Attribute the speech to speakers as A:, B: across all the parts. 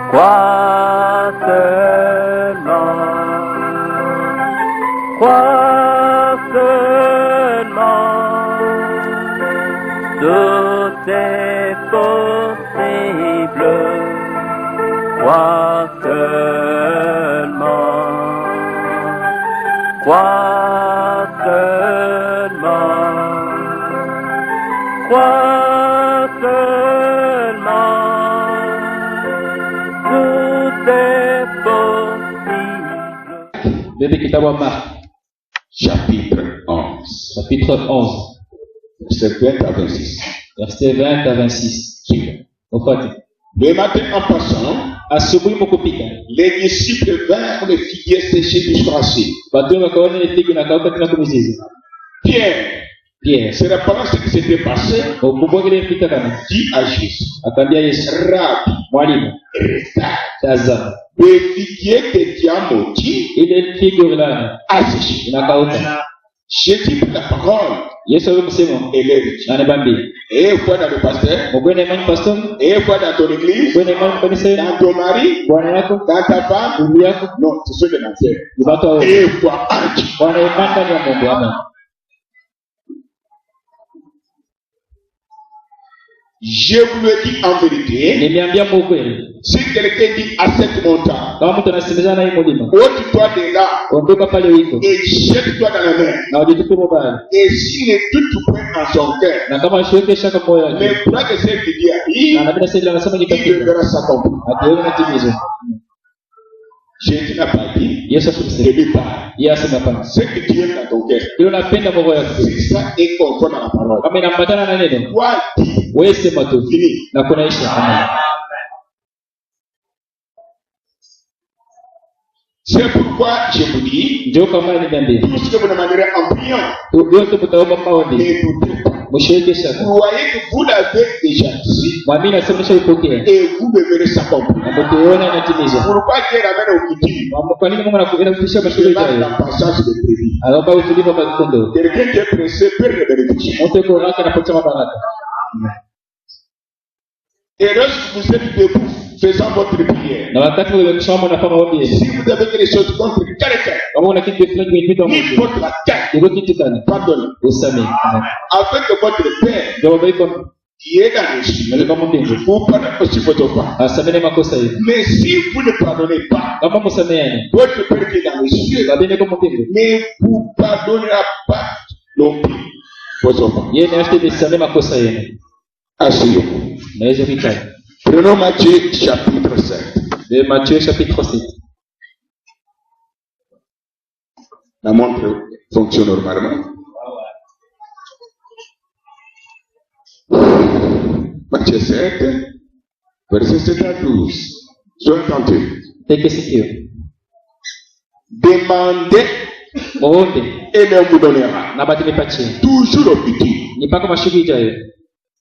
A: Crois seulement, crois seulement, tout est possible, crois seulement, crois seulement, crois seulement.
B: Bébé Kitabu wa Marc,
C: chapitre 11,
B: chapitre 11,
C: verset 20 à 26.
B: verset 20 à 26. Ufati.
C: Le matin en passant,
B: Asubuhi mukupita,
C: les disciples vinrent les figuiers séchés du tracé.
B: watu wakaona ile figi inakauka tena kwa mizizi.
C: Pierre, se rappelant ce qui s'était passé,
B: ukumbuke ile fika kana,
C: dit à Jésus,
B: akaambia Yesu,
C: Rabbi,
B: mwalimu,
C: regarde,
B: tazama,
C: le figuier que tu as maudit
B: ile figi ulana
C: a séché.
B: inakauka.
C: J'ai dit la parole,
B: Yesu alimusema,
C: et les dit,
B: anabambi,
C: et une fois dans le pasteur,
B: mubwene imani pastor,
C: et une fois dans ton église,
B: mubwene imani kanisa,
C: dans ton mari,
B: bwana yako,
C: dans ta femme,
B: bibi yako,
C: non, ce sont des matières.
B: ni watu wao.
C: Et une fois en Dieu.
B: Bwana imani ndani ya Mungu. Amen.
C: Je vous le dis en vérité,
B: Nimeambia Mungu kweli.
C: si quelqu'un dit à cette montagne,
B: Kama mtu anasemezana na hii mulima,
C: ôte-toi de là
B: ondoka pale uliko
C: et jette-toi dans la mer,
B: na ujitupe mubaya.
C: et s'il ne doute point en son cœur,
B: Na kama asiweke shaka moyo wake,
C: mais croit que c'est qu'il dit,
B: na napenda sasa ile anasema
C: il
B: jitafute,
C: verra s'accomplir.
B: akiona natimizo.
C: Jésus n'a pas dit
B: Yesu
C: de
B: asimsema,
C: lui parler.
B: yeye asema hapana.
C: Ce que tu aimes dans ton cœur,
B: Ile unapenda moyo wako,
C: si ça est conforme à la parole,
B: kama inambatana na neno,
C: toi dis,
B: wewe sema tu
C: fini.
B: na kunaisha. Amen.
C: C'est pourquoi je vous dis,
B: Ndio kama nimeambia,
C: tout ce que vous demanderez en priant,
B: yote mtaomba maombi,
C: ne doutez pas.
B: msiweke shaka.
C: Croyez que vous l'avez déjà dit,
B: Mwamini asema nishaipokea,
C: et vous me verrez s'accomplir.
B: na mtaona inatimizwa.
C: Pourquoi Dieu ramène au futur?
B: Kwa nini Mungu anakufikisha mashauri
C: Demande
B: hayo?
C: la patience de prévu.
B: Anaomba utulivu kwa kikondo.
C: Quelqu'un qui est pressé perd les bénédictions.
B: Mtu yuko haraka anapata mabaraka.
C: Et lorsque vous êtes debout, faisant votre prière,
B: Na wakati wewe ukisoma unafanya maombi,
C: si vous avez quelque chose contre quelqu'un,
B: kama una kitu fulani kimepita Mungu,
C: n'importe laquelle,
B: iko kitu gani?
C: pardonne.
B: Usamehe.
C: Afin que votre Père,
B: Ndio baba iko
C: qui est dans les cieux,
B: nalika mbingu.
C: vous pardonne aussi votre pas.
B: Asamehe makosa yetu.
C: Mais si vous ne pardonnez pas,
B: Kama msameheane,
C: votre Père qui est dans les cieux
B: baba yako mbingu.
C: ne vous pardonnera pas non plus votre pas.
B: Yeye ndiye atakayesamehe makosa yenu.
C: Asseyez-vous.
B: Naweza kuikaa.
C: Prenons Matthieu chapitre 7.
B: De Matthieu chapitre 7.
C: La montre fonctionne normalement. Matthieu 7, verset 7 à 12. Soyez attentifs.
B: Teke sikio.
C: Demandez
B: Muombe
C: et l'on vous donnera.
B: na batanipatia.
C: Toujours au futur.
B: Ni mpaka mashughuli ijayo.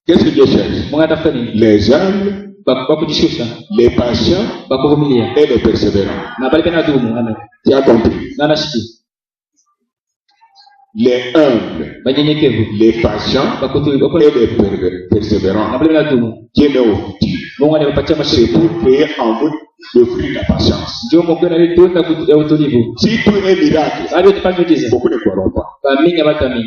C: Qu'est-ce que Dieu cherche?
B: Mungu atafuta nini?
C: Les humbles,
B: Bakujishusha,
C: les patients
B: bakuvumilia.
C: et les persévérants.
B: Na bali pena dumu. Amen.
C: Tu as compris?
B: Na nashiki.
C: Les humbles,
B: Banyenyekevu.
C: les patients
B: Bakutulivu.
C: et les persévérants.
B: Na bali pena dumu.
C: Dieu est au futur.
B: Mungu anapatia
C: C'est
B: mashughuli.
C: pour créer en vous le fruit de la patience.
B: Ndio Mungu analitunda ya utulivu.
C: Si tout est miracle,
B: Hadi utafanya miujiza.
C: beaucoup ne croiront pas.
B: Baamini abatamini.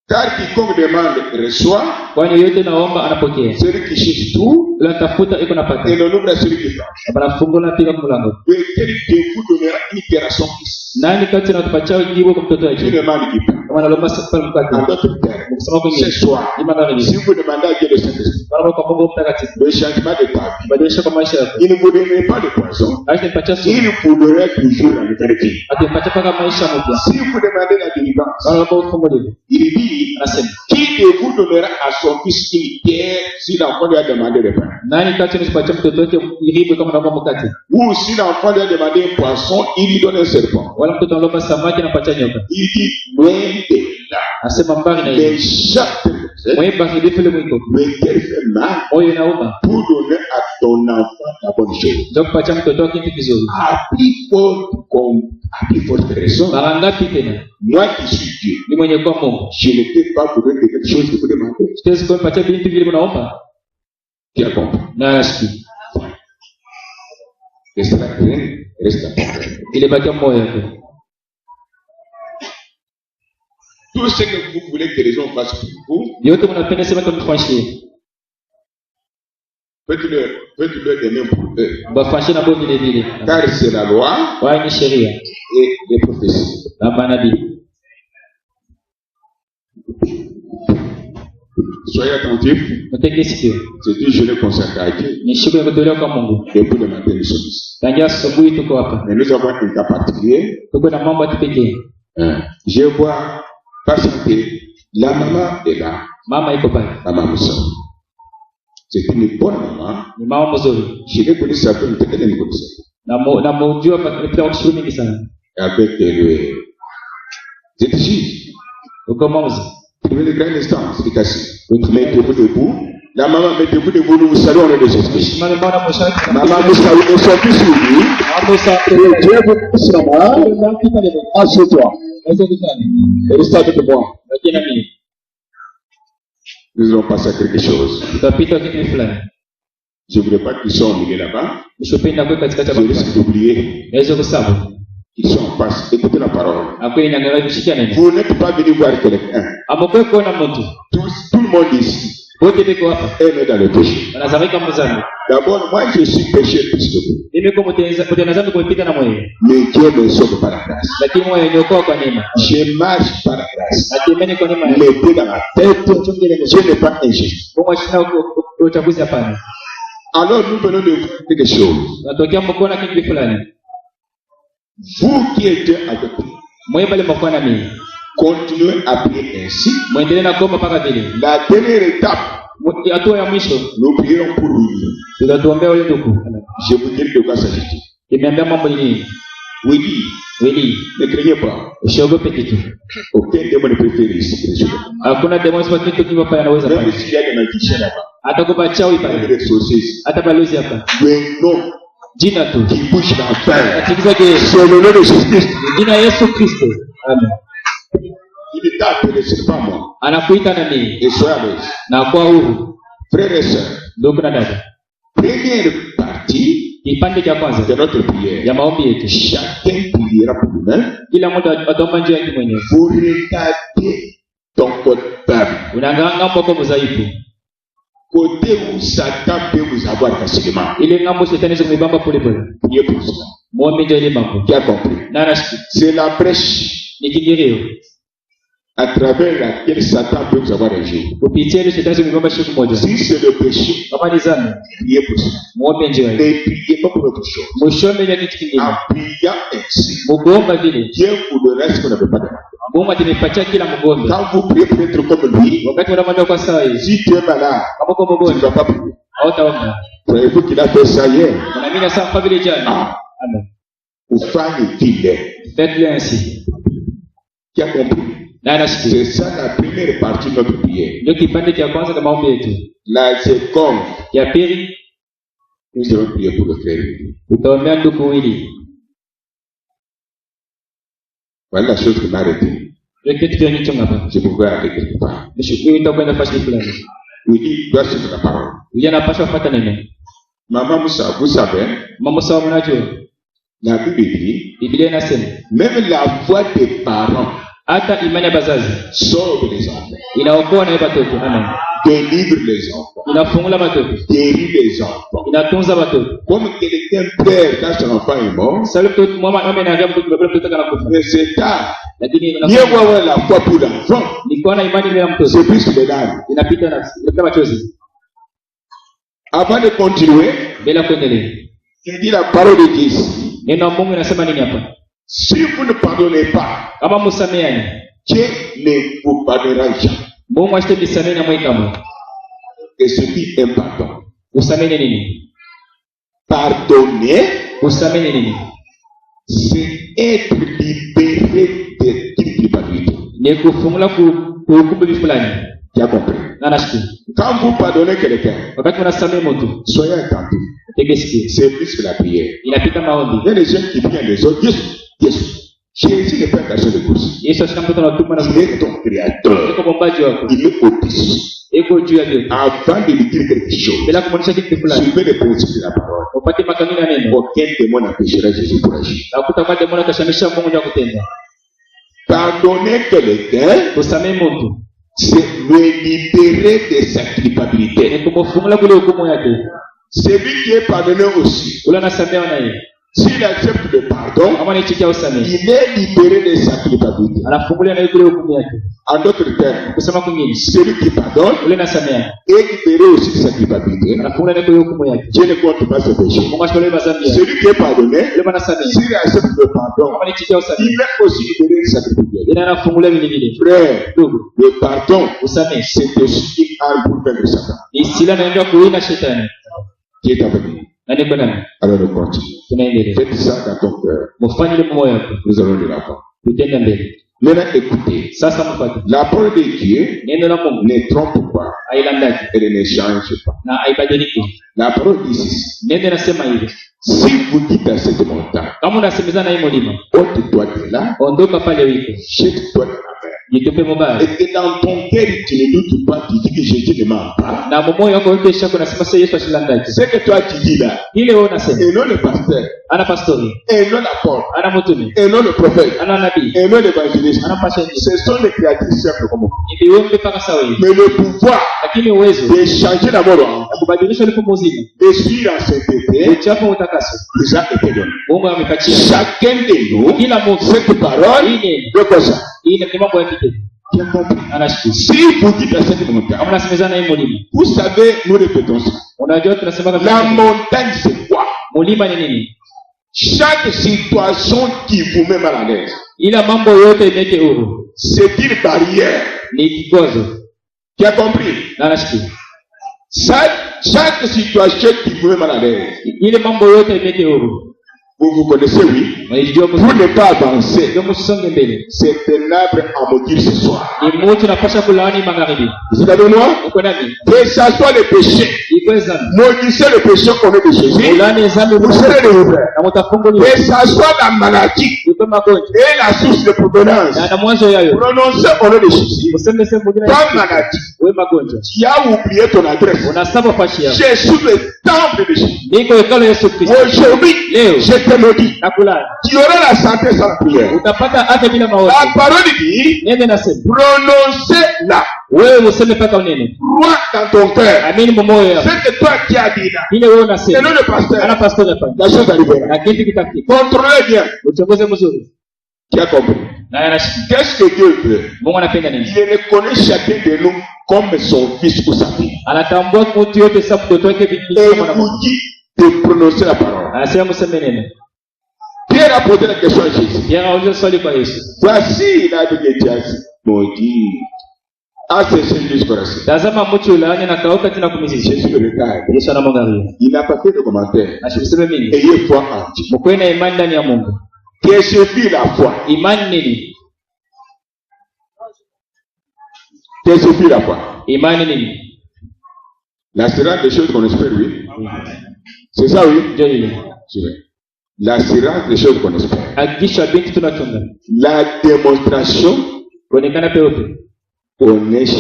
C: Car quiconque demande reçoit,
B: Kwani yote naomba anapokea.
C: celui qui cherche tout,
B: Ila tafuta iko napata.
C: et le nombre de celui qui franchit.
B: Banafungula pika mlango.
C: Lequel de vous donnera une pierre à son fils?
B: Nani kati anatupatia jibu kwa mtoto
C: Tu
B: wake?
C: demandes qui peut.
B: Kama analomba sasa
C: En
B: mkate.
C: d'autres termes,
B: Kusema
C: ce
B: kwingine.
C: soir,
B: Ni magharibi.
C: si vous demandez à Dieu le Saint-Esprit,
B: Baba kwa Mungu mtakatifu.
C: le changement de ta vie,
B: Badilisha kwa maisha yako.
C: il ne vous donnerait pas de poison,
B: Atanipatia sumu.
C: il vous donnerait toujours la vérité.
B: Atanipatia paka maisha mpya.
C: Si vous demandez la délivrance,
B: Baba kwa ufungulivu.
C: il dit,
B: Anasema,
C: qui de vous donnera à son fils une pierre si l'enfant lui a demandé de pain?
B: nani kati anatupatia mtoto wake iribu kama naomba mkate?
C: Ou si l'enfant lui a demandé un poisson, il lui donne un serpent.
B: Wala mtoto analomba samaki anapatia nyoka.
C: Il dit, loin de là,
B: Anasema mbali na
C: les
B: yeye.
C: chatte
B: Mwenye bahilifu le mwiko.
C: le cœur fait mal
B: Moyo inauma.
C: pour donner à ton enfant la bonne chose.
B: Ndio kupatia mtoto wake kitu kizuri.
C: À plus forte raison,
B: Mara ngapi tena?
C: moi qui suis Dieu,
B: Ni mwenye kwa Mungu.
C: je ne peux pas vous donner quelque chose que vous demandez.
B: Siwezi kumpatia vitu vile unaomba.
C: Qui a compris?
B: Nashiki.
C: Reste la crainte, reste la crainte.
B: Ile baki moyo yako.
C: Tout ce que vous voulez que les gens fassent pour vous,
B: Yote mnapenda sema tumfanyie.
C: faites-le de même pour eux.
B: Bafanyie na bo vile vile.
C: Car c'est la loi
B: Kwa ni sheria
C: et les prophéties.
B: na manabii.
C: Soyez attentifs.
B: Mteke sikio.
C: C'est une journée consacrée à Dieu.
B: Ni siku ya kutolewa kwa Mungu.
C: Depuis le matin, nous sommes ici.
B: Tangia asubuhi tuko hapa.
C: Mais nous avons un cas particulier.
B: Tuko na mambo ya kipekee.
C: Je vois patienter. La maman est là.
B: Mama iko pale.
C: Maman Moussa. C'est une bonne maman.
B: Ni mama mzuri.
C: Je l'ai connue ça fait peut-être une bonne ça.
B: Na mojua kwa kushukuru mingi sana.
C: Avec le. C'est ici.
B: Uko mauzi.
C: Prenez le grand instant, c'est cassé. Mettez-vous debout. La maman, mettez-vous debout, nous vous saluons au nom de Jésus-Christ.
B: Maman
C: Moussa, nous sommes tous unis. Dieu vous pousse la main. Assieds-toi. Et reste avec moi. Nous allons passer à quelque chose. Je ne voudrais pas qu'ils soient au milieu là-bas. Je risque d'oublier. Ils sont en face. Écoutez la parole. Vous n'êtes pas venu voir quelqu'un. Tout le monde ici est dans le péché. D'abord, moi je suis péché plus que vous. Mais Dieu me sauve par la grâce. Je marche par la grâce. Mettez dans la tête, Dieu n'est pas injuste. Alors nous venons de voir quelque chose. Vous qui êtes avec nous, continuez à prier ainsi. La dernière étape, nous prierons pour lui. Je vous dis de quoi s'agit-il. Oui, ne craignez pas. Aucun démon ne préfère ici. Même s'il y a des magiciens là-bas, des sorciers, le nom qui bouge l'enfer, c'est le nom de Jésus-Christ.
B: Amen.
C: Il est appelé, c'est pas moi. Et soyez à l'aise. Frères et sœurs, première partie de notre prière. Chacun priera pour lui-même. Vous regardez ton portable. Côté où Satan peut vous avoir facilement. Priez pour cela. Qui a compris? C'est la brèche à travers laquelle Satan peut vous avoir un jour. Si c'est le péché, priez pour cela. Ne priez pas pour autre chose. En priant ainsi, Dieu vous donnera ce qu'on n'avait pas demandé. Quand vous priez pour être comme lui, si tu es malade, tu ne vas pas prier. Croyez-vous qu'il a fait ça hier? Vous faites vilain.
B: Faites-le ainsi.
C: Qui a compris? C'est ça la première partie de notre prière. La seconde, nous allons prier pour le frère. Voilà la chose qui m'a arrêté. Je vous vois avec quelque part. Oui, il doit suivre la parole. Maman Moussa, vous savez, la Bible dit, même la voix des parents sauve les enfants, délivre les enfants, guérit les enfants. Comme quelqu'un pleure quand son enfant est mort, mais c'est tard. Mieux vaut avoir la foi pour l'enfant, c'est plus que les larmes. Avant de continuer, il dit la parole de Dieu. Si vous ne pardonnez pas, Dieu ne vous pardonnera jamais. Et ce qui est pardon. Pardonner, c'est être libéré de toute culpabilité. Tu as compris? Quand vous pardonnez quelqu'un, soyez attentifs. C'est plus que la prière. Il y a des gens qui prient les autres. Jésus. Jésus n'est pas un garçon de course.
B: Yesu ashika mtoto na kutuma na
C: Il est ton créateur.
B: Eko mwombaji wako.
C: Il est au-dessus.
B: Eko juu ya vyote.
C: Avant de lui dire quelque chose,
B: Bila kumaanisha kitu fulani.
C: suivez les principes de la parole.
B: Upate makanuni ya neno.
C: Aucun démon n'empêchera Jésus pour agir.
B: Na kutakuwa demoni atashamisha Mungu ndio kutenda.
C: Pardonner quelqu'un,
B: Kusamehe mtu.
C: c'est le libérer de sa culpabilité.
B: Ni kumfungula kule hukumu yake.
C: Celui qui est pardonné aussi,
B: Ule anasamehewa na yeye.
C: s'il accepte le pardon,
B: Kama anaitikia usamehe.
C: il est libéré de sa culpabilité.
B: Anafungulia na yeye kule hukumu yake.
C: En d'autres termes,
B: Kusema kwingine.
C: celui qui pardonne
B: Ule anasamehewa.
C: est libéré aussi de sa culpabilité.
B: Anafungulia na yeye kule hukumu yake.
C: Dieu ne compte pas ses péchés.
B: Mungu ashikole mazambi yake.
C: Celui qui est pardonné,
B: Ule anasamehe.
C: s'il accepte le pardon,
B: Kama anaitikia usamehe.
C: il est aussi libéré de sa culpabilité.
B: Yeye anafungulia vile vile.
C: Frère,
B: Ndugu,
C: le pardon,
B: usamehe.
C: c'est aussi une arme pour vaincre Satan.
B: Ni silaha inayoenda kuwinda shetani.
C: Qui est avec nous?
B: Na niko nani?
C: Alors on continue.
B: Tunaendelea.
C: Faites ça dans ton cœur.
B: Mfanye ile moyo wako.
C: Nous allons le rapporter.
B: Tutende mbele.
C: Maintenant, écoutez.
B: Sasa mfuate.
C: La parole de Dieu
B: Neno la Mungu
C: ne trompe pas.
B: hailandaki
C: Elle ne change pas.
B: na haibadiliki.
C: La parole dit ceci.
B: Neno inasema hivi.
C: Si vous dites à cette montagne,
B: Kama unasemezana hii mlima,
C: ôte-toi de là,
B: ondoka pale wiko.
C: jette-toi dans la mer.
B: Jitupe mubaya.
C: Et que dans ton cœur, tu ne doutes pas, tu dis que Jésus ne ment pas.
B: Na moyo wako wote shako nasema sasa Yesu ashilandaki.
C: Ce que toi tu dis là,
B: Ile wewe unasema.
C: et non le pasteur,
B: Ana pastori,
C: et non l'apôtre,
B: ana mtume,
C: et non le prophète,
B: ana nabii,
C: et non l'évangéliste,
B: ana pashaji.
C: ce sont les créatures simples comme vous.
B: Ni viumbe paka sawa hivi.
C: Mais le pouvoir
B: Lakini uwezo
C: de changer la mort en
B: na kubadilisha ulipo mzima.
C: de suivre en sainteté,
B: Uchafu utakaso.
C: déjà été donné.
B: Mungu amepatia.
C: Chacun de nous,
B: Kila mtu
C: cette parole,
B: hii neno.
C: de quoi ça?
B: Hii ni mambo ya kike.
C: Tu as compris?
B: Anashukuru.
C: Si vous dites à cette montagne,
B: Kama unasemezana hii mlima.
C: vous savez, nous répétons ça.
B: Unajua tunasema
C: La
B: kama
C: montagne, c'est quoi?
B: mlima ni nini?
C: Chaque situation qui vous met mal à l'aise,
B: Ila mambo yote imeke huru.
C: c'est une barrière.
B: Ni kikwazo.
C: Tu as compris?
B: Na nashukuru.
C: Chaque situation qui vous met mal à l'aise,
B: Ile mambo yote imeke huru.
C: vous vous connaissez, oui?
B: Unajua
C: Pour ne pas avancer,
B: ndio msisonge mbele.
C: c'est un arbre à maudire ce soir.
B: Ni mtu napasha kulaani magharibi.
C: Vous êtes avec moi?
B: Uko nami?
C: Que ça soit le péché,
B: Iko zambi.
C: maudissez le péché au nom de Jésus.
B: Ulaani zambi
C: Vous serez délivrés.
B: na mtafunguliwa.
C: Que ça soit la maladie
B: Iko magonjwa.
C: et la source de provenance.
B: Na mwanzo yayo.
C: Prononcez au nom de Jésus.
B: Useme sema mwingine.
C: Comme maladie,
B: Wewe magonjwa.
C: tu as oublié ton adresse.
B: Unasaba fashi yako.
C: Je suis le temple de Jésus.
B: Niko hekalo Yesu Kristo.
C: Aujourd'hui,
B: Leo
C: je te maudis.
B: nakulaani.
C: Tu auras la santé sans la prière.
B: Utapata afya bila maombi.
C: La parole dit,
B: Neno nasema.
C: prononcez-la.
B: Wewe useme paka unene.
C: Crois dans ton cœur.
B: Amini moyo yako.
C: C'est que toi qui as dit là.
B: Ile wewe
C: Et
B: unasema.
C: non le pasteur.
B: Ana pastor hapa.
C: La chose arrivera.
B: Na kitu kitafika.
C: Contrôlez bien.
B: Uchunguze mzuri.
C: Tu as compris.
B: Na anashika.
C: Qu'est-ce que Dieu veut?
B: Mungu anapenda nini?
C: Il reconnaît chacun de nous comme son fils ou sa fille.
B: Anatambua mtu yote sasa mtoto wake
C: Et
B: vipi
C: il
B: kama
C: vous dit de prononcer la parole.
B: anasema mseme neno.
C: Pierre a posé la question à Jésus.
B: Yeye anauliza swali kwa Yesu.
C: Voici l'arbre de Dieu. Maudit. Ah, c'est jusqu'au racine.
B: Tazama mtu ulaani na kauka tena kumizisha.
C: Jésus le regarde.
B: Yesu anamwangalia.
C: Il n'a pas fait de commentaire.
B: Ashikuseme mimi.
C: Ayez foi en Dieu.
B: Mkwe na imani ndani ya Mungu.
C: Que suffit la foi?
B: Imani nini?
C: Que suffit la foi?
B: Imani nini?
C: L'assurance des choses qu'on espère, oui. C'est ça, oui.
B: Ndio ile.
C: C'est vrai. L'assurance des choses qu'on espère.
B: Hakikisha binti tunachunga.
C: La démonstration
B: Kuonekana peupe.
C: onesha.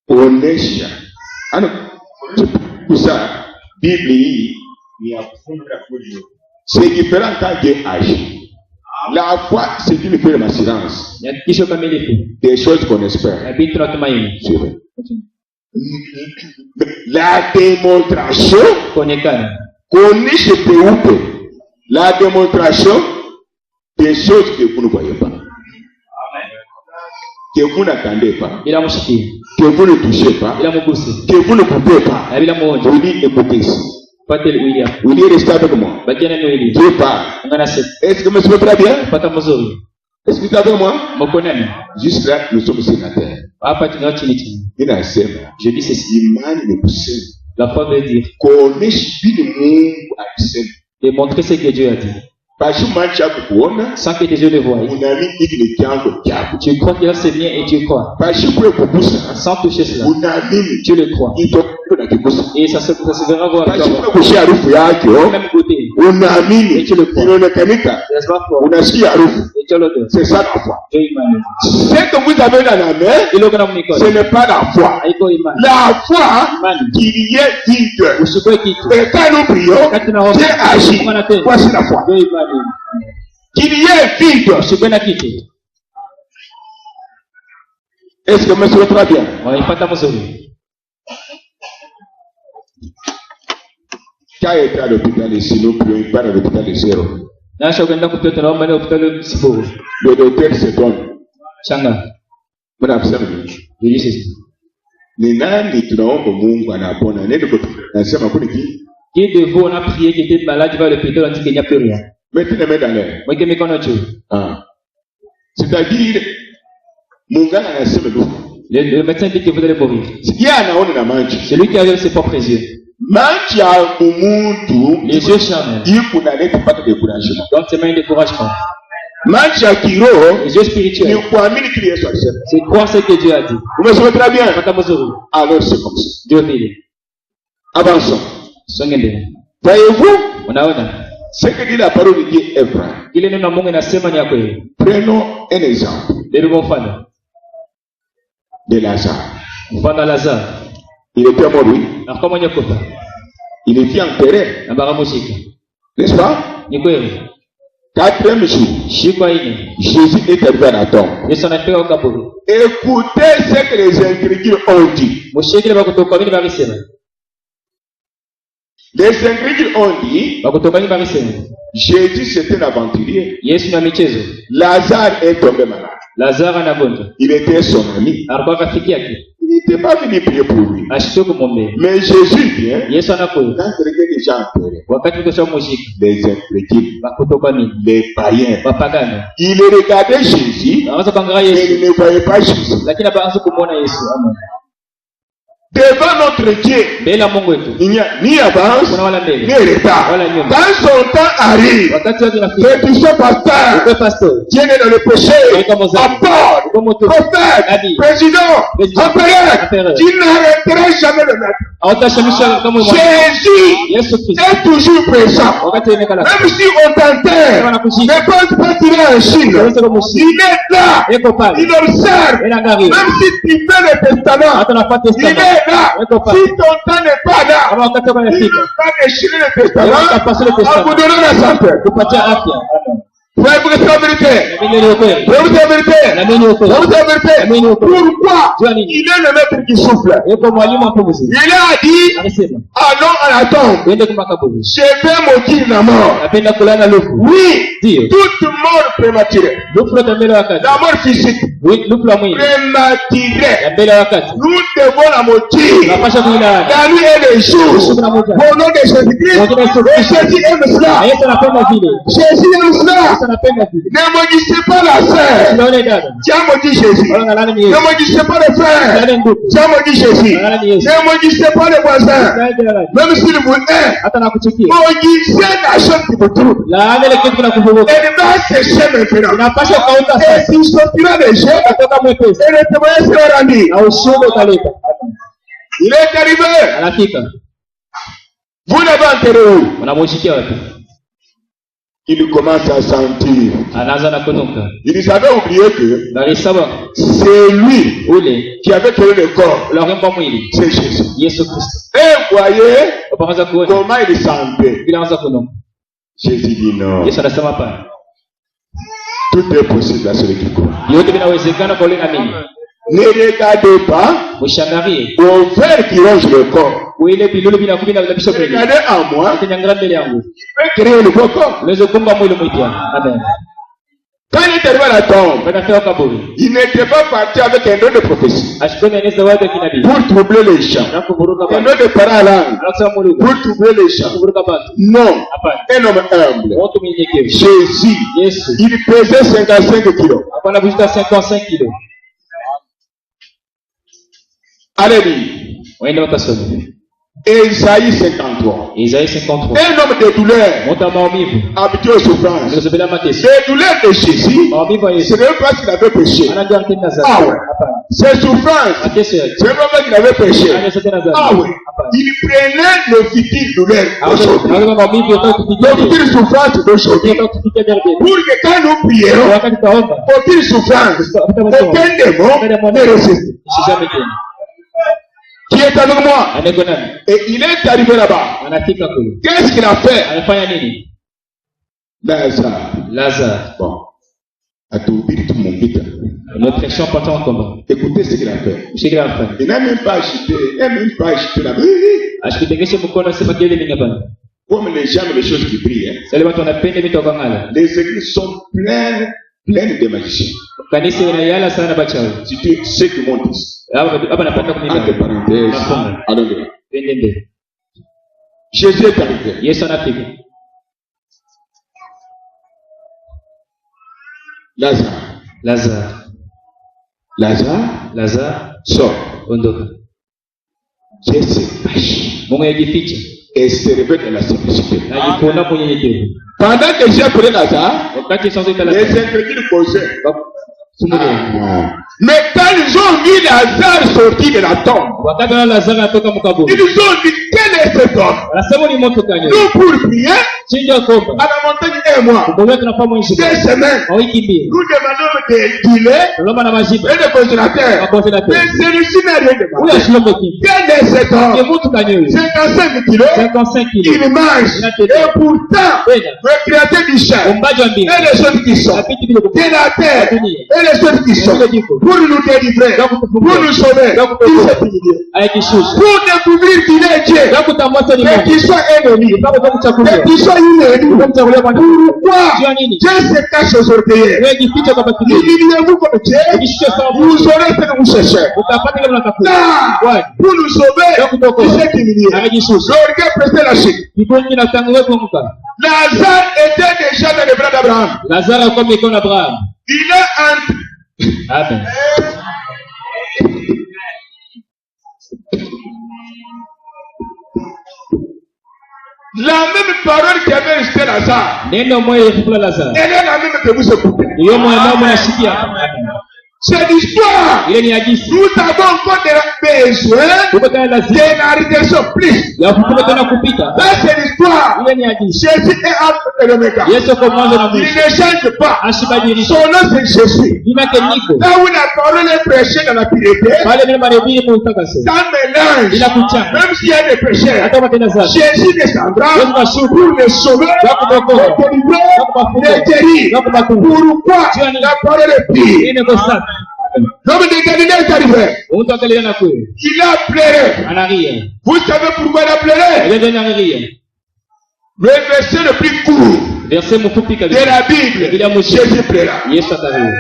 C: Onesha. Ano, kusa, Bible hii ni ya kufunga kweli. C'est différent quand Dieu agit. La foi, c'est une ferme assurance
B: Ni hakikisho kamilifu.
C: des choses qu'on espère.
B: Na binti tunatumaini.
C: C'est vrai. La démonstration
B: Kuonekana.
C: connaissez peupe. La démonstration des choses que vous ne voyez pas. Que vous n'attendez pas.
B: Bila mshikia.
C: Que vous ne touchez pas.
B: Bila mguse.
C: Que vous ne coupez pas.
B: Na bila muonje.
C: Vous dites, écoutez ici.
B: Pate William.
C: Vous dites, restez avec moi.
B: Bakiana ni William.
C: Dieu parle.
B: Ngana sema.
C: Est-ce que vous me suivez très bien?
B: Pata mzuri.
C: Est-ce que vous êtes avec moi?
B: Mko nani?
C: Juste là, nous sommes sénateurs.
B: Hapa tunao chini chini.
C: Inasema,
B: Je dis ceci.
C: imani ni kusema.
B: La foi veut dire
C: Kuonesha vile Mungu alisema.
B: démontrer ce que Dieu a dit.
C: Basi macho yako kuona,
B: Sans que tes yeux le voient.
C: unaamini hiki ni chanzo chako.
B: Tu crois que c'est bien et tu crois.
C: Basi kule kugusa,
B: Sans toucher cela.
C: unaamini
B: Tu le crois.
C: ito na kigusa.
B: Et ça se verra voir
C: Basi
B: toi.
C: kule kushia harufu yake,
B: Même côté.
C: unaamini,
B: Et tu le crois.
C: inaonekanika,
B: N'est-ce pas fort?
C: unasikia harufu.
B: Et tu as l'odeur.
C: C'est ça la foi.
B: Ndio imani.
C: Ce que vous avez dans la main,
B: Ile uko na mikono.
C: ce n'est pas la foi.
B: Haiko imani.
C: La foi
B: Imani.
C: qu'il y ait vide.
B: Usikwe kitu.
C: Et quand nous prions,
B: Wakati tunaomba.
C: Dieu agit.
B: Bwana tena.
C: Voici la foi.
B: Ndio imani.
C: Qu'il y ait vide.
B: Usikwe na kitu.
C: Est-ce que monsieur très bien?
B: Waipata mzuri.
C: Quand il était à l'hôpital ici, nous prions, il part à l'hôpital de Zéro.
B: Nasha kwenda kupita tunaomba leo hospitali Siburu.
C: Le docteur s'étonne.
B: Changa.
C: Mnasema
B: Ili sisi.
C: ni nani tunaomba Mungu anapona? Nenda kwa nasema kuna ki?
B: Qui de vous on a prié qui était malade va à l'hôpital on dit qu'il n'y a plus rien.
C: Mettez les mains dans l'air.
B: Mweke mikono juu.
C: Ah. C'est-à-dire Mungu anasema ndio.
B: Le médecin dit que vous allez mourir.
C: Yeye anaona na macho.
B: C'est lui qui a vu ses propres yeux.
C: Macho ya mtu
B: Les yeux charnels.
C: iko na leta pata découragement.
B: Donc c'est un découragement.
C: Macho ya kiroho
B: Les yeux
C: ni
B: spirituels.
C: kuamini kile Yesu alisema.
B: C'est croire ce que Dieu a dit.
C: Umesoma très bien.
B: Pata mzuri.
C: Alors c'est comme ça.
B: Dieu vile.
C: Avançons.
B: Songe mbele.
C: Voyez-vous
B: Unaona?
C: ce que dit la parole de Dieu est vrai.
B: Ile neno la Mungu inasema ni ya kweli.
C: Prenons un exemple
B: Ndio mfano.
C: de Lazare.
B: Mfano Lazare.
C: Il était mort, oui.
B: Na kama mwenye kufa.
C: Il était enterré,
B: Na baramushika.
C: n'est-ce pas?
B: Ni kweli.
C: 4e jour,
B: Shiko ine.
C: Jésus est arrivé à la tombe.
B: Yesu anafika kaburi.
C: Écoutez ce que les incrédules ont dit.
B: Mushikile bakutoka nini barisema?
C: Les incrédules ont dit,
B: Bakutoka nini barisema?
C: Jésus c'était un aventurier.
B: Yesu na michezo.
C: Lazare est tombé malade.
B: Lazaro anagonjwa.
C: Il était son ami.
B: Alikuwa rafiki yake.
C: Il n'était pas venu prier pour lui.
B: Ashike kumwombea.
C: Mais Jésus vient,
B: Yesu anakuja.
C: quand il regarde les gens enterrés,
B: Wakati mkosha mushika.
C: les incrédules,
B: Bakutoka nini?
C: les païens,
B: Wapagani.
C: il regardait Jésus,
B: Anaanza kuangalia
C: mais
B: Yesu.
C: il ne voyait pas Jésus.
B: Lakini anaanza kumuona Yesu. Amen.
C: Devant notre Dieu,
B: Mbele ya Mungu wetu.
C: il n'y a ni avance,
B: Kuna wala
C: ni
B: mbele.
C: retard.
B: Wala nyuma.
C: Quand son temps arrive,
B: Wakati wake unafika.
C: que tu sois pasteur,
B: Uwe pastor.
C: Dieu est dans le péché, apôtre,
B: Uwe moto.
C: prophète,
B: Nabii.
C: président, empereur,
B: Empereur.
C: tu n'arrêteras jamais de mettre.
B: Hautashemisha kama mwana.
C: Jésus
B: Yesu Kristo.
C: est toujours présent.
B: Wakati imekala.
C: Même si on t'enterre, ne pense pas tirer un chine.
B: Unaweza kumushika.
C: Il est là,
B: Eko pale.
C: il observe.
B: Ila angalia.
C: Même si tu fais le testament,
B: Hata nafuata
C: il
B: testament.
C: est là.
B: Eko pale.
C: Si ton temps n'est pas là,
B: Kama wakati wako
C: il ne
B: unafika.
C: va pas déchirer le testament
B: Utapasua le
C: en
B: testament.
C: vous donnant la santé.
B: Kupatia afya. Amen.
C: Frère, vous êtes la vérité.
B: Na mimi ni ukweli.
C: Frère, vous êtes la vérité.
B: Na mimi ni
C: Frère,
B: ukweli.
C: vous êtes la vérité.
B: Amen.
C: Pourquoi
B: Jua nini?
C: il est le maître qui souffle?
B: Eko mwalimu wa pumzi.
C: Il a dit,
B: Anasema,
C: allons à la tombe.
B: twende kwa makaburi.
C: Je vais maudire la mort.
B: Napenda kulala lufu.
C: Oui,
B: Ndio.
C: toute mort prématurée.
B: Lufu la mbele wakati.
C: La mort physique
B: Lufu la mwili.
C: prématurée.
B: Ya mbele wakati.
C: Nous devons la maudire.
B: Tunapasha kuilala.
C: La nuit et le jour.
B: Usiku na mchana.
C: Au nom de Jésus-Christ. Et Jésus aime
B: Na
C: cela.
B: Yesu anapenda vile.
C: Jésus aime cela.
B: Yesu anapenda vile.
C: Ne maudissez pas la sœur.
B: Tunaone dada.
C: Tu as maudit Jésus.
B: Wala nalani ni
C: Ne
B: Yesu.
C: maudissez pas le frère.
B: Nalani ndugu.
C: Tu as maudit Jésus.
B: Nalani Yesu.
C: Ne maudissez pas les voisins.
B: Nalani nalani.
C: Même s'il vous hait.
B: Hata nakuchukia.
C: Maudissez la chose qui vous trouble.
B: Laana ile kitu kinakuvuruga.
C: Elle va sécher maintenant.
B: Unapasha kauka
C: Et
B: sasa.
C: tu sortiras des jeux.
B: Utatoka mwepesi.
C: Et le témoignage sera rendu.
B: Na ushuhuda utaleta.
C: Il est arrivé.
B: Anafika.
C: Vous l'avez enterré où?
B: Unamushikia wapi?
C: Il commence à sentir.
B: Anaanza na kunuka.
C: Ils avaient oublié que
B: Balisaba
C: c'est lui
B: ule
C: qui avait créé le corps.
B: ularemba mwili.
C: C'est Jésus.
B: Yesu Kristo.
C: Et voyez
B: Upaanza kuona.
C: comment il sentait.
B: Bila anza kunuka.
C: Jésus dit non.
B: Yesu anasema hapana.
C: Tout est possible à celui qui croit.
B: Yote vinawezekana kwa yule amini.
C: Ne regardez pas
B: Ushangarie.
C: au ver qui ronge le corps.
B: Ile bilulu binakubi na bisho mbele.
C: Regardez en moi.
B: Ukinyang'ania mbele yangu.
C: Je peux créer le nouveau corps.
B: Unaweza kumba mwili mpya. Amen.
C: Quand il est arrivé à la tombe,
B: Wakafika kaburi.
C: il n'était pas parti avec un don de prophétie
B: Ashikoni anaweza watu kinabii.
C: pour troubler les gens.
B: Na kuvuruga
C: Un
B: batu.
C: don de parole à langue
B: Anasema mwili.
C: pour troubler les
B: Na
C: gens.
B: kuvuruga batu.
C: Non,
B: Hapana.
C: un homme humble.
B: Watu mnyenyekevu.
C: Jésus,
B: Yesu.
C: il pesait 55 kilos.
B: Hapana kuzita 55 kilo.
C: Alléluia.
B: Waende wakasome.
C: Ésaïe 53.
B: Isaïe 53.
C: Un homme de douleur,
B: Monta maumivu.
C: habitué aux souffrances.
B: Nilizobela mateso.
C: Les douleurs de Jésus,
B: Maumivu ya
C: ce
B: Yesu.
C: n'est même pas qu'il avait péché.
B: Anajua mtenda
C: Ah
B: dhambi.
C: ouais.
B: Hapana.
C: Ces souffrances,
B: Mateso yake.
C: ce n'est même pas qu'il avait péché.
B: Anajua tena dhambi.
C: Ah ouais.
B: Hapana.
C: Il prenait le futur douleur d'aujourd'hui.
B: Anajua maumivu yote
C: Le
B: kupitia leo.
C: futur souffrance d'aujourd'hui.
B: Yote kupitia derby.
C: Pour que quand nous prions,
B: Wakati taomba.
C: aucune souffrance, aucun démon ne résiste.
B: Usizame tena.
C: Qui est avec moi?
B: Ameko nani?
C: Et il est arrivé là-bas.
B: Anafika kule.
C: Qu'est-ce qu'il a fait?
B: Amefanya nini?
C: Lazare.
B: Lazare.
C: Bon. Atuhubiri tu Mungu.
B: Nous prêchons partout en combat.
C: Écoutez ce qu'il a fait.
B: Mshikila afanya.
C: Il n'a même pas agité la
B: Ashikutengeshe mkono sema kile mingi hapana.
C: comme les gens, les choses qui brillent. Hein.
B: Sasa watu wanapenda vitu wakangala.
C: Les églises sont pleines de magiciens.
B: Kanisa inayala sana bachawi.
C: Si tu sais que mon disent.
B: Hapa napata kumimba.
C: Entre parenthèses.
B: Nafunga.
C: Allons-y.
B: Twende mbele.
C: Jésus est arrivé.
B: Yesu anafika.
C: Lazare.
B: Lazare
C: Sort.
B: ondoka.
C: Dieu se cache.
B: Mungu yajificha.
C: Et se révèle dans la simplicité.
B: Najipona kwa unyenyekevu.
C: Pendant que j'ai appelé Lazare,
B: Wakati Yesu anatoka
C: les
B: Lazare.
C: incrédules causaient.
B: Sumulia.
C: Mais quand ils ont vu Lazare sortir de la tombe,
B: Wakati wa Lazare anatoka mkaburi.
C: ils ont dit, quel est cet homme?
B: Anasema ni moto kanyo.
C: Nous pour prier
B: Chinja
C: à
B: komba.
C: la montagne un mois,
B: Kumbe tunafanya mwisho.
C: 2 semaines,
B: Kwa wiki mbili.
C: nous demandons des dîners
B: Tulomba na majibu.
C: et des congélateurs.
B: Makonzela
C: Mais
B: tena.
C: celui-ci n'a rien
B: Huyo
C: demandé.
B: ashilombe kitu.
C: Quel est cet
B: Ni
C: homme?
B: moto kanyo.
C: 55 kilos,
B: 55 kilos.
C: il mange. Et pourtant,
B: Wenda.
C: le créateur du champ
B: Umbaji wa
C: et
B: mbingu.
C: les choses qui sont,
B: Na vitu vile
C: de la terre et les choses qui sont, pour nous délivrer, pour nous sauver, il s'est humilié.
B: Aikishusha.
C: Pour découvrir qu'il est Dieu,
B: Na kutambua sasa ni
C: et
B: Mungu.
C: qu'il soit ennemi,
B: Kama kwa kuchakulia.
C: et qu'il soit ennemi. Pourquoi
B: Jua nini?
C: Dieu se cache aux orteillers?
B: Wewe jifiche kwa batili.
C: Humiliez-vous comme Dieu,
B: Jishushe sawa.
C: vous aurez ce que vous cherchez.
B: Utapata kile unatafuta.
C: Là,
B: Why?
C: pour nous sauver, il s'est humilié.
B: Amejishusha.
C: L'orgueil prestait la chute.
B: Kiburi kinatangulia kuanguka.
C: Lazare était déjà dans les bras d'Abraham.
B: Lazaro alikuwa mikono Abraham.
C: Il est entre.
B: Amen.
C: La même parole qui avait resté Lazare,
B: Neno moja ilifukula Lazaro.
C: elle est la même que vous écoutez.
B: Hiyo moja ndio mnashikia.
C: C'est l'histoire.
B: Ile ni hadithi.
C: Nous avons encore besoin
B: Tuko tena lazima
C: d'élargissement plus.
B: ya kufuta tena kupita.
C: Ça, c'est l'histoire.
B: Ile ni hadithi.
C: Jésus est Alpha et l'Oméga.
B: Yesu kwa mwanzo na
C: Il
B: mwisho.
C: ne change pas.
B: Ashibadilisha.
C: Son nom, c'est Jésus.
B: Jina yake niko.
C: Là où la parole est prêchée dans la pureté,
B: Pale vile marehemu kwa utakase.
C: sans mélange,
B: Bila kuchanga.
C: même s'il y a des pécheurs,
B: Hata matenda zake.
C: Jésus descendra
B: Yesu kashuka.
C: pour les sauver,
B: Yakutokoa.
C: les délivrer, les guérir.
B: Yakubakumu.
C: Pourquoi la parole est pure?
B: Ile ndio sasa.
C: L'homme de Galilée est arrivé.
B: Mtu akalia na kweli.
C: Il a pleuré.
B: Anaria.
C: Vous savez pourquoi il a pleuré?
B: Ile ndio anaria.
C: Le verset le plus court
B: Verset mfupi
C: de
B: kabisa.
C: la Bible, Jésus pleura.
B: Yesu akalia.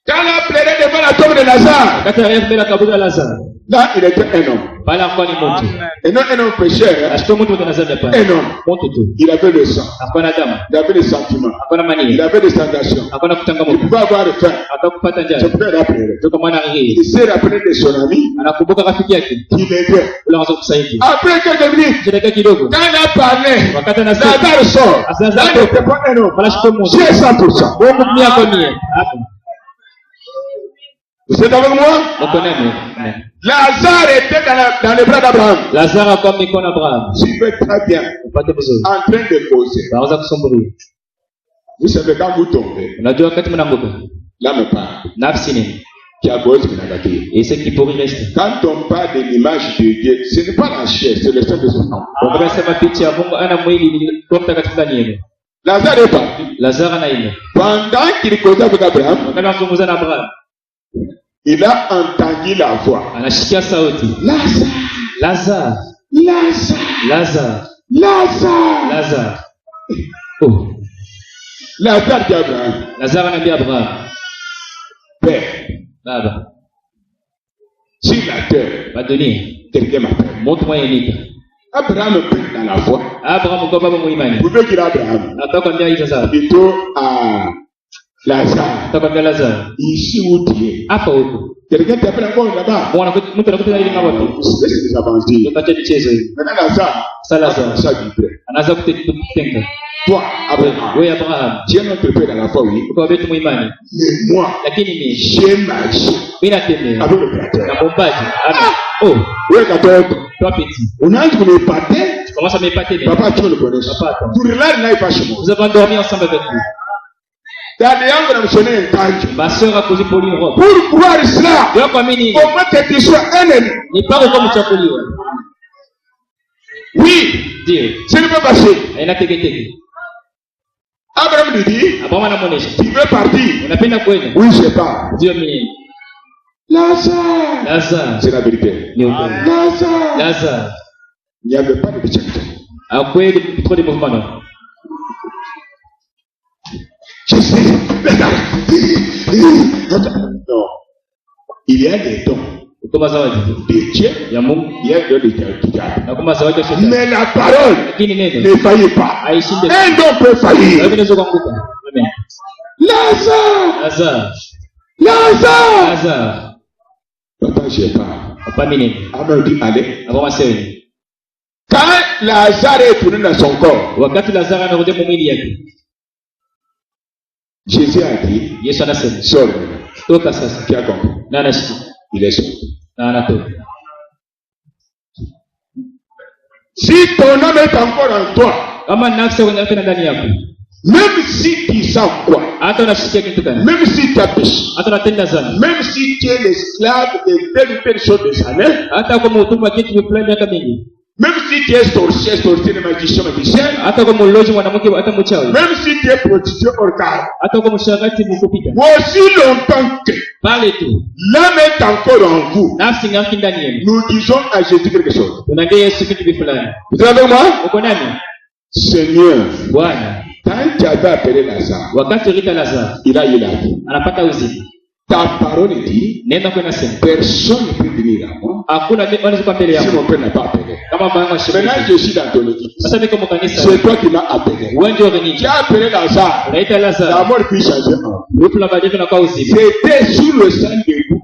C: Quand il a pleuré devant la tombe de Lazare,
B: Wakati alienda mbele ya kaburi la Lazaro.
C: là, il était un homme.
B: Pale alikuwa ni mtu.
C: Et non un homme pécheur. Hein?
B: Ashikuwa mtu mwenye dhambi hapana.
C: Un homme.
B: Mtu tu.
C: Il avait le sang.
B: Hakuwa na damu.
C: Il avait des sentiments.
B: Hakuwa na
C: Il
B: mania.
C: avait des sensations.
B: Hakuwa na
C: Il
B: kutangamoka.
C: pouvait avoir faim.
B: Akakupata
C: C'est
B: njaa.
C: pourquoi il a pleuré.
B: Toka mwana anaria.
C: Il s'est rappelé de son ami
B: Anakumbuka rafiki yake.
C: qui l'aidait.
B: Ule anaweza kusaidia.
C: Après quelques minutes,
B: Dakika kidogo.
C: quand il a parlé,
B: Wakati anasema
C: Lazare sort.
B: Lazare
C: Là, il n'était pas un homme.
B: wala shiko mmoja.
C: Dieu 100%.
B: Mungu mia kwa mia. Hapo.
C: Vous êtes avec moi?
B: Uko nani?
C: Lazare était dans les bras d'Abraham.
B: Lazaro alikuwa mikono Abraham.
C: Suivez très bien.
B: Upate vizuri.
C: En train de causer.
B: Baanza kusumbulia.
C: Vous savez, quand vous tombez,
B: Unajua wakati mnaanguka.
C: l'âme part.
B: Nafsi nini?
C: Qui a besoin de la vie.
B: Et c'est qui pourri reste.
C: Quand on parle de l'image de Dieu, ce n'est pas la chair, c'est le sang de son nom.
B: Wakati sema picha ya Mungu ana mwili ni kwa mtakatifu ndani yenu.
C: Lazare est parti.
B: Lazaro anaenda.
C: Pendant qu'il causait avec Abraham,
B: Wakati anazungumza na Abraham,
C: il a entendu la voix.
B: anashikia sauti.
C: Lazare,
B: Lazaro,
C: Lazare,
B: Lazaro,
C: Lazare.
B: Lazaro. Oh,
C: Lazare dit à Abraham,
B: Lazaro anaambia Abraham,
C: Père,
B: baba,
C: sur la terre,
B: ba dunia,
C: quelqu'un m'appelle.
B: mtu mwenye nika.
C: Abraham prit dans la voix.
B: Abraham kwa baba muimani.
C: Vous pouvez dire à Abraham,
B: Nataka kuambia hizo sasa.
C: plutôt à Lazare,
B: Takwambia Lazaro.
C: ici où tu es.
B: Hapa huko.
C: Quelqu'un t'appelle encore là-bas.
B: Mtu anakuta ile ngao wapi?
C: Laisse les avancer.
B: Tupate michezo hii.
C: Maintenant, Lazare,
B: Sasa Lazaro
C: ça vibre.
B: anaanza kutenga.
C: Toi, Abraham,
B: Wewe Abraham,
C: tu es notre père dans la foi, oui.
B: uko wetu muimani.
C: Mais moi,
B: Lakini mimi
C: j'ai marché
B: mimi natembea
C: avec le Créateur.
B: na bombaji. Oh,
C: Oui, Créateur.
B: toi petit.
C: On a dit qu'on est pâté.
B: Comment ça m'est pas t'aimer?
C: Papa, tu le connais.
B: Papa, attends.
C: Pour là, il n'aille pas chez moi.
B: Nous avons dormi ensemble avec vous.
C: Dada yangu namsonea mtaji.
B: Ma sœur a posé pour lui une robe.
C: Pour croire cela,
B: Ndio kwa mimi
C: au moins que tu sois un ennemi.
B: ni pako kama mchakuliwa.
C: Oui,
B: Ndio.
C: ce n'est pas passé.
B: Haina teketeke.
C: Abraham lui dit,
B: Abraham anamuonesha.
C: tu veux partir?
B: Unapenda kwenda?
C: Oui, je pars.
B: Ndio mimi.
C: Lazare.
B: Lazaro.
C: C'est la vérité.
B: Ni ukweli.
C: Lazare.
B: Lazaro.
C: Il n'y avait pas de chacun.
B: Akweli trop de mouvement non.
C: Je sais. Non. Il y a des dons
B: Kama zawadi
C: de Dieu.
B: ya Mungu
C: Il y a des dons de diable.
B: na kama zawadi ya shetani.
C: Mais la parole
B: Lakini neno
C: ne faillit pas.
B: haishinde.
C: Un don peut faillir.
B: Wewe unaweza kuanguka. Amen.
C: Lazare.
B: Lazaro.
C: Lazare.
B: Lazaro.
C: Papa, je pars.
B: Papa mimi.
C: Abraham dit, allez.
B: Abraham asema.
C: Quand Lazare est tourné dans son corps,
B: Wakati Lazaro anarudi mwili yake.
C: Jésus a dit,
B: Yesu anasema.
C: sors maintenant.
B: Toka sasa.
C: Qui a compris?
B: Na anashika.
C: Il est sorti.
B: Na anatoka.
C: Si ton âme est encore en toi,
B: Kama nafsi yako inafanya ndani yako.
C: même si tu sens quoi,
B: Hata unashikia kitu gani?
C: même si tu as péché,
B: Hata unatenda dhambi.
C: même si tu es l'esclave de telle ou telle chose des années,
B: Hata kama utumwa kitu fulani miaka mingi.
C: même si tu es sorcier, magicien,
B: Hata kama uloji mwanamke hata mchawi.
C: même si tu es prostitué organe,
B: Hata kama msharati mkupita.
C: aussi longtemps que
B: Pale tu.
C: l'âme est encore en vous,
B: Nafsi ngaki ndani yenu.
C: nous disons à Jésus quelque chose.
B: Unaambia Yesu kitu fulani.
C: Vous êtes avec moi?
B: Uko nani?
C: Seigneur,
B: Bwana.
C: quand tu avais appelé Lazare,
B: Wakati Rita Lazaro
C: il a eu la vie.
B: anapata uzima.
C: Ta parole dit,
B: Nenda kwa nasema.
C: personne ne peut venir à moi
B: Hakuna mtu anaweza mbele
C: si
B: yako.
C: mon père n'a pas appelé.
B: Kama baba ashiriki.
C: Maintenant, je suis dans ton église.
B: Sasa niko mkanisa.
C: C'est toi qui m'as appelé.
B: Wewe ndio
C: Tu
B: unaniita.
C: as appelé Lazare.
B: Unaita
C: La
B: Lazaro.
C: mort puis changer en.
B: Lupu la badilika na kwa uzima.
C: C'était sous le sang de vous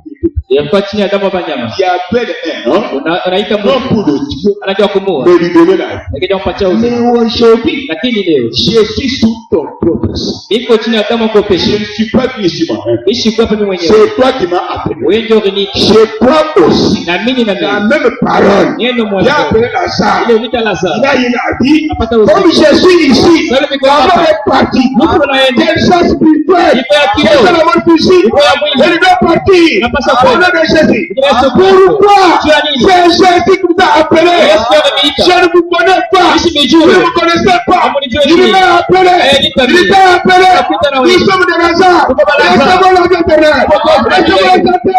B: Yalikuwa chini ya damu ya wanyama.
C: qui appelle un homme,
B: Unaita
C: non
B: Mungu.
C: pour le tuer,
B: Anajua kumua.
C: mais lui donner la vie.
B: Lakini ampatia
C: Mais
B: uzima.
C: aujourd'hui,
B: Lakini leo
C: je suis sous ton propre sang.
B: niko chini ya damu kwa
C: Je
B: peshe.
C: ne suis pas venu ici moi-même.
B: Ishi kwa mimi mwenyewe.
C: C'est toi qui m'as appelé.
B: Wewe ndio unaniita.
C: Je crois aussi
B: Na mimi na
C: la
B: mimi.
C: même parole.
B: Neno
C: Il a
B: moja.
C: appelé Lazare.
B: Ile Rita
C: Il
B: Lazaro.
C: a dit,
B: Apata
C: comme
B: uzima.
C: je suis ici,
B: Sasa niko
C: la mort
B: hapa.
C: est partie.
B: Mungu anaenda.
C: Quelle chance spirituelle.
B: Ipo ya
C: Quelle
B: kiroho.
C: est la mort physique.
B: Ipo ya mwili.
C: Elle doit partir.
B: Napaswa
C: Au nom
B: kwenda.
C: de Jésus.
B: Yesu
C: Pourquoi?
B: Tu as dit.
C: C'est Jésus qui vous a appelé.
B: Yesu ameniita.
C: Je ne vous connais pas.
B: Ishi
C: Vous
B: mijue.
C: ne me connaissez pas.
B: Hamunijui
C: Il
B: mimi.
C: m'a appelé.
B: Nipa
C: Il
B: mimi.
C: t'a appelé.
B: Nakuita na wewe.
C: Nous sommes des Lazare.
B: Tuko ba Lazare.
C: Recevons la vie éternelle.
B: Tuko ba
C: Recevons la santé.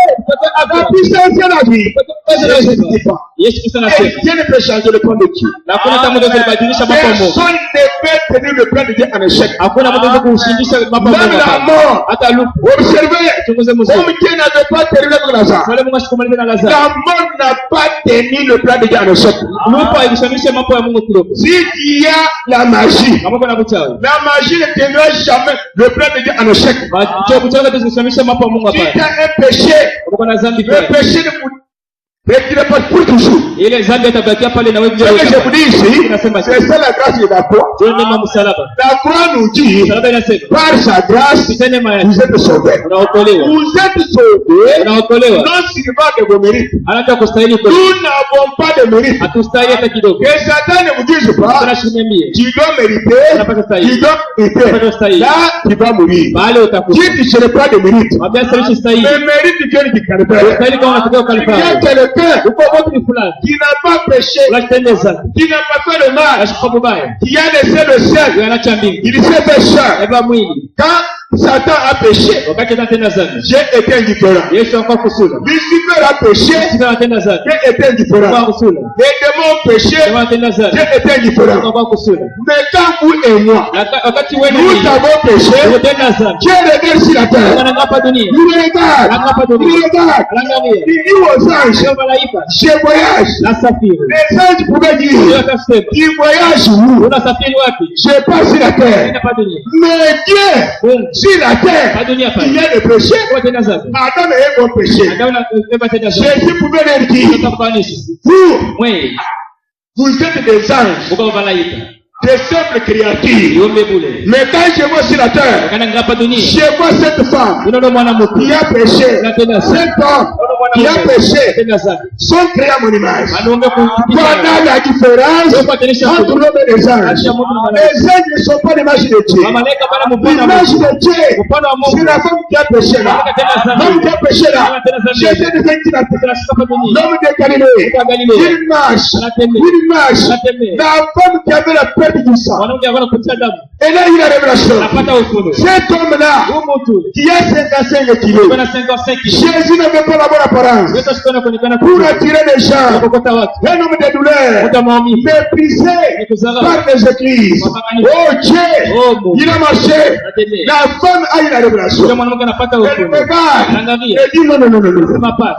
C: La puissance de la vie. Jésus ne dit pas.
B: Yesu Kristo
C: Et
B: anasema.
C: Dieu ne peut changer le plan de Dieu.
B: Na hakuna hata mtu anayebadilisha mambo ya Mungu.
C: Personne ne peut tenir le plan de Dieu en échec.
B: Hakuna mtu anaweza kushindisha mambo ya
C: Même
B: Mungu.
C: la mort.
B: Hata lupu.
C: Observez.
B: Chunguze
C: Comme
B: mzuri.
C: Dieu n'avait pas terminé avec Lazare.
B: Wale Mungu asikumalize na Lazaro.
C: La mort n'a pas tenu le plan de Dieu en échec.
B: Lupu haikushamisha mambo ya Mungu kidogo.
C: S'il y a la magie,
B: Kama kuna mchawi.
C: la magie ne tiendra jamais le plan de Dieu en échec.
B: Mchawi hatakushamisha mambo ya Mungu
C: Si tu
B: hapana.
C: as un péché,
B: Kama kuna dhambi
C: le
B: pale.
C: péché ne vous retirez pas pour toujours.
B: Ile dhambi itabakia pale na wewe
C: Ce que je vous dis ici,
B: Nasema
C: c'est ça la grâce de la croix.
B: ndio neema msalaba.
C: La croix nous dit,
B: Msalaba inasema
C: par sa grâce,
B: kupitia neema yake
C: vous êtes sauvés.
B: unaokolewa.
C: Vous êtes sauvés,
B: Unaokolewa.
C: non seulement de vos mérites.
B: Anataka kustahili kwa.
C: Nous n'avons pas de mérite.
B: Hatustahili hata kidogo.
C: Que Satan ne vous dise pas,
B: Tunashimamia.
C: tu dois mériter, tu dois mériter. Là, tu vas mourir.
B: Mahali utakufa.
C: Si tu ne pas de mérite,
B: Mwambia sasa stahili.
C: le mérite vient du Calvaire.
B: Stahili kama unataka
C: Il y a
B: ukalifa.
C: quelqu'un
B: Uko wote ni fulani.
C: qui n'a pas péché,
B: Unatenda dhambi.
C: qui n'a pas fait le mal,
B: Ashika mubaya.
C: qui a laissé le ciel,
B: Anaacha mbingu.
C: il s'est fait cher.
B: Eva mwili.
C: Quand Satan a péché,
B: Wakati anatenda dhambi.
C: j'ai été indifférent.
B: Yesu alikuwa kusula.
C: Lucifer a péché,
B: Sasa anatenda dhambi.
C: j'ai été
B: Alikuwa
C: indifférent.
B: kusula.
C: Les démons péchés, Dieu était différent. Mais quand vous et moi, nous avons péché, Dieu regarde sur la terre. Il regarde. Il dit aux anges, je voyage. Les anges pouvaient dire, il voyage où? Je passe sur la terre. Mais Dieu, sur la terre, il y a le péché. Adam et Ève ont péché. Jésus pouvait leur dire, vous êtes des anges, des simples créatures. Mais quand je vois sur la terre, je vois cette femme qui a péché, cet homme qui a péché, sont créés à mon image. Voilà la différence entre l'homme et les anges. Les anges ne sont pas l'image de Dieu. L'image de Dieu, c'est la femme qui a péché là. L'homme qui a péché là. Jésus devait dire l'homme de Galilée. Il marche. La femme qui avait la perte du sang. Et là, il a la révélation. Cet homme-là, qui a 55 kilos, Jésus n'avait pas la bonne apparence pour attirer les gens. Un homme de douleur, méprisé par les églises. Oh Dieu, il a marché. La femme a eu la révélation. Elle regarde et dit non.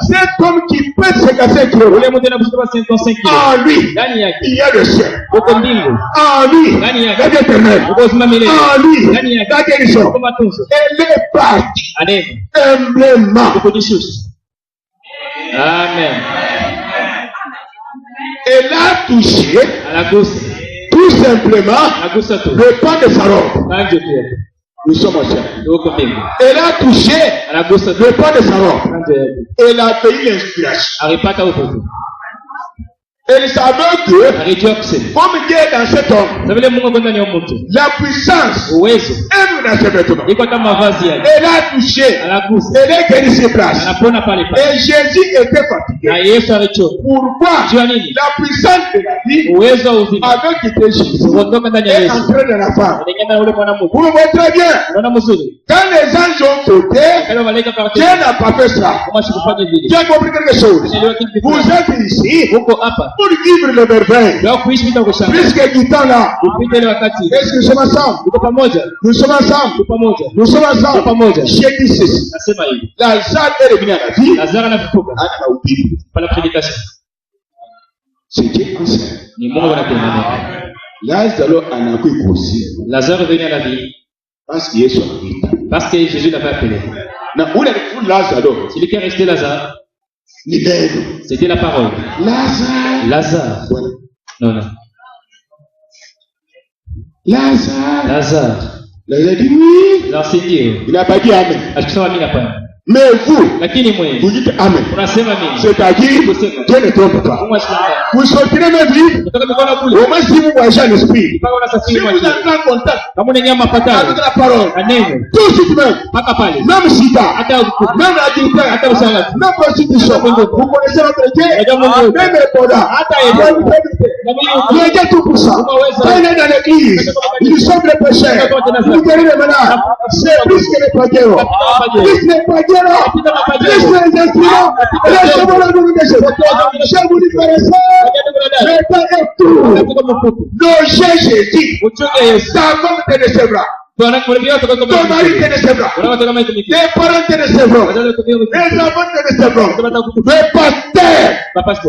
C: Cet homme qui pèse 55 kilos, en lui, il y a le ciel. En lui, la vie éternelle. En lui, la guérison. Elle est partie humblement.
B: Amen.
C: Elle a touché tout simplement le pan de sa robe. Nous sommes au ciel. Elle a touché le pan de sa robe. Elle a payé l'inspiration. Elle savait que, comme Dieu est dans cet homme, la puissance est dans ses vêtements. Elle a touché, elle est guérie sur place. Et Jésus était fatigué. Pourquoi? La puissance de la vie avait quitté Jésus et entré dans la femme. Vous me voyez très bien. Quand les anges ont sauté, Dieu n'a pas fait ça. Dieu a compris quelque chose. Vous êtes ici pour vivre le merveille. Puisque du temps là, est-ce que nous sommes ensemble? Nous sommes ensemble. J'ai dit ceci. Lazare est revenu à la vie. C'est Dieu enseigne.
B: Lazare est venu à la vie
C: parce qu'il est son ami.
B: parce que Jésus l'avait appelé. Celui qui est resté Lazare, c'était la parole. Lazare. Non. Lazare.
C: Il dit oui.
B: Il
C: n'a pas dit Amen. Mais vous dites Amen. C'est-à-dire, Dieu ne trompe pas. Vous sortirez ma vie. Au moins si vous voyagez à l'esprit. Si vous êtes en contact avec la parole, tout de suite même sida, même adultère, même prostitution, vous connaissez notre Dieu, même Ebola, il y a tout pour ça. Quand il est dans l'église, nous sommes les pécheurs, nous guérissons les malades. C'est plus que les pagueros. Plus les pagueros, plus les instruments, les chevaux de Jésus. Je vous dis, frères et sœurs, le temps est tout. Logez Jésus, ta femme te recevra. Ton mari te recevra. Tes parents te recevront. Les enfants te recevront. Le pasteur,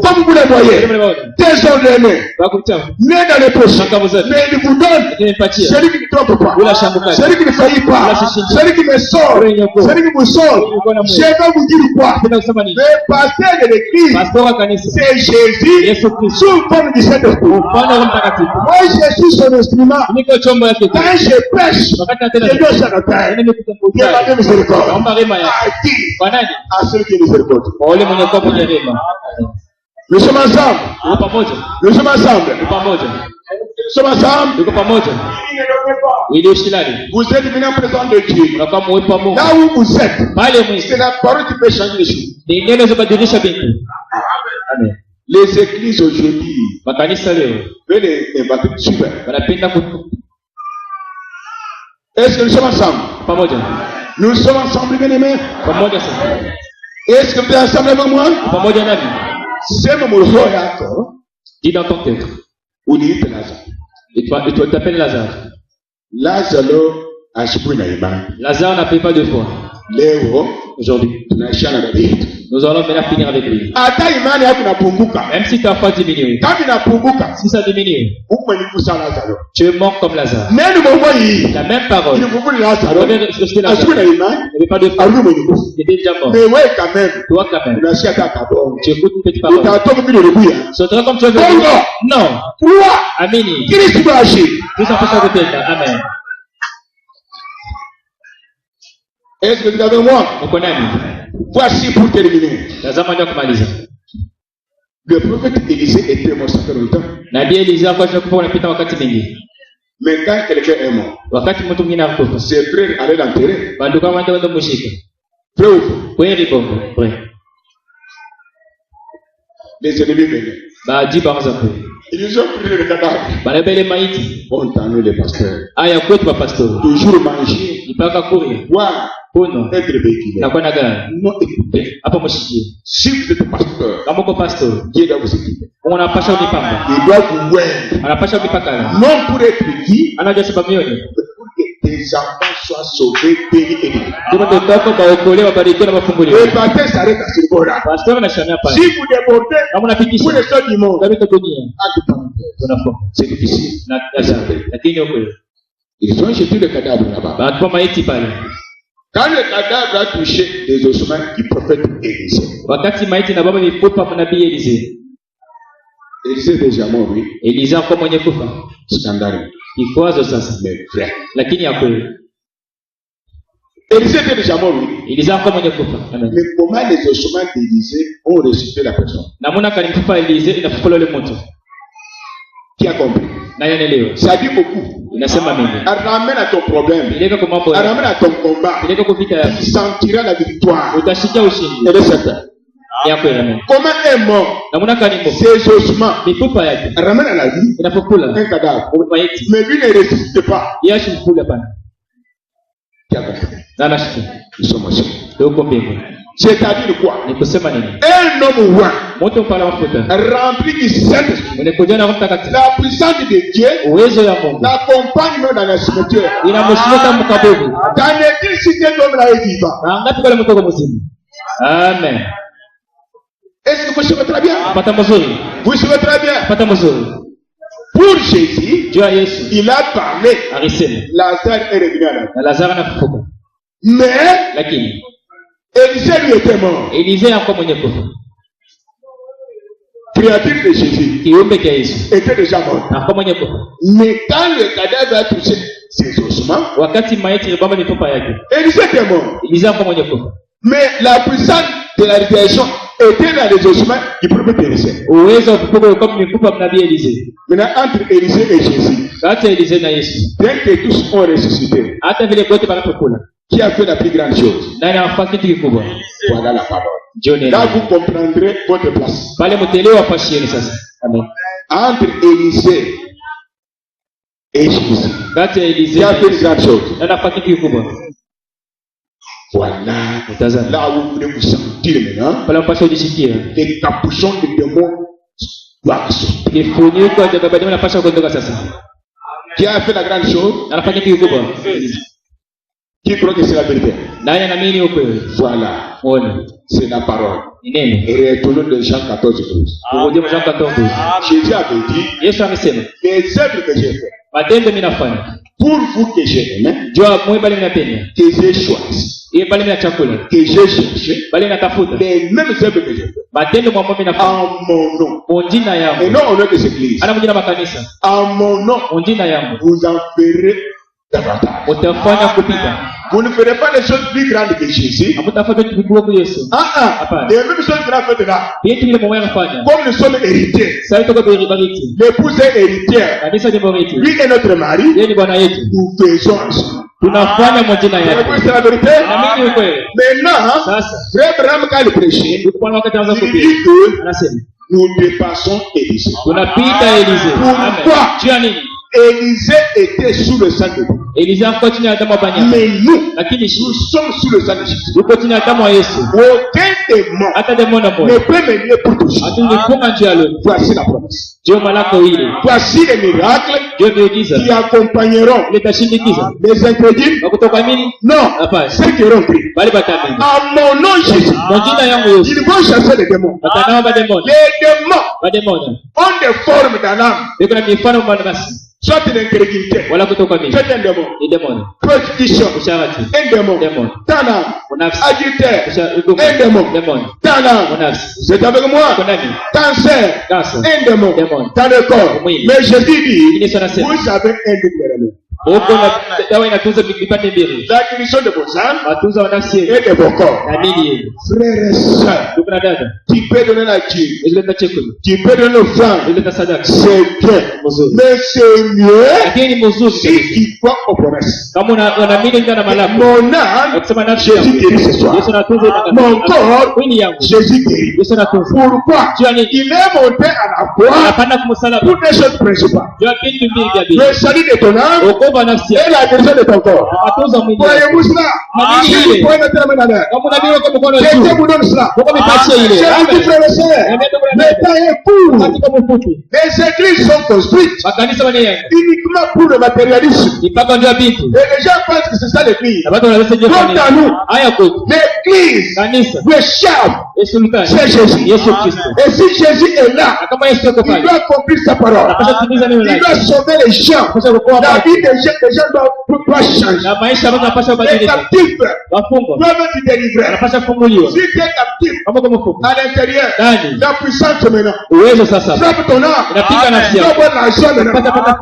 C: comme vous le voyez, désordonné, né dans le péché, mais il vous donne celui qui ne trompe pas, celui qui ne faillit pas, celui qui me sort, celui qui vous sort. Je vais vous dire quoi? Le pasteur de l'église, c'est Jésus sous forme du Saint-Esprit. Moi, je suis son instrument. Quand je pêche, je dois s'en faire. Dieu m'a donné miséricorde. À celui qui est miséricorde. Nous sommes ensemble. Nous sommes ensemble. Vous êtes venus en présence de Dieu. Là où vous êtes, c'est la parole qui peut changer les choses. Les églises aujourd'hui, super. Est-ce que nous sommes ensemble? Nous sommes ensemble, bien aimés. Est-ce que vous êtes ensemble avec moi? C'est mon
B: Dis dans ton cœur.
C: Uliita Lazaro.
B: Et tu t'appelles Lazare.
C: Lazaro asikuwe na imani.
B: Lazare n'a pas de foi.
C: Leo
B: Aujourd'hui,
C: tunaishana na vitu.
B: nous allons maintenant finir avec lui.
C: Hata imani yako inapunguka.
B: Même si ta foi diminue.
C: Kama inapunguka,
B: Si ça diminue,
C: huko ni kusa Lazaro.
B: tu manques comme Lazare.
C: Neno Mungu hii.
B: La même parole.
C: Ni Mungu ni Lazaro.
B: Asikuwe
C: Asikuwe na imani.
B: pas de foi.
C: Arudi mwenye kufa.
B: Il était déjà mort.
C: Mais wewe quand même,
B: Toi quand même.
C: unasikia kaka bongo.
B: Tu écoutes une petite parole.
C: Utatoka vile ulikuja.
B: Sauteras comme tu veux.
C: Bongo.
B: Non.
C: Kwa
B: Amini.
C: Kristo bashi.
B: Tout ça fait ça de tête. Amen.
C: Est-ce que vous avez moi?
B: Uko nani?
C: Voici pour terminer.
B: Tazama ndio kumaliza.
C: Le prophète Élisée était mort ça fait longtemps.
B: Nabii Elisha kwa tunakufa unapita wakati mwingi.
C: Mais quand quelqu'un est mort,
B: Wakati mtu mwingine anakufa.
C: ses frères allaient l'enterrer.
B: Bandu kama ndio mushika.
C: Frère ou faux?
B: Kweli bongo. Kweli.
C: Les ennemis venaient.
B: Baadi baanza kwa.
C: Ils ont pris le cadavre.
B: Banabele maiti.
C: On t'en les pasteurs.
B: Aya kwetu kwa pastor.
C: Toujours manger.
B: Ipaka kuria.
C: Boire.
B: Pono.
C: Être véhiculé.
B: Na kwa na gani?
C: Non écoutez.
B: Hapa mshikie.
C: Si vous êtes pasteur,
B: Kama uko pastor,
C: Dieu doit vous équiper.
B: unapasha unipamba.
C: Il doit vous voir.
B: Anapasha unipaka.
C: Non pour être qui,
B: Anajua sababu yoni.
C: mais pour que tes enfants soient sauvés, bénis et libres.
B: Kama tutako baokolewa barikiwa na mafunguliwa.
C: Le baptême s'arrête à ce niveau-là.
B: Pastor anashamia pale.
C: Si vous débordez,
B: Kama
C: pour
B: unafikisha
C: les seuls du monde,
B: kabisa dunia.
C: entre parenthèses,
B: Tunafunga.
C: c'est difficile.
B: Na lakini uko.
C: Ils ont jeté le cadavre là-bas.
B: Bantu maiti pale.
C: Quand le cadavre a touché les ossements du prophète Élisée,
B: Wakati maiti na baba mifupa nabii Elisha.
C: Élisée est déjà mort, oui.
B: Elisha kwa mwenye kufa.
C: Scandale.
B: Kikwazo sasa.
C: Mais vrai.
B: Lakini ya kweli.
C: Élisée était déjà mort, oui.
B: Elisha kwa mwenye kufa. Amen.
C: Mais comment les ossements d'Élisée ont ressuscité la personne?
B: Namuna kalimfupa Elisha inafufula yule mtu.
C: Qui a compris?
B: Na yanaelewa.
C: Ça dit beaucoup.
B: Inasema mingi.
C: Ramène à ton problème.
B: Ileka kwa mambo.
C: Ramène à ton combat.
B: Ileka kwa vita yako.
C: Tu sentiras la victoire.
B: Utashikia ushindi.
C: Elle est certaine.
B: Ya kweli amen.
C: Comment est mort?
B: Namuna kalimfupa.
C: Ces ossements
B: Mifupa yake.
C: ramène à la vie
B: Inafufula.
C: un cadavre.
B: Maiti.
C: Mais lui ne ressuscite pas.
B: Yashi mfula pana.
C: Qui a compris?
B: Na nashiki.
C: Nous sommes aussi.
B: Ndio mbingu.
C: C'est-à-dire quoi?
B: Ni kusema nini?
C: Un homme roi
B: Moto mpala mafuta.
C: rempli du Saint-Esprit.
B: Unakuja na mtakatifu.
C: La puissance de Dieu
B: Uwezo ya Mungu.
C: l'accompagne même dans le cimetière.
B: Inamshika mkaburi.
C: Dans l'église, si cet homme-là est vivant.
B: Ngapi kwa mtu mzima? Amen.
C: Est-ce que vous savez très bien?
B: Pata mzuri.
C: Vous savez très bien.
B: Pata mzuri.
C: Pour Jésus,
B: Jua Yesu.
C: il a parlé.
B: Alisema.
C: Lazare est revenu à la vie.
B: Na Lazaro anafufuka.
C: Mais
B: Lakini
C: Élisée lui était mort.
B: Elisha alikuwa mwenye kufa.
C: Créature de Jésus
B: Kiumbe cha Yesu.
C: était déjà mort.
B: Alikuwa mwenye kufa.
C: Mais quand le cadavre a touché ses ossements,
B: Wakati maiti ilibamba mifupa yake.
C: Élisée était mort.
B: Elisha alikuwa mwenye kufa.
C: Mais la puissance de la résurrection était dans les ossements du prophète Élisée.
B: Uwezo wa kufufuka ulikuwa mifupa ya nabii Elisha.
C: Maintenant, entre Élisée et Jésus,
B: Kati ya Elisha na Yesu.
C: bien que tous ont ressuscité,
B: Hata vile wote wanapokula.
C: qui a fait la plus grande chose?
B: Nani anafanya kitu kikubwa?
C: Voilà la parole.
B: John.
C: Là, vous comprendrez votre place.
B: Pale mtelewa fashieni sasa. Amen.
C: Entre Élisée et Jésus,
B: Kati ya
C: qui
B: Elisha.
C: a fait une grande chose.
B: Nani anafanya kitu kikubwa?
C: Voilà.
B: Mtazama.
C: Là où vous voulez vous sentir maintenant,
B: Pale mpasha ujisikia.
C: les capuchons de démons doivent sortir.
B: Kifuniko cha baba demu napasha kuondoka sasa.
C: Qui a fait la grande chose?
B: Anafanya kitu kikubwa.
C: Qui croit que c'est la vérité?
B: Nani anaamini ukweli?
C: Voilà.
B: Muone.
C: C'est la parole.
B: Ni neno.
C: Et retournons dans Jean 14:12.
B: Kurudi Jean 14.
C: Jésus avait dit,
B: Yesu amesema,
C: les œuvres que j'ai faites,
B: matendo mimi nafanya.
C: pour vous que j'ai aimé,
B: Jua mwe bali mnapenda.
C: que j'ai choisi,
B: Ile bali mna chakula.
C: que j'ai cherché,
B: Bali natafuta.
C: les mêmes œuvres que j'ai faites,
B: Matendo mwa mimi nafanya.
C: en mon nom,
B: Monjina
C: et
B: yangu.
C: non au nom de cette église,
B: Ana mjina makanisa.
C: en mon nom,
B: Monjina yangu.
C: vous en ferez davantage.
B: Utafanya kupita.
C: Vous ne ferez pas les choses plus grandes que Jésus.
B: Hamtafanya kitu kikubwa kwa Yesu. Hapana.
C: Les mêmes choses qu'il a faites là.
B: Vitu vile mwa anafanya.
C: Comme nous sommes héritiers,
B: Sasa tuko kwa bariki.
C: l'épouse est héritière,
B: Kanisa ni bariki.
C: lui est notre mari,
B: Yeye ni bwana yetu.
C: nous faisons ensemble.
B: Tunafanya monjina
C: Vous
B: yake.
C: voyez, c'est la vérité.
B: Naamini ukweli.
C: Maintenant,
B: Sasa
C: frère Branham, quand il prêchait,
B: kwa wakati anaanza
C: il
B: kuhubiri.
C: dit que
B: Anasema
C: nous dépassons Élisée.
B: tunapita Elisha.
C: Pourquoi?
B: Amen. Jua nini?
C: Élisée était sous le sang de Dieu.
B: Élisée continue à damu banyama.
C: Mais nous
B: Lakini
C: sommes sous le sang de Jésus.
B: continue à damu Yesu.
C: Aucun démon
B: Hata demona
C: ne
B: moja.
C: peut me lier pour toucher.
B: Atunifunga njia leo.
C: Voici la promesse.
B: Ndio malako ile.
C: Voici les miracles
B: Ndio miujiza.
C: qui accompagneront
B: Litashindikiza.
C: les incrédules.
B: Na kutokuamini?
C: Non,
B: Hapana.
C: ceux qui auront cru.
B: Bali batamini.
C: À mon nom Jésus,
B: Kwa jina yangu Yesu.
C: ils vont chasser les démons.
B: Batanawa bademona.
C: Les démons
B: Bademona.
C: ont des formes dans l'âme.
B: Biko na mifano mwanamasi.
C: Soit l'incrédulité,
B: Wala kutokuamini.
C: soit un démon.
B: Ni demona.
C: Prostitution,
B: Usharati.
C: un démon.
B: Démon.
C: Ton âme.
B: Unafsi.
C: Adultère,
B: Ugumu.
C: un démon.
B: Demona.
C: Ton âme.
B: Unafsi.
C: C'est avec moi.
B: Uko ndani.
C: Cancer,
B: Cancer.
C: un démon.
B: Démon.
C: Dans le corps.
B: Oui.
C: Mais Jésus dit,
B: Yesu anasema.
C: vous avez un double remède.
B: Huko na dawa inatunza vipande mbili.
C: La guérison de vos âmes
B: Matunza wa nafsi yenu.
C: et de vos corps.
B: Na mili yenu.
C: Frères et sœurs,
B: Ndugu na dada.
C: tu peux donner la Dieu,
B: Ileta chekuni.
C: tu peux donner le franc,
B: Ileta sadaka.
C: c'est bien.
B: Mzuri.
C: Mais c'est mieux
B: Lakini ni mzuri
C: si
B: kabisa.
C: tu crois aux promesses.
B: Kama unaamini ndani ya malako.
C: Mon âme,
B: Ukisema nafsi
C: Jésus
B: yangu.
C: guérit ce soir.
B: Yesu anatunza
C: Mon corps,
B: mwili yangu.
C: Jésus guérit.
B: Yesu anatunza.
C: Pourquoi?
B: Jua nini?
C: Il est monté à la croix
B: Anapanda kumsalaba.
C: pour des choses principales.
B: Jua kitu mbili vya bei.
C: Le salut de ton âme
B: Wokovu wa nafsi
C: et
B: yako.
C: la guérison de ton corps.
B: Anatunza mwili wako.
C: Voyez-vous cela?
B: Amen.
C: Si vous pouvez mettre la main dans l'air.
B: Kama unabii kwa mkono
C: Quelqu'un
B: juu.
C: vous donne cela.
B: Mungu amepatia ile.
C: Chers
B: Amen.
C: frères et sœurs,
B: Amen.
C: le temps est court.
B: Katika mfupi.
C: Les églises sont construites
B: Makanisa wanayenga.
C: uniquement pour le matérialisme.
B: Ipaka ndio vitu.
C: Et les gens pensent que c'est ça l'église.
B: Na watu wanaweza je
C: Quant à nous,
B: Haya kwetu.
C: l'église,
B: Kanisa.
C: le chef,
B: Yesu mtani.
C: c'est Jésus.
B: Yesu Kristo.
C: Et si Jésus est là,
B: Na kama Yesu yuko
C: il
B: pale.
C: doit accomplir sa parole.
B: Anapaswa kutimiza neno
C: Il
B: lake.
C: doit sauver les gens.
B: Anapaswa kuokoa
C: La
B: watu.
C: vie des gens doit changer.
B: Na maisha ambayo anapaswa
C: Les
B: kubadilika.
C: captifs
B: Wafungwa.
C: doivent être délivrés.
B: Anapaswa kufunguliwa.
C: Si tu es captif
B: Kama kwa mfungwa.
C: à l'intérieur,
B: Ndani.
C: la puissance maintenant.
B: Uwezo sasa.
C: Frappe ton âme.
B: Unapiga nafsi
C: Tu dois
B: yako.
C: avoir la joie maintenant.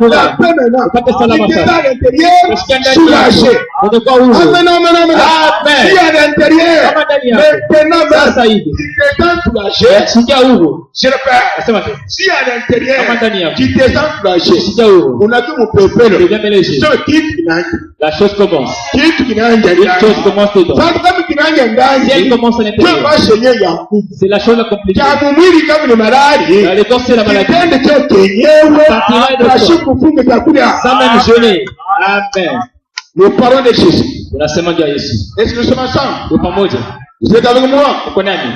C: La paix maintenant.
B: Upate salama
C: Tu es
B: sasa.
C: à l'intérieur,
B: Unasikia ndani
C: soulagé.
B: yako. Utakuwa huru.
C: Amen, amen, amen.
B: Amen.
C: Si à l'intérieur,
B: Kama ndani yako.
C: maintenant,
B: Sasa hivi.
C: tu te sens soulagé.
B: Sikia huru.
C: Je répète.
B: Nasema tu.
C: Si à l'intérieur,
B: Kama ndani yako.
C: tu te sens soulagé.
B: Sikia huru.
C: On a tout mon peuple.
B: Devient mélangé.
C: Sio kitu kinaanza.
B: La chose commence.
C: Kitu kinaanza
B: Une chose
C: ndani.
B: commence dedans.
C: Sasa kama kinaanza
B: Si elle
C: ndani,
B: commence à
C: tu
B: l'intérieur,
C: vas chenye ya nguvu.
B: c'est la chose la compliquée.
C: Kama mwili kama ni malali,
B: Dans les corps, c'est la maladie.
C: kitendo cha kenyewe
B: Partira de
C: kashe
B: toi.
C: kufunga chakula.
B: Sans même jeûner. Amen.
C: Nous parlons de Jésus.
B: Tunasema juu ya Yesu.
C: Est-ce que nous sommes ensemble?
B: Tuko pamoja.
C: Vous êtes avec moi?
B: Uko nani?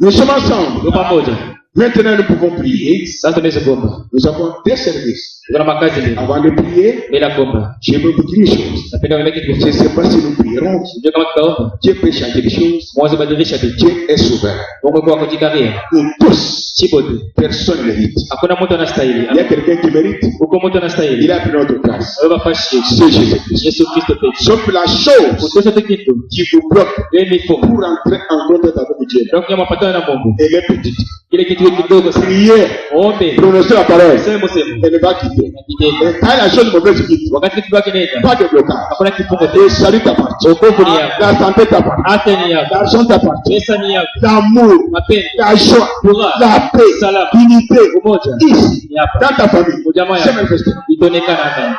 C: Nous sommes ensemble.
B: Tuko pamoja.
C: Maintenant, nous pouvons prier.
B: Sasa tunaweza kuomba.
C: Nous avons des services.
B: Tuko na makazi leo.
C: Avant de prier,
B: Bila kuomba.
C: je veux vous dire une chose.
B: Napenda ueleke kitu.
C: Je ne sais pas si nous prierons.
B: Sijui kama tutaomba.
C: Dieu peut changer des choses.
B: Mwanzo badilisha vitu.
C: Dieu est souverain.
B: Mungu kwa kujikaria.
C: Nous tous,
B: Chibote.
C: personne ne mérite.
B: Hakuna mtu anastahili.
C: Il y a quelqu'un qui mérite.
B: Uko mtu anastahili.
C: Il a pris notre place.
B: Wewe fashi.
C: C'est Jésus-Christ.
B: Yesu Kristo pekee.
C: Sauf la chose
B: Kutoa kitu.
C: qui vous bloque
B: Yeye ni fungu.
C: pour entrer en contact avec Dieu,
B: Donc ya mapatano na Mungu.
C: elle est petite.
B: Kile kitu kidogo sana.
C: Priez,
B: Ombe.
C: prononcez la parole.
B: Sema sema.
C: Elle va quitter.
B: Kitendo.
C: Et quand la chose mauvaise quitte,
B: Wakati kitu wake nenda.
C: pas de blocage.
B: Hakuna kifungo
C: Le
B: tena.
C: salut t'appartient.
B: Wokovu ni yako.
C: La santé t'appartient.
B: Afya ni yako.
C: L'argent t'appartient.
B: Pesa ni yako.
C: L'amour,
B: Mapenzi.
C: la joie,
B: Furaha.
C: la paix,
B: Salama.
C: l'unité,
B: Umoja.
C: ici,
B: Ni hapa.
C: dans ta famille,
B: Ujamaa
C: c'est
B: yako.
C: manifesté.
B: Itaonekana amen.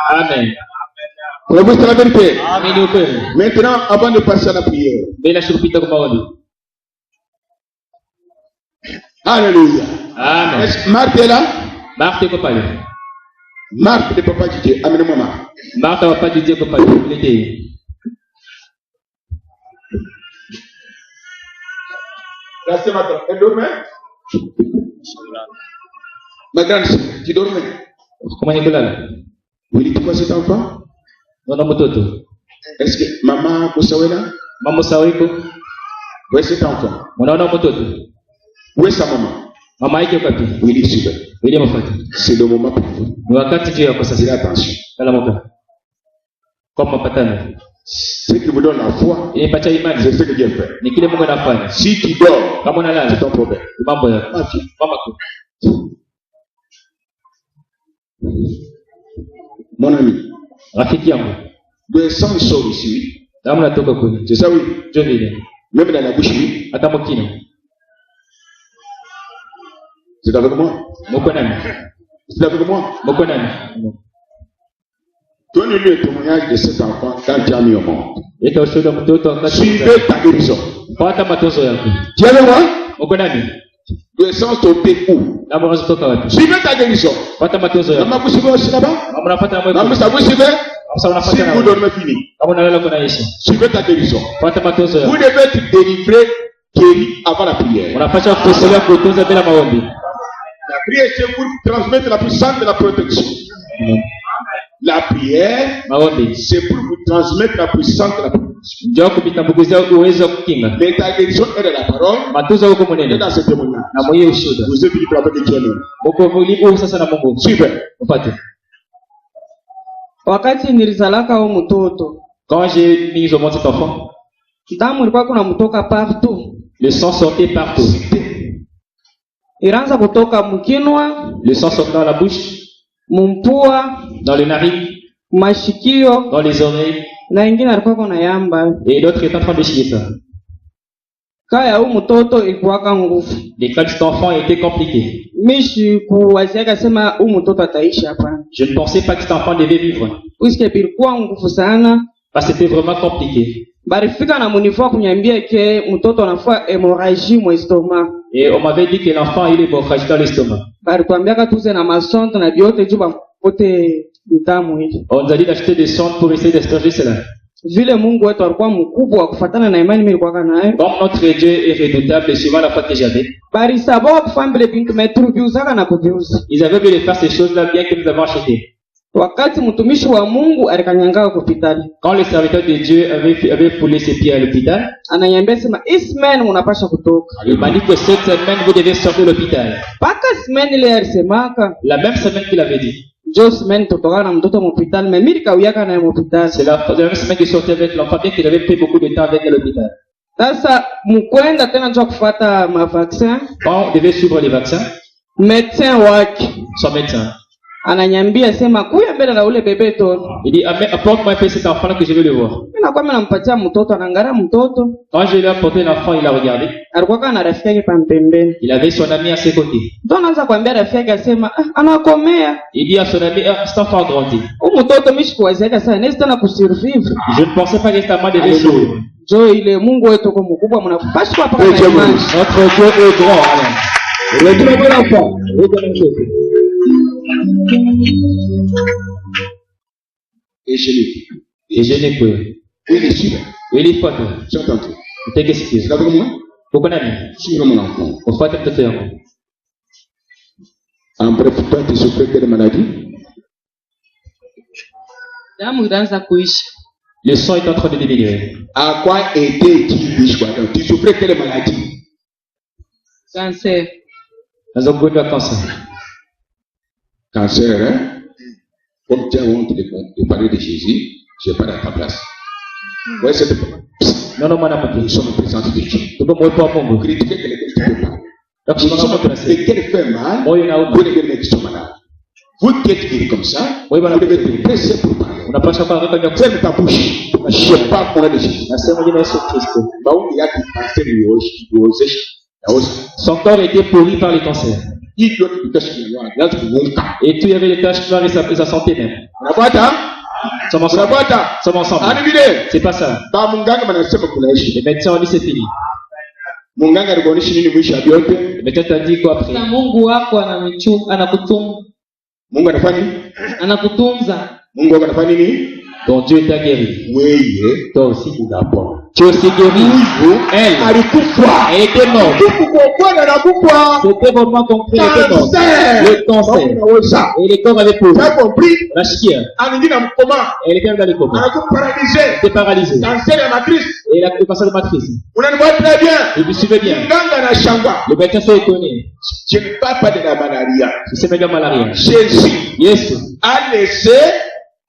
B: Amen.
C: Vous c'est la vérité.
B: Amini ukweli.
C: Maintenant, avant de passer à la prière,
B: Bila shurupita kwa maombi.
C: alléluia.
B: Amen.
C: Est-ce que Marthe est là?
B: Martha iko pale.
C: Marthe, le papa du Dieu. Amenez-moi Marthe.
B: Martha wa padi iko pale. Letee.
C: Là, c'est ma tante. Elle dormait? Ma grande sœur, tu dormais?
B: Kama ni kulala.
C: Vous dites quoi cet enfant?
B: Naona mtoto.
C: Est-ce que maman Moussawela?
B: Mama sawa iko.
C: Où est cet enfant?
B: Unaona mtoto.
C: Où est sa maman?
B: Mama yake wapi?
C: Oui, il est super.
B: Wewe mfuate.
C: C'est le moment pour vous.
B: Ni wakati juu yako
C: Faites
B: sasa.
C: attention.
B: Kala moka. Kwa mapatano.
C: Ce qui vous donne la foi,
B: Ipacha imani.
C: c'est ce que Dieu fait.
B: Ni kile Mungu anafanya.
C: Si tu dors,
B: Kama
C: c'est
B: unalala.
C: ton problème.
B: Ni mambo yako.
C: Ah, tu-
B: Mama tu.
C: Mon ami,
B: Rafiki yangu.
C: le sang sort ici.
B: Damu natoka kwenye.
C: C'est ça, oui.
B: Ndio vile.
C: Même dans la bouche, oui.
B: Hata mkino.
C: C'est avec moi.
B: Mko nani?
C: C'est avec moi.
B: Mko nani?
C: Donne-lui le témoignage de cet enfant quand tu as mis au monde.
B: Leta ushuhuda mtoto wakati.
C: Suivez ta guérison.
B: Pata matunzo yako.
C: Tu es avec moi?
B: Mko nani?
C: Le sang sautait où?
B: Na mwanzo toka wapi?
C: Suivez ta guérison.
B: Pata matozo yako.
C: Maman, vous suivez aussi là-bas?
B: Kama unapata na
C: Maman,
B: mwe.
C: ça vous suivez?
B: Sasa
C: Si
B: unapata na
C: vous
B: mwe.
C: dormez fini.
B: Kama unalala kuna Yesu.
C: Suivez ta guérison.
B: Pata matozo
C: Vous
B: yako.
C: devez être délivré, guéri avant la prière.
B: Unapaswa kutolewa kutunza bila maombi.
C: La prière, c'est pour transmettre la puissance de la protection. La prière,
B: Maombi.
C: c'est pour vous transmettre la puissance de la protection.
B: Ndio kubitambukizia uwezo wa kukinga.
C: Mais ta guérison est de la parole.
B: Matuzo huko
C: Et
B: munene.
C: dans ce témoignage,
B: Na mwenye ushuhuda.
C: vous êtes libre avec Dieu.
B: Mko mulipo sasa na Mungu.
C: Suivez.
B: Upate.
D: Wakati nilizalaka huyo mtoto,
B: Quand j'ai mis au monde cet enfant,
D: damu ilikuwa kuna mtoka partout.
B: le sang sortait partout.
D: Ilianza kutoka mkinwa,
B: Le sang sortait dans la bouche,
D: mumpua,
B: dans les narines,
D: mashikio
B: dans les oreilles,
D: na ingine alikuwa kuna yamba.
B: et l'autre est en train de chier ça.
D: Kaya huyo mtoto ilikuwaka nguvu.
B: Les cas de cet enfant étaient compliqués.
D: Mishi kuwaziaka sema huyo mtoto ataishi hapa.
B: Je ne pensais pas que cet enfant devait vivre,
D: Usikie bilikuwa nguvu sana.
B: parce que c'était vraiment compliqué.
D: Barifika na munifua kunyambia ke mtoto anafua hemorrhagie mu estomac.
B: Et on m'avait dit que l'enfant il est hémorragique dans l'estomac.
D: Balikwambiaka tuze na masonde na biote juu bakote damu hili.
B: On nous a dit d'acheter des sondes pour essayer d'estorger cela.
D: Vile Mungu wetu alikuwa mkubwa wa kufuatana na imani mimi nilikuwa nayo.
B: Comme notre Dieu est redoutable et suivant la foi que j'avais,
D: Barisaba kufambile bintu meturubiuzaka na kubiuza.
B: ils avaient voulu faire ces choses-là bien que nous avons acheté.
D: Wakati mtumishi wa Mungu alikanyanga hospitali.
B: Quand le serviteur de Dieu avait foulé ses pieds à l'hôpital,
D: Ananiambia sema ismen unapasha kutoka.
B: il m'a dit que cette semaine vous devez sortir de l'hôpital.
D: Paka ismen ile alisemaka,
B: La même semaine qu'il avait dit.
D: jo ismen tutokana na mtoto hospitali, mais mimi kauyaka na hospitali.
B: C'est la même semaine qu'il sortait avec l'enfant, bien qu'il avait fait beaucoup de temps avec elle à l'hôpital.
D: Sasa mkwenda tena njoo kufuata ma vaccin,
B: Quand on devait suivre les vaccins,
D: médecin wake
B: son médecin,
D: ananyambia sema kuya mbele na ule bebe to.
B: il dit apporte-moi un peu cet enfant-là que je vais le voir.
D: Mimi nakuwa nampatia mtoto anangara mtoto.
B: Quand je lui ai apporté l'enfant, il a regardé.
D: Alikuwa kana rafiki yake pambembeni.
B: Il avait son ami à ses côtés.
D: Ndio anaanza kuambia rafiki yake asema anakomea.
B: Il dit à son ami, cet enfant a grandi.
D: Huyu mtoto mishi kuwaziaka sana nesi tena kusurvive.
B: Je ne pensais pas que cet enfant devait survivre.
D: Jo ile Mungu wetu kwa mkubwa mnapaswa hapa
C: Dieu
D: kwa imani.
C: merci.
B: Notre Dieu est grand. Alors.
C: Retrouvez l'enfant. Et je l'ai vu.
B: Et je n'ai peur.
C: Il est sûr.
B: Il est fort.
C: J'ai entendu.
B: Utegesikia.
C: C'est avec moi?
B: Uko nani?
C: Suivez mon enfant.
B: Ufuate mtoto yangu.
C: En bref, toi, tu souffrais quelle maladie?
D: Damu itaanza kuisha.
B: Le sang est en train de diminuer.
C: À quoi était-il riche? Tu souffrais quelle maladie?
D: Cancer.
B: Nous avons connu le cancer.
C: Cancer, hein? Comme tu as honte de parler de Jésus, je parle à ta place. Ouais, c'est
B: Non, non, madame.
C: nous sommes en présence de Dieu.
B: Tu peux mourir pour
C: Pour
B: Mungu.
C: critiquer quelqu'un qui ne peut pas.
B: Donc,
C: Nous
B: je
C: sommes en
B: vais
C: train de quelqu'un fait mal,
B: Moi, il y en a
C: vous devez mettre qui sont malades. Vous qui êtes guéris comme ça,
B: Oui,
C: vous
B: voilà.
C: devez être pressé pour parler.
B: On n'a pas chacun reconnu.
C: Ferme ta bouche. Je parle pour de Jésus.
B: Nasema jina Yesu Kristo.
C: Bah, il y a des cancers
B: Son corps était pourri par les cancers.
C: il doit être caché dans la grande.
B: Et tout, il y avait des taches noires et sa santé même.
C: On a pas ça?
B: Sommes
C: On a
B: ensemble.
C: pas ça?
B: Sommes ensemble.
C: Anibide.
B: C'est pas ça.
C: Ba munganga manasema kunaishi.
B: Les médecins ont dit c'est fini.
C: Munganga alikuonyesha nini mwisho ya vyote?
B: Le médecin t'a dit quoi après?
D: Na Mungu wako anakutunza.
C: Mungu anafanya nini?
D: Anakutunza.
C: Mungu anafanya nini?
B: Ton Dieu t'a guéri.
C: Wewe
B: Toi aussi.
C: unapona.
B: Tu es aussi guéri. Elle.
C: Alikufa.
B: Elle était morte.
C: Kukuwa na nakufa.
B: C'était vraiment concret. Elle était morte. Le cancer.
C: Unaweza.
B: Et les corps avaient pourri.
C: Tu as compris?
B: La chienne.
C: Aningine mkoma.
B: Elle était même dans les coma.
C: Anakuwa paralysé.
B: Elle était paralysée.
C: Cancer ya matrice.
B: Et elle a le cancer de matrice.
C: Unanivoit très bien.
B: Il me suivait bien.
C: Munganga anashanga.
B: Le médecin s'est étonné.
C: Je ne parle pas de la malaria.
B: Il s'est mis dans malaria.
C: Jésus
B: Yesu.
C: a laissé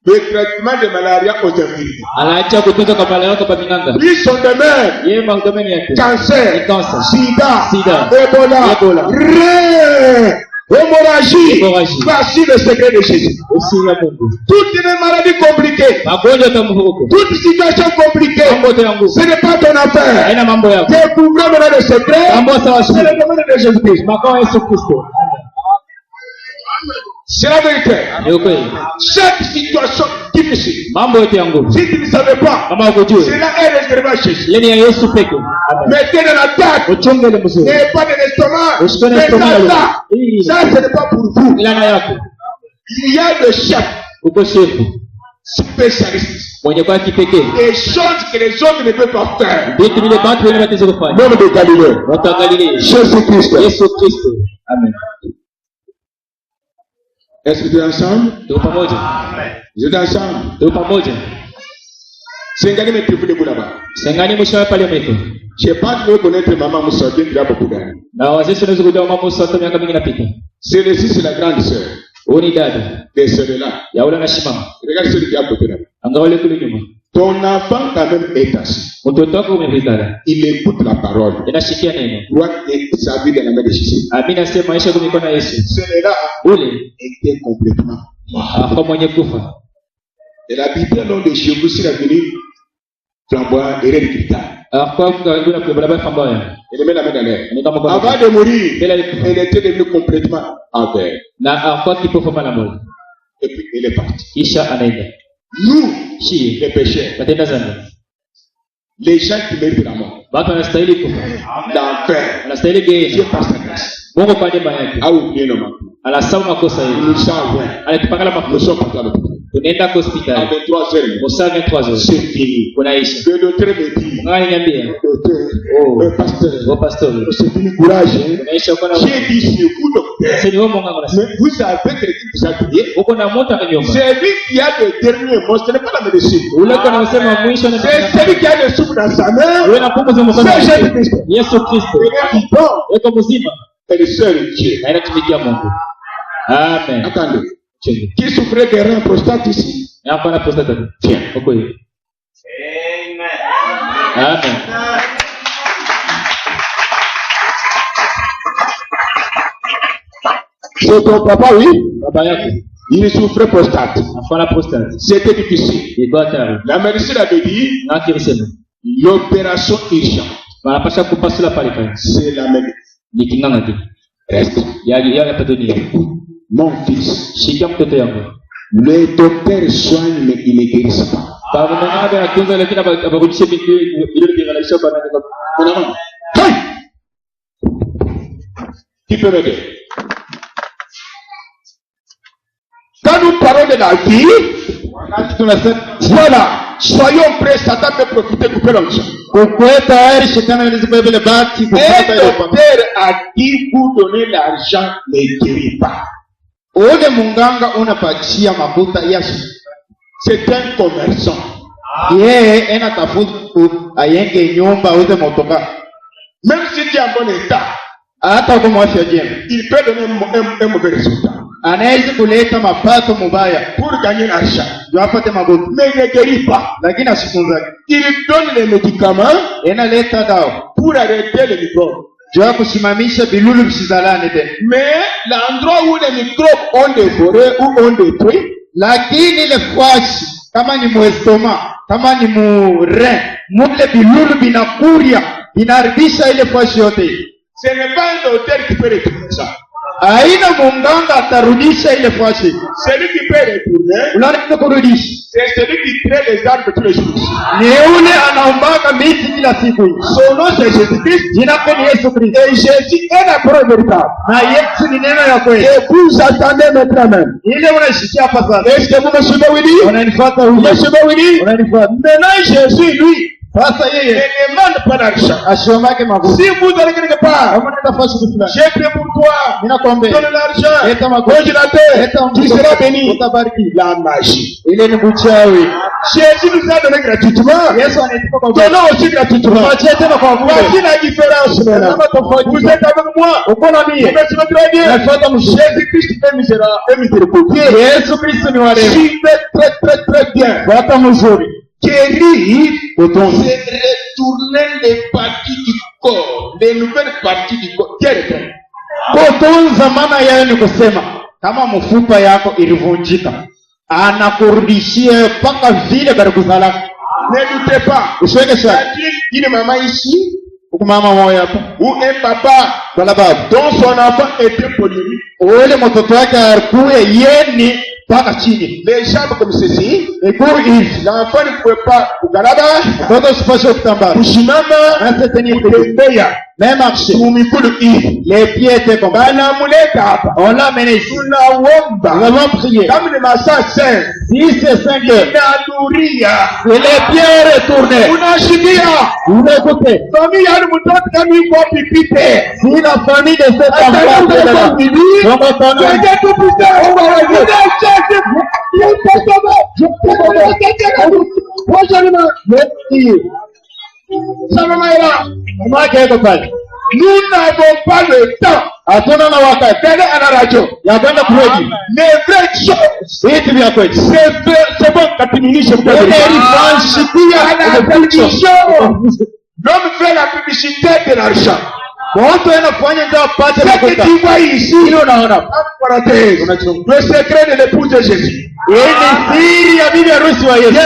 C: le traitement de malaria aux infirmiers.
B: Anaacha kutunza kwa malaria kwa minganga.
C: Lui, son domaine,
B: Yeye madomeni yake.
C: cancer,
B: Cancer.
C: sida,
B: Sida.
C: Ebola,
B: Ebola.
C: rein, hémorragie.
B: Hémorragie.
C: Voici le secret de Jésus.
B: Aussi ya Mungu.
C: Toutes les maladies compliquées,
B: Magonjwa kama huko.
C: toute situation compliquée,
B: Mambo yangu.
C: ce n'est pas ton affaire.
B: Haina mambo yako.
C: Découvrons maintenant le secret.
B: Mambo sawa
C: C'est
B: shida.
C: le domaine de Jésus-Christ.
B: Makao Yesu Kristo.
C: C'est la vérité.
B: Ni ukweli.
C: Chaque situation qui difficile.
B: Mambo yote ya nguvu.
C: Si tu ne savais pas,
B: Kama ukujue.
C: cela est réservé à Jésus.
B: Ile ni ya Yesu pekee.
C: Mettez dans la tête.
B: Uchunge ile mzuri.
C: N'ayez pas de l'estomac.
B: Usikone
C: Mais
B: estomako.
C: ça, ce n'est pas pour vous.
B: Ilana yako.
C: Il y a le chef
B: Uko shefu.
C: spécialiste.
B: Mwenye kwa kipekee.
C: Des choses que les autres ne peuvent pas faire.
B: Vitu vile watu wengine wataweza kufanya.
C: L'homme de Galilée.
B: Watu wa Galilea.
C: Jésus-Christ.
B: Yesu Kristo. Amen.
C: Est-ce que tu es ensemble?
B: Tuko pamoja.
C: Vous êtes ensemble?
B: Tuko pamoja.
C: Sengani mettez-vous debout là-bas.
B: Sengani mwisho pale mwiko.
C: Je pense que vous connaissez maman Moussa bien qu'il y a beaucoup d'années.
B: Na wazee tunaweza kujua mama Musa hata miaka mingi inapita.
C: Celle-ci, c'est la grande sœur
B: Huyu ni dada
C: de celle-là.
B: ya ule anashimama.
C: Regarde celui qui est à côté là.
B: Angalia ule kule nyuma.
C: Ton enfant quand même est assis.
B: Mtoto wako umepitana.
C: Il écoute la parole.
B: Inashikia neno.
C: Doit sa vie dans la main de Jésus.
B: Amina nasema maisha yako mikono ya Yesu.
C: Celui-là
B: Ule
C: était complètement mort.
B: hapo mwenye kufa.
C: Et la Bible, lors de chez vous, s'il a venu flamboyant et rédictal.
B: Kwa kuna barabara fambaya.
C: Il met la main dans l'air.
B: Ni kama kwa.
C: Avant de mourir,
B: Bila kufa.
C: elle était devenue complètement aveugle.
B: Na kwa kipofu mara moja.
C: Et puis, elle est partie.
B: Kisha anaenda.
C: Nous,
B: Shi
C: les pécheurs,
B: watenda zambi.
C: les gens qui méritent la mort,
B: Watu wanastahili kufa.
C: l'enfer,
B: Wanastahili
C: Dieu
B: gei.
C: par sa grâce,
B: Mungu kwa neema yake.
C: a oublié nos manquements.
B: Anasahau makosa yetu.
C: Nous savons,
B: Anatupangala
C: nous
B: makosa.
C: sommes partis à l'hôpital.
B: Tunaenda kwa
C: À
B: hospitali.
C: 23 heures,
B: Musa 23 heures.
C: c'est fini.
B: Kunaisha.
C: Le docteur me dit,
B: Ngani niambia.
C: docteur,
B: Oh.
C: pasteur,
B: Wa pastor.
C: c'est fini, courage. Hein?
B: Kunaisha kwa na.
C: J'ai dit, c'est vous, docteur.
B: Sasa ni wewe Mungu anasema.
C: Mais vous savez quelqu'un qui vous a payé.
B: Uko na moto akanyomba.
C: C'est lui qui a le dernier mot, ce n'est pas la médecine.
B: Ule kwa anasema mwisho ni
C: C'est celui qui a le souffle dans sa main.
B: wewe na pumzi za mkono.
C: C'est Jésus-Christ.
B: Yesu Kristo.
C: Il est vivant.
B: Yuko mzima.
C: Et le seul Dieu.
B: Na inatumikia Mungu. Amen.
C: Attendez.
B: Chenge.
C: Qui souffrait des reins prostate ici?
B: Hapa na prostata.
C: Tiens.
B: Uko hivi. Amen.
C: C'est ton papa, oui.
B: Baba yako
C: Il souffrait prostate.
B: afana prostate.
C: C'était difficile.
B: Iko hatari.
C: La médecine avait dit
B: Na kirisema.
C: l'opération urgente.
B: Wanapasha kupasula pale pale.
C: C'est la médecine.
B: Ni kinganga tu.
C: Reste.
B: Ya hapa dunia.
C: Mon fils,
B: Shika mtoto yangu.
C: les docteurs soignent mais ils ne guérissent pas.
B: Baba mwana anatunza lakini abarudishe vitu ile vingalalisha bana.
C: Mon amant. Hey! Qui peut m'aider? Quand nous parlons de la vie, voilà, soyons prêts, Satan peut profiter pour couper l'onction. Un docteur a dit vous donner l'argent ne guérit pas.
E: Ule munganga unapatia mafuta Yesu.
C: C'est un commerçant.
E: Yeye anatafuta ayenge nyumba auze motoka.
C: Même si tu es en bon état,
E: Hata kama afya njema.
C: il peut donner un mauvais résultat.
E: Anaweza kuleta mapato mubaya.
C: Pour gagner l'argent.
E: Ndio apate magumu.
C: Mais il ne guérit pas.
E: Lakini asitunzake.
C: Il donne les médicaments
E: Inaleta dawa.
C: pour arrêter les microbes.
E: Ndio kusimamisha bilulu visizalane tena.
C: Mais l'endroit où les microbes ont dévoré ou ont détruit,
E: Lakini ile fwashi kama ni muestoma, kama ni muren, mule bilulu binakuria, binaribisha ile fwashi yote.
C: ce n'est pas un docteur qui peut retourner ça.
E: Haina munganga atarudisha ile fwashi.
C: Celui qui peut retourner,
E: Unaenda kurudisha.
C: c'est celui qui crée les arbres tous les jours.
E: Ni ule anaombaga miti kila siku.
C: Son nom c'est Jésus-Christ.
E: Jina lake ni Yesu Kristo.
C: Et Jésus est la parole véritable.
E: Na Yesu ni neno ya kweli.
C: Et vous attendez maintenant même.
E: Ile unashikia hapa sasa.
C: Est-ce que vous me suivez, Willy?
E: Unanifuata
C: Vous
E: huko.
C: me suivez, Willy?
E: Unanifuata.
C: Maintenant, Jésus, lui,
E: Sasa
C: ne
E: yeye
C: demande pas d'argent.
E: ashomake magumu.
C: Si vous allez quelque part,
E: Kama nenda fasi fulani.
C: j'ai pris pour toi,
E: Ninakwambia.
C: donne l'argent,
E: Leta magumu.
C: congélateur,
E: Leta
C: tu seras béni.
E: utabariki.
C: La magie.
E: Ile ni uchawi.
C: Jésus nous a donné gratuitement.
E: Yesu anatupa kwa bure.
C: Donnons aussi gratuitement.
E: Tuachie tena kwa bure.
C: Voici la différence maintenant. Vous êtes avec moi.
E: Uko na
C: Vous
E: mie.
C: me suivez très bien.
E: Nafuata mshindi.
C: Jésus-Christ est misérable et miséricordieux.
E: Yesu Kristo ni warehemu.
C: Suivez très très très bien.
E: Fuata mzuri.
C: Guérir,
E: Utunze.
C: c'est retourner les parties du corps, les nouvelles parties du corps. Quelle
E: Kutunza maana yao ni kusema kama mfupa yako ilivunjika anakurudishia mpaka vile barikuzala.
C: Ne doutez pas.
E: Usiweke
C: Il y
E: swali.
C: a une maman ici
E: Huku mama moja hapa
C: ou un papa
E: wala baba
C: dont son enfant était polyruque.
E: ule mtoto wake alikuwa yeni mpaka chini.
C: Les jambes comme ceci.
E: Miguu hivi.
C: L'enfant ne pouvait pas kugalaba,
E: Mtoto usipaswe kutambaa.
C: kusimama,
E: Na tenir
C: kutembea.
E: même marcher.
C: Mumikulu hivi.
E: Les pieds étaient comme ça.
C: Banamuleta hapa.
E: On l'a amené ici. Nous
C: Tunaomba.
E: avons prié.
C: Kama ni masaa 5.
E: Si c'est 5 heures,
C: Inaduria.
E: et les pieds retournés.
C: Unashikia.
E: Vous écoutez.
C: Familia ya mtoto kama yuko pipite.
E: Si la famille de cet enfant est là, comment ton nom? Comment quelque part?
C: Nous n'avons pas le temps.
E: Hatuna na wakati.
C: Tena ana radio.
E: Ya kwenda kurudi.
C: Les vraies choses.
E: Vitu vya kweli.
C: C'est bon katimilishe
E: Ile ilifanshikia
C: la télévision. L'homme fait la publicité de l'argent.
E: Mtu anafanya ndio apate
C: Ce que
E: makuta.
C: tu vois ici,
E: Ile unaona.
C: parenthèse, le secret de l'épouse de Jésus.
E: Hii ni siri ya bibi harusi wa Yesu.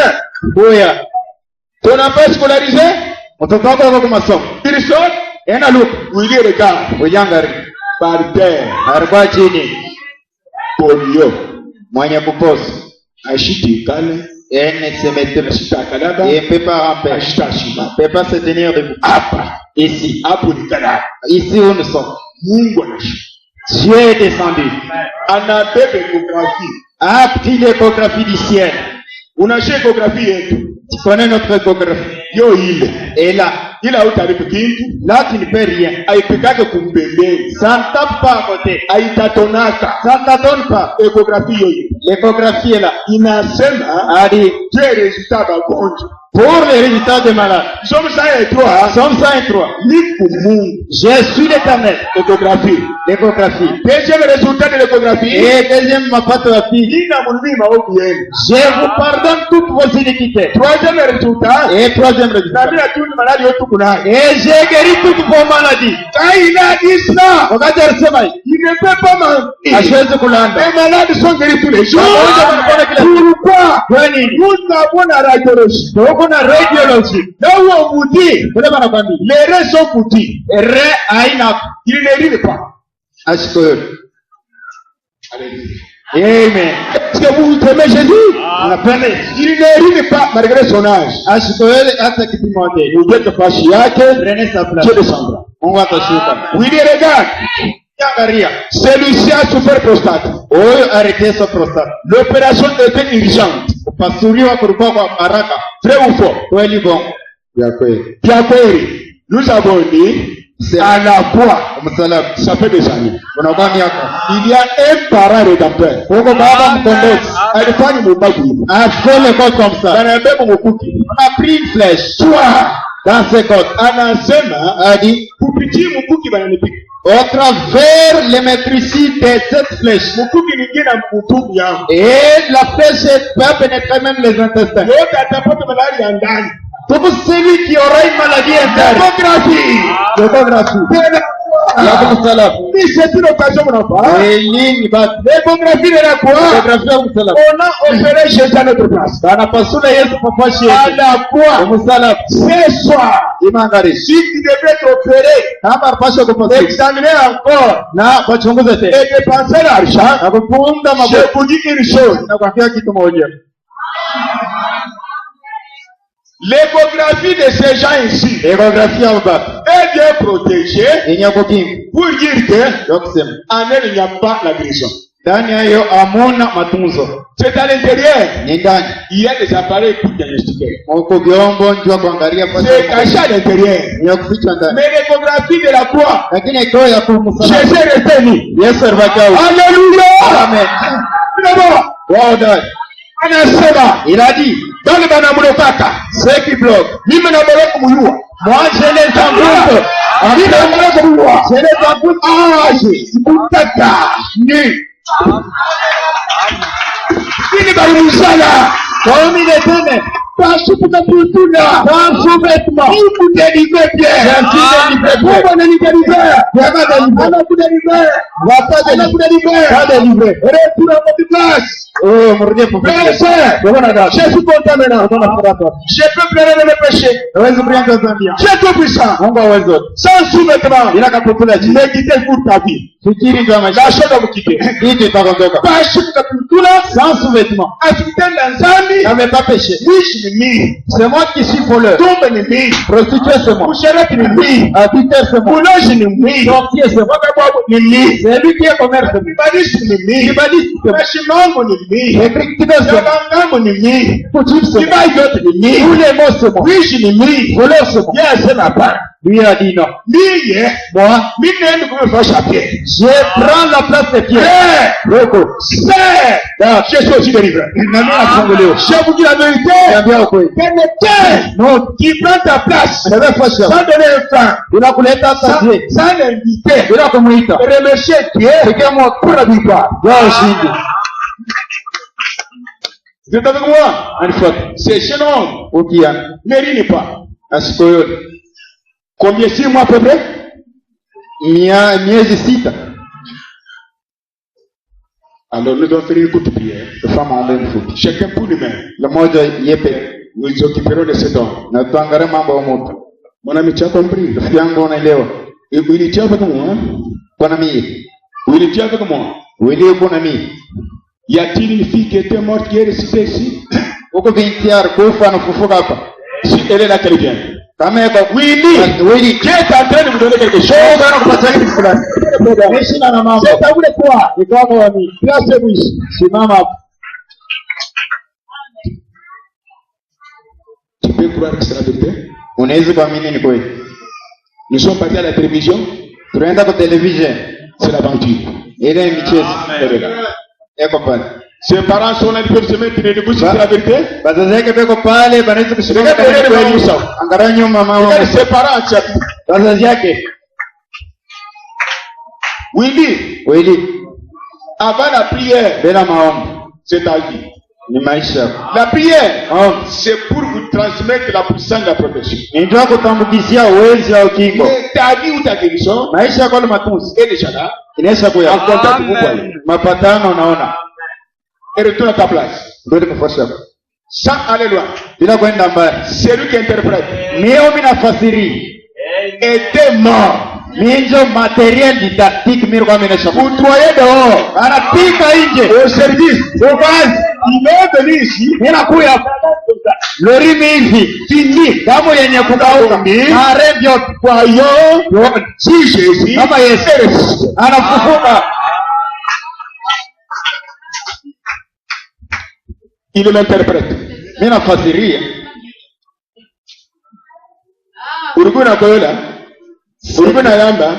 E: Oya.
C: Ton enfant scolarisé,
E: Mtoto wako yuko kwa masomo.
C: il sort,
E: Ena luka.
C: où il regarde
E: Ujangari.
C: par terre,
E: Alikuwa chini.
C: polio,
E: Mwenye kuposa.
C: ashiti kale,
E: Ene se mettre.
C: ashita kalaba,
E: Il ne peut pas ramper.
C: ashita shima.
E: Il ne peut pas se tenir debout.
C: Hapa,
E: Ici.
C: hapo ni kalaba.
E: Ici où nous sommes.
C: Mungu anashuka.
E: Dieu est descendu.
C: Anabeba échographie.
E: A pris l'échographie du ciel.
C: Unashika échographie yetu.
E: Tu connais notre échographie.
C: Yo ile.
E: Et là,
C: Ila utaribu kintu.
E: là tu ne peux rien.
C: Haipikake kumbembeni.
E: Ça ne tape pas à côté.
C: Haitatonaka.
E: Ça ne t'adonne pas.
C: Échographie yoyo.
E: L'échographie est là.
C: Inasema
E: A dit,
C: tu es résultat magonjwa.
E: pour les résultats des malades.
C: Somo saa yetua.
E: Somme 103.
C: Niku Mungu.
E: Je suis l'Éternel.
C: Échographie.
E: L'échographie.
C: Deuxième résultat de l'échographie.
E: Et deuxième mapato ya pili.
C: Nina mulimi maovu yenu.
E: Je vous pardonne toutes vos iniquités.
C: Troisième résultat.
E: Et troisième résultat.
C: Na bila tu ni maladi yote kunayo.
E: Et j'ai guéri toutes vos maladies.
C: Quand il a dit ça,
E: Wakati alisema hivi,
C: il ne peut pas mentir.
E: hasiwezi kulanda.
C: Les malades sont guéris tous les jours.
E: Wagonjwa wanapona kila siku.
C: Pourquoi?
E: Kwa nini?
C: Nous avons la radiologie.
E: Tuko na radiology.
C: Là où on vous dit,
E: Kule wanakwambia,
C: les reins sont foutus.
E: re haina
C: Il ne rime pas.
E: ashikoro.
C: Alléluia.
E: Amen.
C: Est-ce que vous aimez Jésus?
E: Unapenda
C: Il ne rime pas malgré son âge.
E: ashikoro hata kipimo chake.
C: Ujete fashi yake,
E: Prenez sa place.
C: Dieu descendra.
E: Mungu atashuka.
C: Oui, regarde.
E: Angalia.
C: Celui-ci a souffert prostate.
E: Huyu areteso prostate.
C: L'opération était urgente.
E: Kupasuliwa kulikuwa kwa haraka.
C: Vrai ou faux?
E: Kweli bongo. Ya kweli.
C: Bien kweli. Nous avons dit,
E: C'est
C: à la croix,
E: msalaba.
C: ça fait des années.
E: Unakuwa miaka.
C: Il y a un parent rédempteur.
E: Huko baba mkombozi.
C: Alifanya mubavu.
E: A fait le corps comme ça.
C: Anabeba mkuki.
E: On a pris une flèche.
C: Toi,
E: Dans ce corps.
C: anasema
E: A dit,
C: kupitia mkuki bananipiga.
E: au travers les maîtrises de cette flèche.
C: Mkuki nyingine na mkutubu yangu.
E: Et la flèche peut pénétrer même les intestins.
C: Yote atapata malali ya ndani.
E: Tout celui qui aura une maladie interne.
C: Échographie.
E: L'échographie.
C: Tena
E: Ya kumsalaba.
C: ni c'est une occasion mon enfant.
E: Nini basi?
C: L'échographie de la croix.
E: L'échographie ya msalaba.
C: On a opéré Jésus à notre place.
E: Anapasula Yesu papashi
C: À
E: yetu.
C: la croix.
E: Msalaba.
C: Ce soir,
E: Imangari.
C: si tu devais t'opérer,
E: Kama apasha kupasuka.
C: examiner encore
E: Na wachunguze
C: et
E: tena.
C: dépenser l'argent,
E: Na kupunda
C: je
E: mabovu.
C: vous dis une chose.
E: Na kuambia kitu moja.
C: L'échographie de ces gens ici
E: Échographie ya baba.
C: est bien protégée
E: Yenye kupinga.
C: pour dire que
E: Ndio kusema.
C: en elle il n'y a pas la guérison.
E: Ndani ya hiyo hamuna matunzo.
C: C'est à l'intérieur.
E: Ni ndani.
C: Il y a des appareils pour diagnostiquer.
E: Huko vyombo njua kuangalia
C: C'est caché à l'intérieur.
E: Ni ya kufichwa ndani.
C: Mais l'échographie de la croix,
E: Lakini iko ya kumsalaba.
C: Jésus est retenu.
E: Yesu alibaki au.
C: Alléluia.
E: Amen.
C: D'abord,
E: Wao dai.
C: anasema
E: Il a dit,
C: dans le banamulokaka,
E: ceux qui bloquent.
C: mimi nameleka kumuyua.
E: Moi je les enveloppe.
C: Mimi nameleka kumuyua.
E: Je les enveloppe.
C: Sikutaka ni ili balimusala
E: Comme il est aimé. Sans sous-vêtements. Vous vous délivrez bien. Vous vous délivrez. Retour à votre place. Je suis content maintenant. Je peux pleurer de mes péchés. Je suis tout puissant. Sans sous-vêtements. Ne quittez pour ta vie. La chose va vous quitter. Sans sous-vêtements. N'avais pas péché. C'est moi qui suis voleur. Prostitué c'est moi. Adultère c'est moi. Sorcier c'est moi. C'est lui qui est commerce. Kibaliste c'est moi. Écriture c'est moi. Tous les mots c'est moi. Voleur c'est moi. C'est ma part. Lui a dit non. Moi, je prends la place de Pierre. Je suis aussi délivré. Je vous dis la vérité. Quelqu'un qui prend ta place sans donner un franc, sans l'inviter, remercier Dieu pour la victoire. Vous êtes avec moi? C'est chez l'homme. Mérite pas. Combien 6 mois à peu près? Miezi 6. Alors nous devons faire une courte prière. Chacun pour lui-même. Nous occuperons de cet homme. Mon ami, tu as compris? Et il était avec moi. Il était avec moi. Y a-t-il une fille qui était morte qui est ressuscitée ici? Si elle est là, qu'elle vient. Oui, Dieu est en train de vous donner quelque chose. C'est à vous de croire. Tu peux croire que c'est la vérité? Nous sommes partis à la télévision. C'est l'aventure. Ses parents sont là, ils peuvent se mettre dans les bouches, c'est la vérité. Regarde ses parents, Willy, avant la prière, c'est ta vie. La prière, c'est pour vous transmettre la puissance de la protection. Mais ta vie ou ta guérison est déjà là. En contact, vous voyez. Et retourne à ta place. Sans aller loin. C'est lui qui interprète. Était mort. Matériel didactique. Vous croyez dehors. Au service. Il est venu ici. Fini. Voyons si Jésus est ressuscité. Il m'interprète.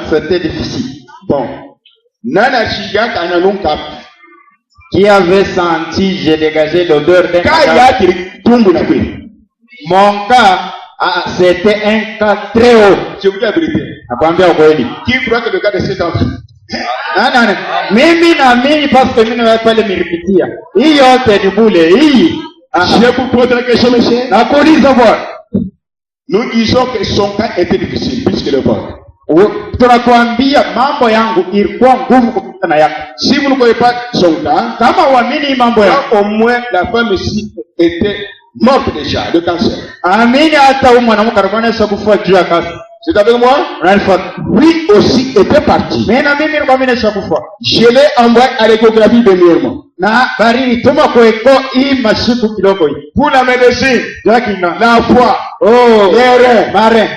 E: C'était difficile. Bon. Qui avait senti, j'ai dégagé l'odeur d'un cas. Mon cas, c'était un cas très haut. Je vous dis la vérité. Qui croit que le cas de cet enfant? Mimi parce que mimi pas le miripitia. Hiyo yote ni bule hii. Je vous pose la question, monsieur. Nous disons que son cas était difficile plus que le vôtre. Tunakuambia mambo yangu ilikuwa ngumu kupita na yako. Si vous ne connaissez pas son cas, kama uamini mambo yako, au moins la femme ici était morte déjà de cancer. Amini hata huyu mwanamke alikuwa kufa juu ya kansa. C'est avec moi? Lui aussi était parti. Je l'ai envoyé à l'échographie dernièrement. Pour la médecine, la foi, les reins.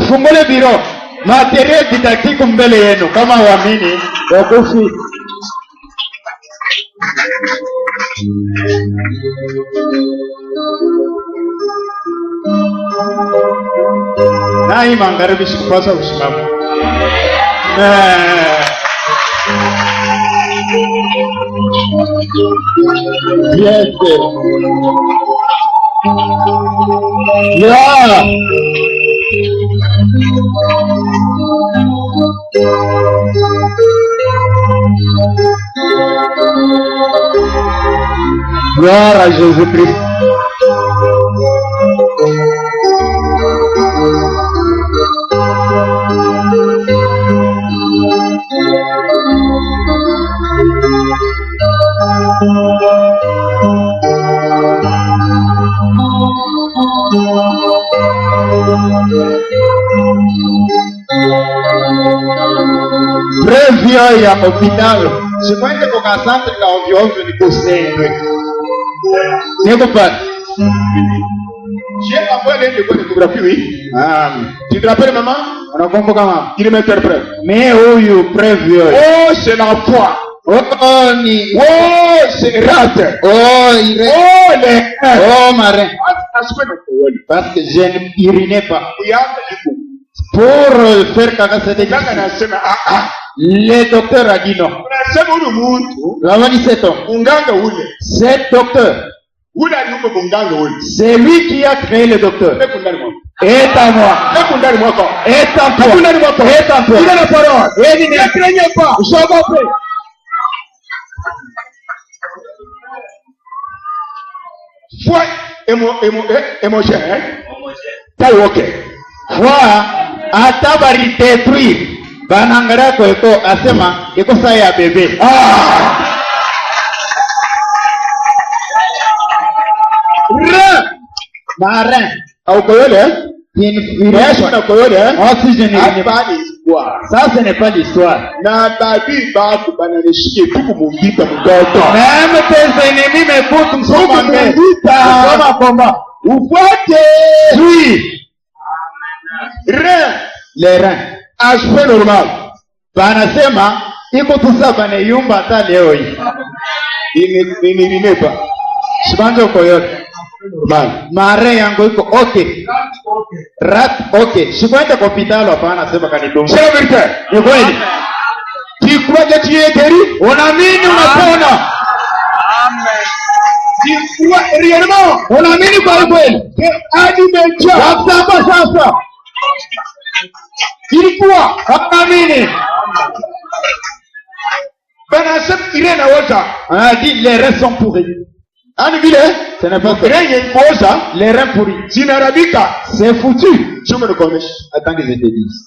E: Fungule biro. Matériel didactique mbele yenu. Kama waamini, wakufi. Nai magharibi sikupasa kusimama. Yes. Yeah. Gloire à Jésus-Christ. Previo ya hospital. Sikwende kwa centre la ovyo ovyo ni kusende. Niko pale. J'ai envoyé l'école de photographie, oui. Tu te rappelles, maman? On a compris comment? Qui m'interprète? Mais huyu previo. Oh, c'est la foi. Oh, ni. Oh, c'est rate. Oh, il rate. Oh, les. Oh, marin. Parce que je n'irinais pas. Pour faire caca cette église. Le docteur a dit non. Cet docteur, c'est lui qui a créé le docteur. Est à moi. Est en toi. Est en toi. Il a la parole. Et il ne craignez pas. Je m'en prie. Foi émotion, hein? T'as ok. Foi, atabari détruire. Banangara ko eko asema eko saya bébé. Marin. Au koyole? Si je n'ai pas l'histoire. Ça, ce n'est pas l'histoire. Même tes ennemis m'écoutent, nous sommes en guerre. Nous sommes en combat. Vous voyez? Oui. Reins. Les reins. Aspect normal. Banasema, iko tusa baneyumba hata leo hii. Inirinepa. Sibanzo koyote. Mare yangu iko okay. Rat okay. Sikwenda kwa hospitali hapana sema kanidongo. Sema vite. Ni kweli. Kikuaje tiekeri? Unaamini unapona? Amen. Kikuwa réellement. Unaamini kwa kweli? Hadi mecha. Sasa. Ilikuwa unaamini? Bana sema irena wote. Ah dit les reins sont pourris. Ani vile, ce n'est pas ça. Les reins pourris. Zinarabika, c'est foutu. Je me le connais. Attends que je te dise.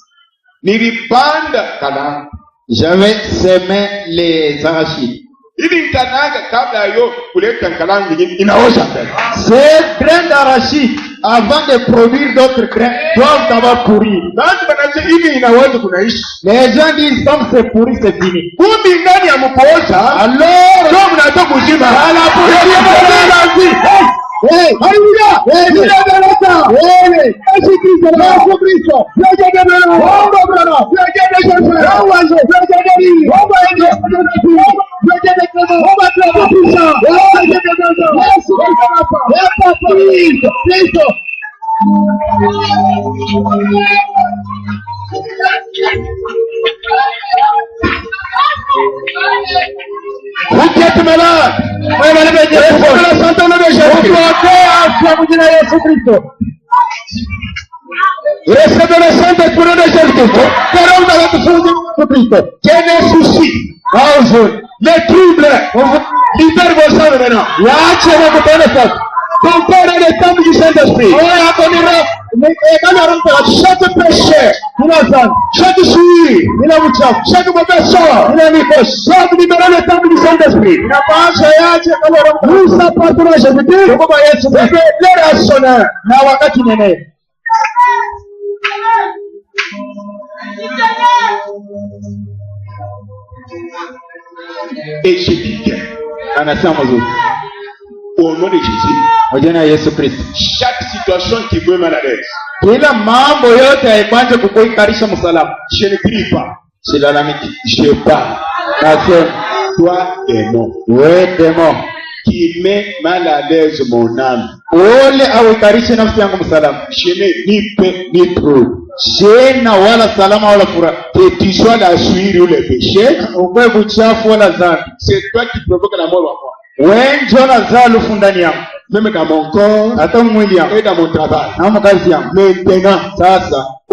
E: Nilipanda kananga. J'avais semé les arachides. Ili kananga kabla yo kuleta kananga inaosha. Ces grains d'arachide, avant de produire d'autres grains, doivent d'abord pourrir. Les gens disent comme c'est pourri, c'est fini. Alors, comme la tombe à la pourriture. Hey, alléluia! Hey, vous qui êtes malade, recevez le Saint-Esprit de Jésus-Christ. Quel est le souci? Les troubles. Libère vos âmes maintenant. Ton corps est le temple du Saint-Esprit. Chaque péché, chaque souillure, chaque mauvais sort, chaque libérer le temple du Saint-Esprit. Nous apportons à Jésus-Christ. Leur sonneur. Et je dis bien, au nom de Jésus, chaque situation qui veut mal à l'aise, je ne crie pas, je parle. Toi démon, qui met mal à l'aise mon âme, je n'ai ni paix ni trouble. Que tu sois la souillure ou le péché, c'est toi qui provoques la mort en moi. Même dans mon corps et dans mon travail. Maintenant,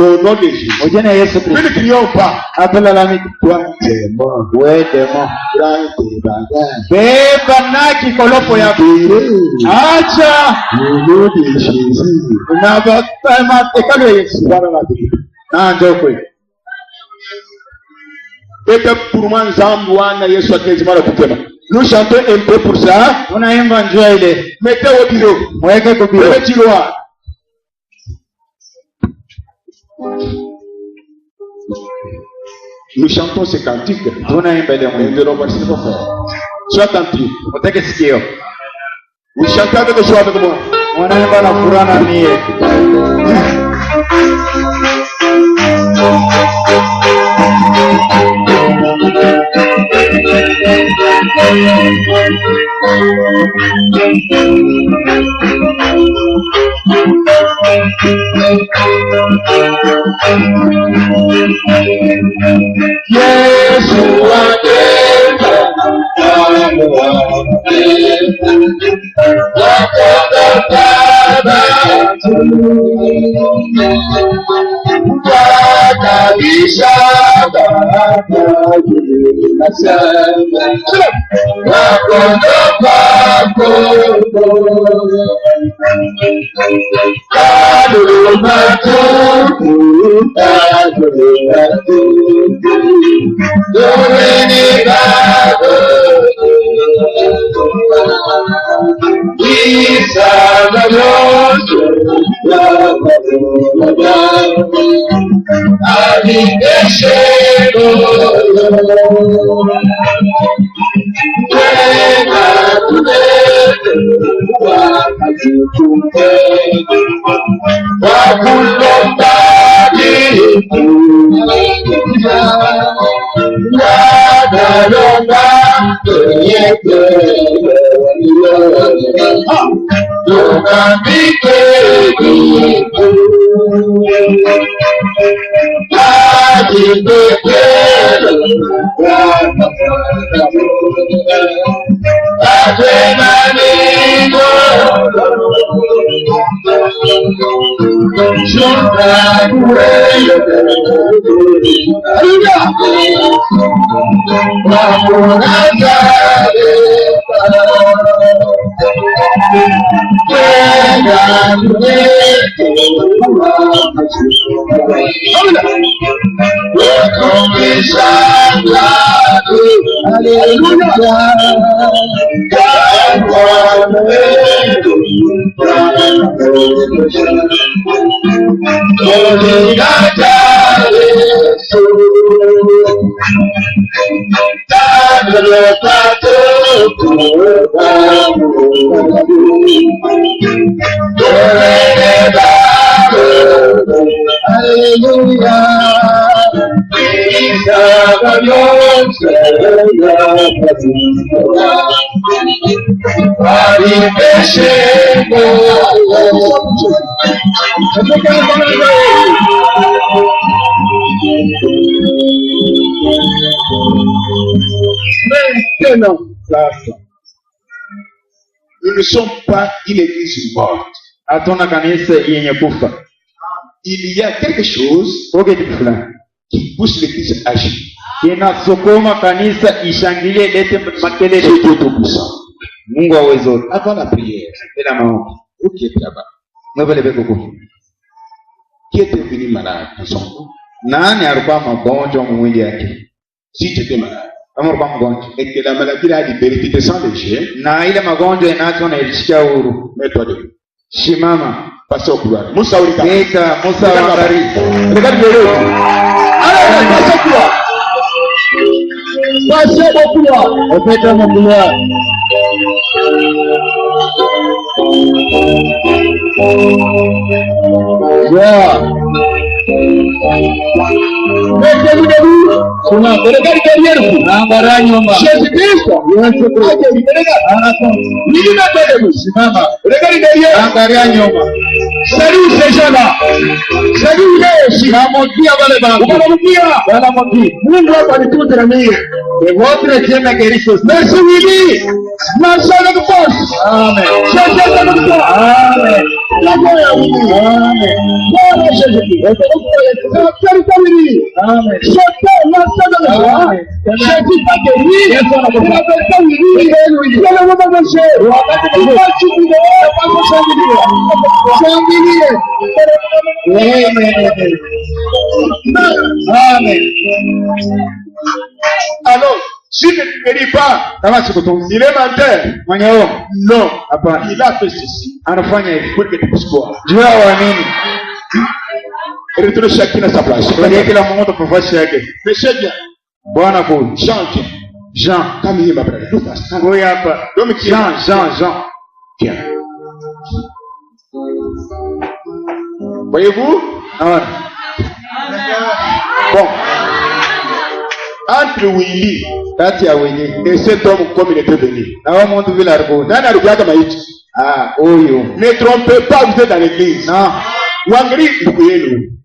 C: Au nom de Jésus.
D: Ujene Yesu
C: Nous
D: Kristo.
C: ne crions pas.
D: Atulalamiki.
C: Toi, démon.
D: We demo.
C: Prends tes bagages.
D: Beba na kikolopo yako. Acha.
C: Au nom de Jésus.
D: Unavyoema hekalu ya Yesu.
C: Voilà la Bible.
D: Na ndio kweli.
C: Et que pour moi, Nzambu wana Yesu akizima na kutema. Nous chantons un peu pour ça.
D: Unaimba njua ile.
C: Mettez au bureau.
D: Mweke kwa biro.
C: Le tiroir. Nous chantons ces cantiques.
D: Tunaimba ile
C: Et
D: Mungu.
C: nous allons passer pour faire. Sois attentif.
D: Utake sikio.
C: Vous chantez avec joie avec moi.
D: Unaimba na furaha na mie.
C: Yesu Maintenant, nous ne sommes pas une église morte.
D: Hatuna kanisa yenye kufa.
C: Il y a quelque chose
D: Poke kitu fulani
C: qui pousse l'église à agir.
D: kinasukuma kanisa ishangilie, lete makelele.
C: C'est Dieu Tout-Puissant.
D: Mungu wa uwezo wote.
C: Avant la prière,
D: Bila maombi.
C: vous qui êtes là-bas,
D: Mwebele beko kufu.
C: qui était venu malade dans son corps,
D: Nani alikuwa magonjwa mwili yake?
C: si tu étais malade,
D: Kama alikuwa mgonjwa
C: et que la maladie l'a libéré, tu te sens léger,
D: na ile magonjwa inaachwa na ilishikia huru,
C: mets-toi debout.
D: shimama.
C: Passez au couloir. Moussa Ourika.
D: Ita Musa wa Ngari.
C: Regarde le héros. Allez, passez au couloir. Passez au couloir.
D: Opeta mkulia.
C: Mettez-vous debout. Regardez derrière vous.
D: Angalia nyuma.
C: Jésus-Christ.
D: Yesu Kristo.
C: Regarde. Mettez debout.
D: Simama.
C: Regardez derrière.
D: Angalia nyuma.
C: Salut ces gens-là. Salut les
D: Namotia wale bantu.
C: Unamukia.
D: Wanamotia.
C: Mungu hapa alitunza na mimi.
D: Evotre jema keriso.
C: Merci Willy. Merci à notre force.
D: Amen.
C: Cherchez à notre force.
D: Amen.
C: Alors, si ne te guéris pas, il est menteur. Non, il a fait ceci pour que tu puisses croire. Retourne chacun à sa place. Mais c'est bien. Jean, Camille, ma frère. Jean. Tiens. Voyez-vous? Bon. Entre Willy et cet homme comme il était venu. Ne trompez pas, vous êtes dans l'église.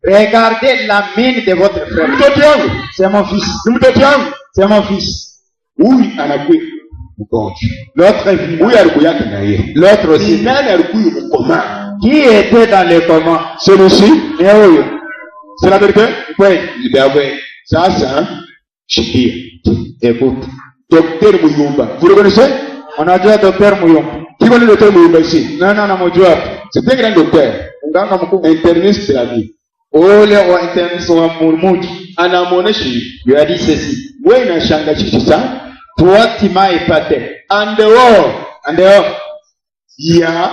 E: Regardez la mine de votre frère. C'est mon fils. C'est mon fils.
C: Oui, l'autre est venu. L'autre aussi.
E: Qui était dans le comment?
C: Celui-ci. C'est la vérité? Oui. Ça, je dis.
E: Écoute.
C: Docteur Mouyumba. Vous reconnaissez?
E: On a dit à docteur Mouyumba.
C: Qui connaît le docteur Mouyumba ici?
E: Non, mon Dieu.
C: C'est un grand docteur. Interniste de la vie.
E: Ole wa interniste wa murmuji.
C: Anamuoneshi.
E: Lui a dit ceci.
C: Wewe unashangaza sana.
E: Toi, tu m'as épaté.
C: En dehors. Il y a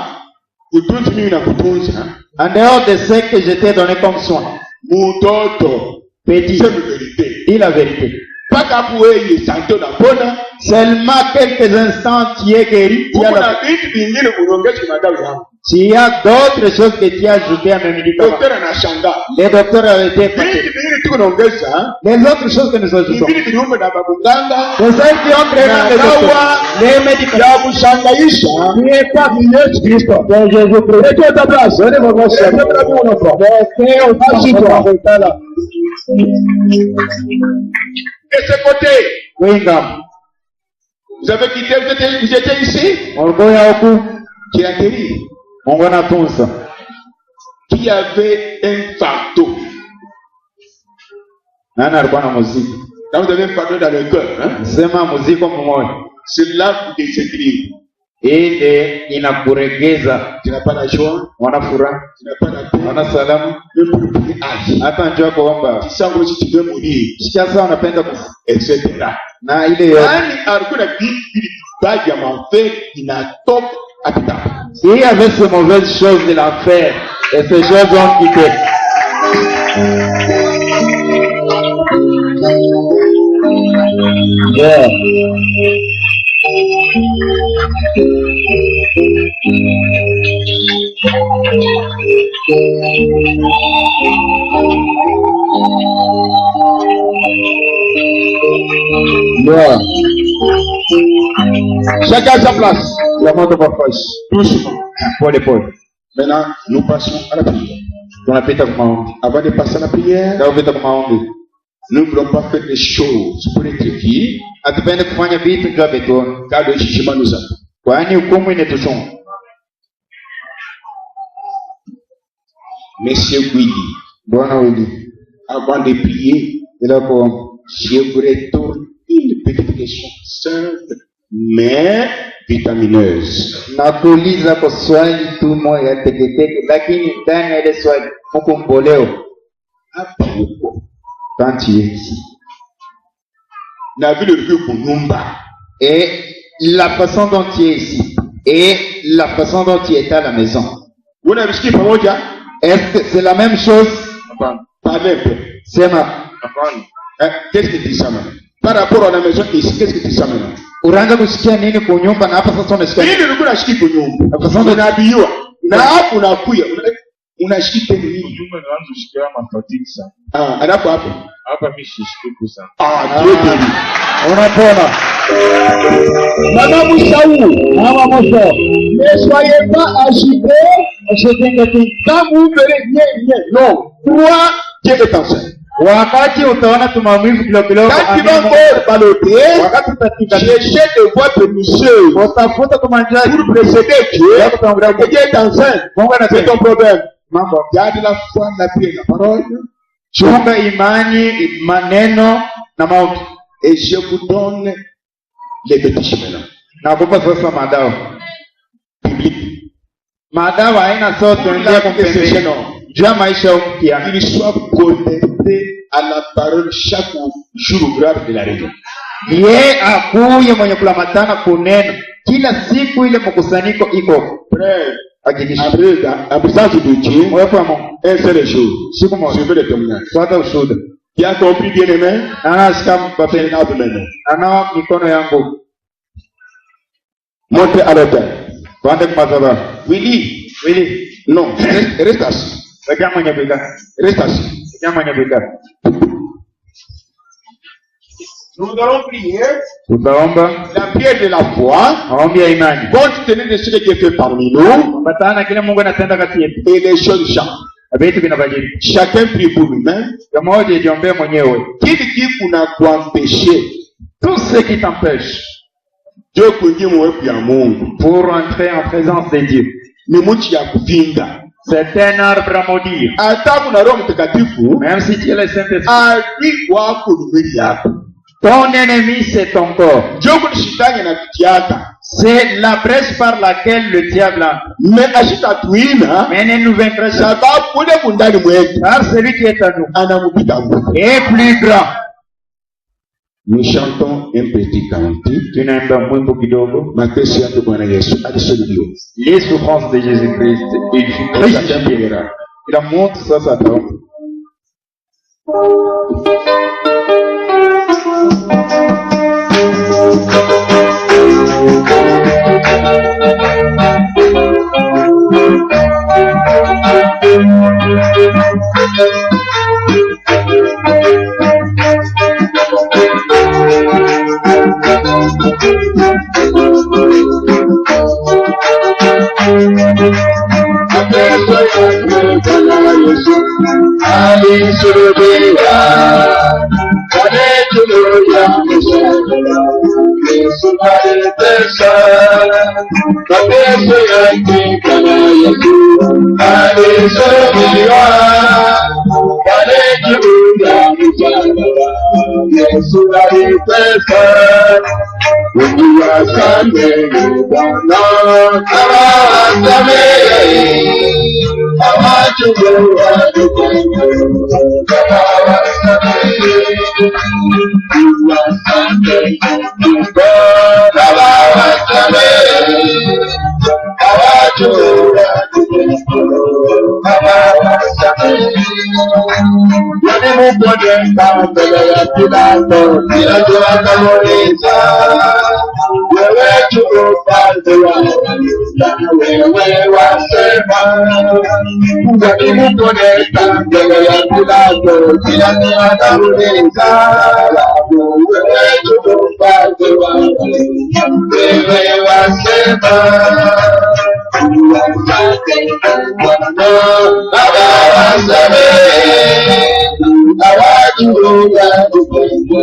C: kutunza mimi na kutunza.
E: En dehors de ce que je t'ai donné comme soin.
C: Mutoto.
E: Petit.
C: C'est la vérité.
E: Dis la vérité.
C: Pas qu'à pouvoir santo na bona.
E: Seulement quelques instants tu es guéri. Tu as d'autres choses que tu as ajoutées à mes médicaments. Les docteurs avaient été épatés. Les autres choses que nous ajoutons. Les celles qui ont créé les docteurs. Les médicaments. Tu n'es pas Jésus-Christ. Et tu es ta place.
C: De ce côté,
E: oui,
C: vous avez quitté, vous étiez ici? Qui a guéri? Qui avait un fardeau? Quand vous avez un fardeau dans le cœur, c'est là que vous s'écrivez. Tu n'as pas la joie, tu n'as pas la paix, même pour le premier âge. Tu sens que si tu veux mourir, etc.
E: Il y avait ces mauvaises choses de l'enfer et ces choses ont quitté. Yeah.
C: Yeah. Chacun à sa place.
E: La main de ma poche.
C: Doucement.
E: Paul épaule.
C: Maintenant, nous passons à la prière. Avant de passer à la prière, nous ne voulons pas faire des choses pour être qui? Car le jugement nous attend. Monsieur Willy, avant de prier, je voudrais tourner une petite question simple, mais vitamineuse.
E: Nakuuliza kwa swali tu moja teketeke, lakini ndani ya ile swali huko mboleo
C: Hapa huko
E: tanti ici.
C: Na vile ulivyo kunyumba.
E: Et la façon dont tu es ici et la façon dont tu es à la maison.
C: Unavisikia pamoja?
E: Est-ce que c'est la même chose?
C: Pas même.
E: Sema.
C: Qu'est-ce que tu sens maintenant? Par rapport à la maison ici, qu'est-ce que tu sens maintenant?
E: Unaanza kusikia nini kunyumba na hapa sasa unasikia?
C: Nini ulikuwa unasikia kunyumba? Kwa sababu unaambiwa. Na hapo unakuja. Unasikia nini?
F: Nyumba naanza kusikia mafatigue sana.
C: Alafu hapo.
F: Hapa mimi sishiki sana.
C: Dieu béni.
E: Unapona.
C: Madame Saou, Mama Moso. Ne soyez pas agité. Quand vous verrez bien. Non. Toi, Dieu est enceint.
E: Wakati utaona tumaumivu kidogo kidogo,
C: Quand tu vas encore balloter,
E: wakati utatika
C: chercher des voies pernicieuses
E: utafuta kumanjia
C: pour précéder Dieu, et Dieu est enceinte.
E: Mungu
C: C'est
E: anasema
C: ton problème.
E: mambo.
C: Garde la foi, la prière, la parole.
E: Chunga imani, maneno na maombi.
C: Et je vous donne les petits chemins
E: Nakupa sasa madawa.
C: bibliques.
E: Madawa aina sote
C: Pour
E: ndio
C: la vie de ces
E: kumpendeza.
C: jeunes hommes,
E: Juu ya maisha mpya.
C: qu'ils soient connectés à la parole chaque jour ouvrable de la réunion.
E: Ye akuye mwenye kulamatana kunena kila siku ile mkusanyiko iko.
C: Frère,
E: Hakikisha.
C: après, en présence de Dieu,
E: Uwepo wa Mungu.
C: un seul jour,
E: Siku moja.
C: je veux le témoignage.
E: Swata ushuhuda.
C: Tu as compris, bien-aimé?
E: Anashika
C: Fais une autre main.
E: anawa mikono yangu.
C: Montez à l'autel.
E: Tuende kwa madhabahu.
C: Willy,
E: Wili,
C: non, reste assis.
E: wekea mwenye kuikaa.
C: Reste assis.
E: Wekea mwenye kuikaa.
C: Nous allons prier
E: Tutaomba
C: la prière de la foi,
E: maombi ya imani.
C: compte tenu de ce qui est fait parmi nous,
E: Kuambatana kile Mungu anatenda kati yetu.
C: et les choses changent.
E: Na vitu vinabadilika.
C: Chacun prie pour lui-même.
E: Kila mmoja jiombee mwenyewe.
C: Kile kuna kuempêcher
E: Tout ce qui t'empêche
C: Dieu kuingia mwepo ya Mungu
E: pour entrer en présence de Dieu.
C: ni mti ya kuvinga.
E: C'est un arbre à maudire.
C: Hata kuna Roho Mtakatifu
E: Même si tu es le Saint-Esprit.
C: adui wako ni mwili yako.
E: Ton ennemi, c'est ton corps.
C: Ndio kuna shetani anakutiaka.
E: C'est la brèche par laquelle le diable entre.
C: Mais ashitatuina
E: Mais ne nous vaincra jamais.
C: sababu ule mundani mwetu
E: Car celui qui est à nous
C: anamupita nguvu.
E: est plus grand.
C: Nous chantons un petit cantique.
E: Tunaimba mwimbo kidogo.
C: Mateso yake Bwana Yesu alisulubiwa.
E: Les souffrances de Jésus-Christ. Et Christ viendra. Ila mtu sasa ataomba.
C: Mateso yake Bwana Yesu alisulubiwa. Pale juu ya msalaba Yesu aliteswa. Mateso yake Bwana Yesu alisulubiwa. Pale juu ya msalaba Yesu aliteswa. Wengi wasamehe Bwana awasamehe, hawajua kama wasamehe. Wasamehe Bwana awasamehe, hawajua kama wasamehe. Walimupeleka mbele ya Pilato, Pilato akamuuliza, wewe tu ufalme wako, wewe wasema. Walimupeleka mbele ya Pilato, Pilato akamuuliza, wewe tu ufalme wako, wewe wasema. Bwana awasamehe, hawajua awasamehe.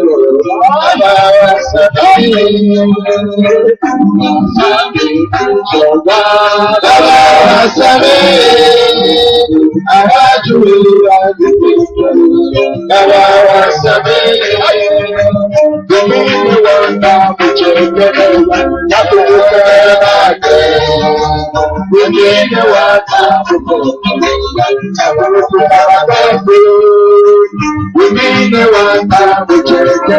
C: Awasamehe, hawajua awasamehe. Wengine wanakuchekelea na kukukarabate, wengine watakukokelea na kukukarabate, wengine watakuchekelea na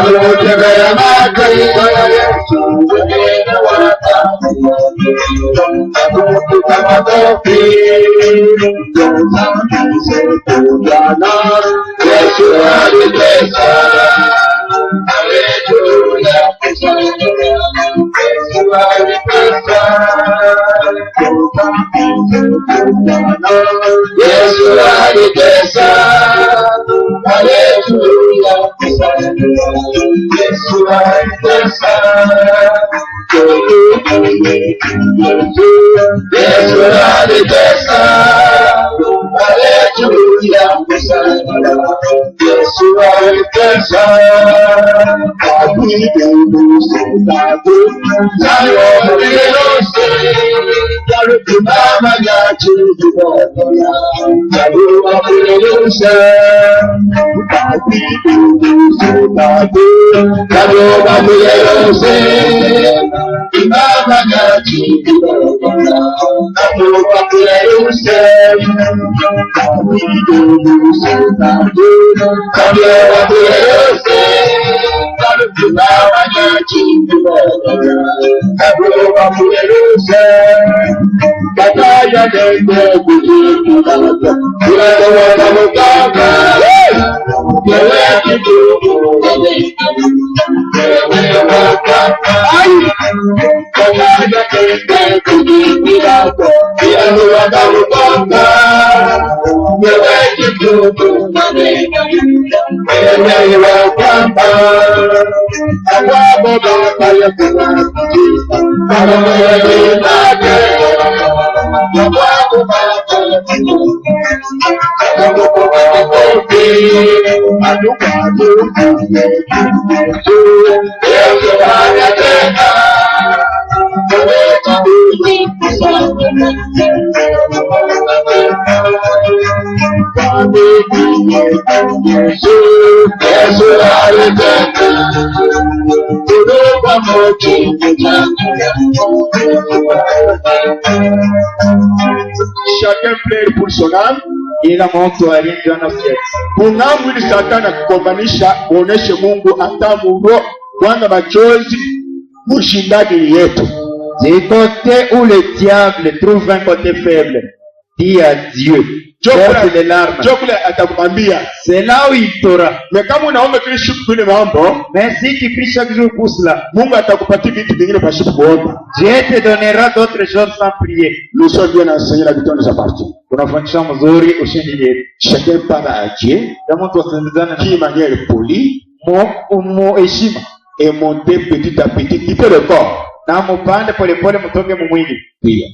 C: kukutemea mate kwa Yesu, wengine watakukokelea na kukukarabate. Yesu aliteswa. Hallelujah. Yesu alitesa. Hallelujah. Yesu alitesa. Yesu alitesa. Hallelujah.
E: Chacun plaît pour son âme.
C: Kila mtu alindwe nafsi yake.
E: Mungamu ili Satana kukombanisha muoneshe Mungu atamuno kwanga machozi mushindaji yetu.
C: Du côté où le diable trouve un côté faible, dis à Dieu. Verse les larmes. C'est là où il t'aura. Mais si tu pries chaque jour pour cela, Dieu te donnera d'autres choses sans prier.
E: Nous sommes bien enseignés, la victoire nous appartient. Chacun parle à Dieu qui manière polie et monter petit à petit, quitter le corps. Prions.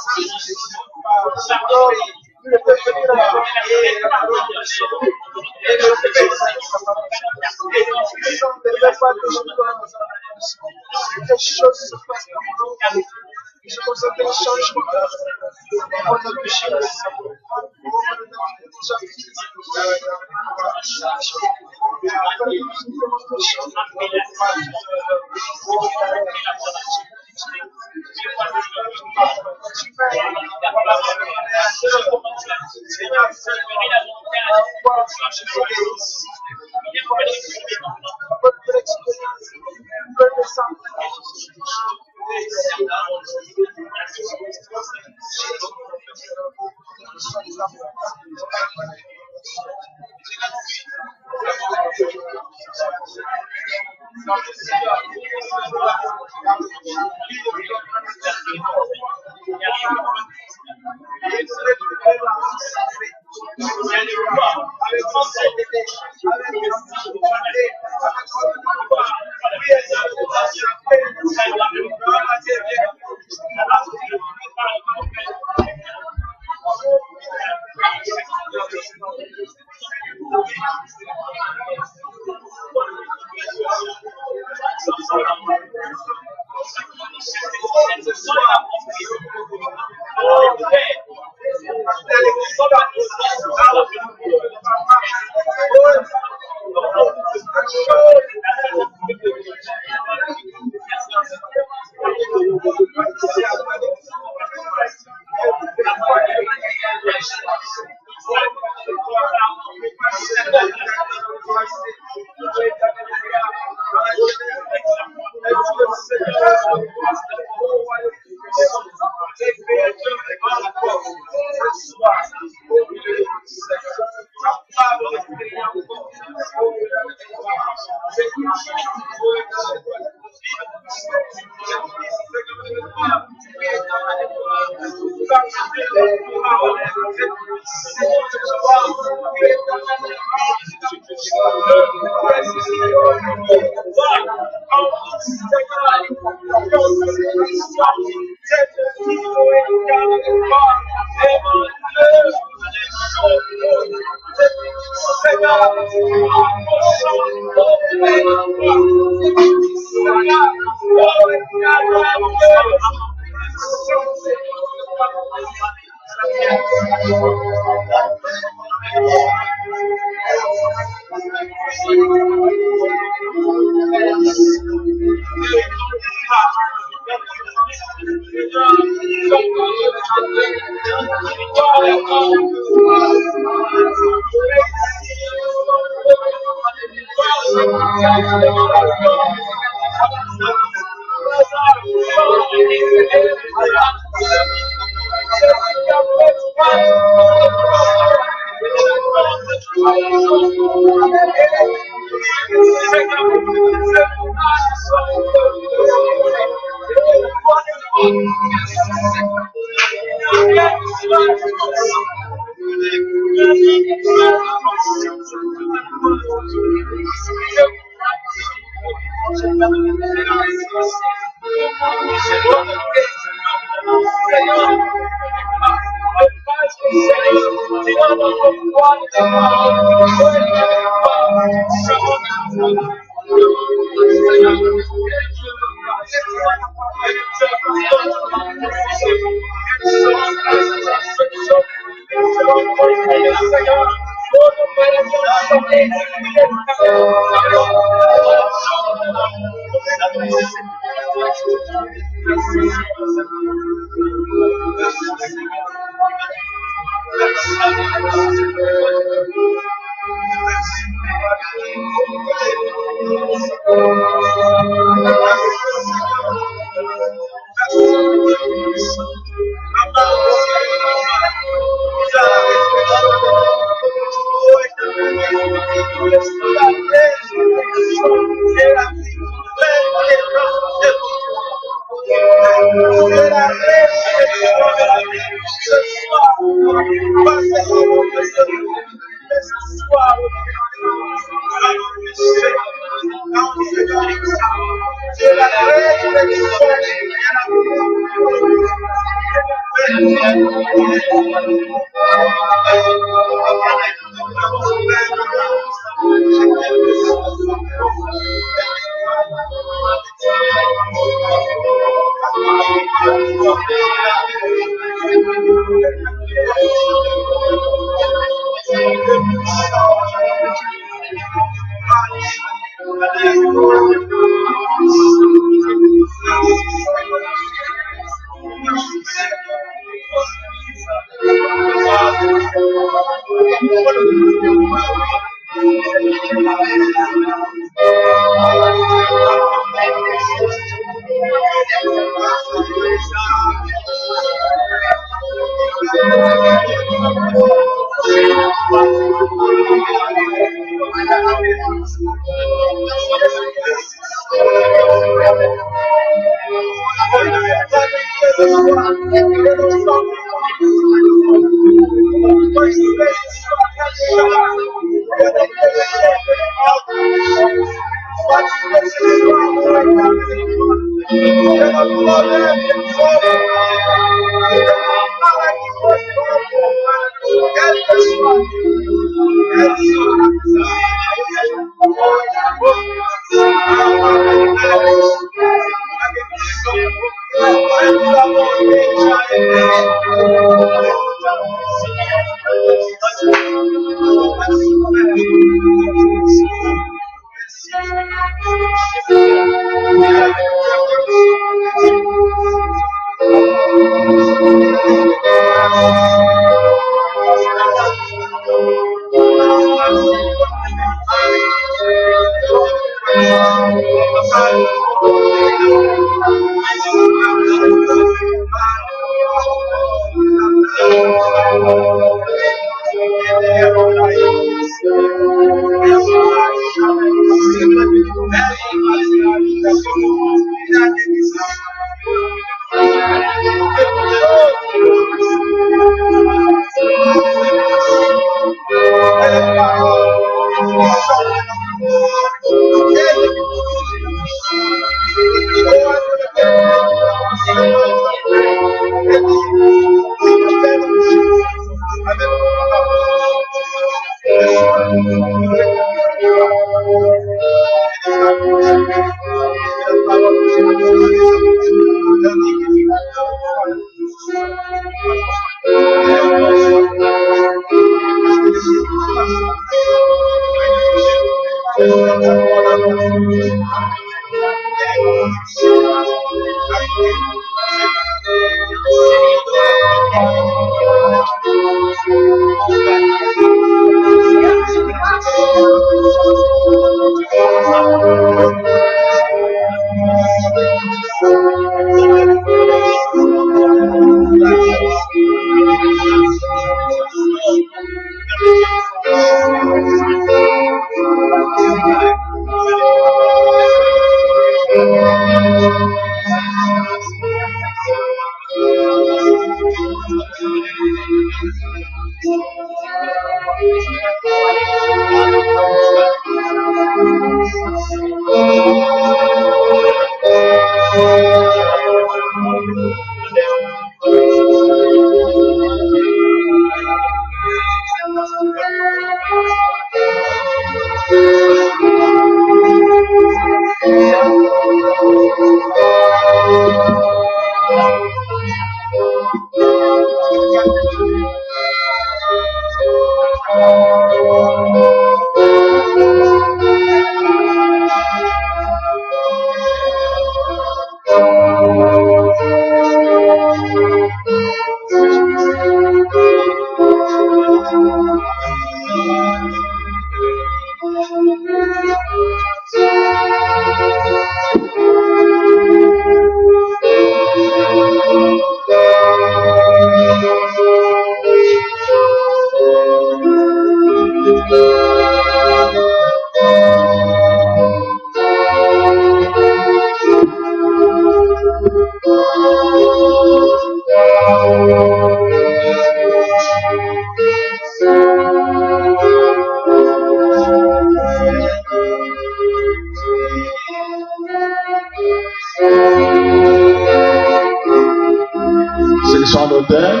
C: Sélection d'auteur,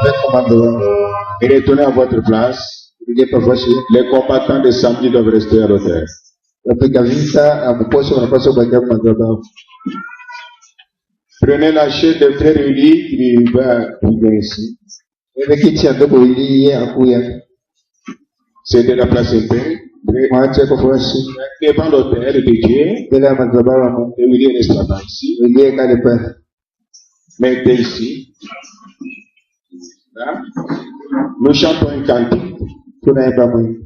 C: faites commandement et retournez à votre place. Les combattants de samedi doivent rester à l'hôtel. Prenez la chaise de frère Eli qui va venir ici. C'est de la place de paix. Devant l'hôtel de Dieu. Et Eli reste là-bas ici. Mettez ici. Là. Nous chantons un cantique.
E: tunaimba mwimbo,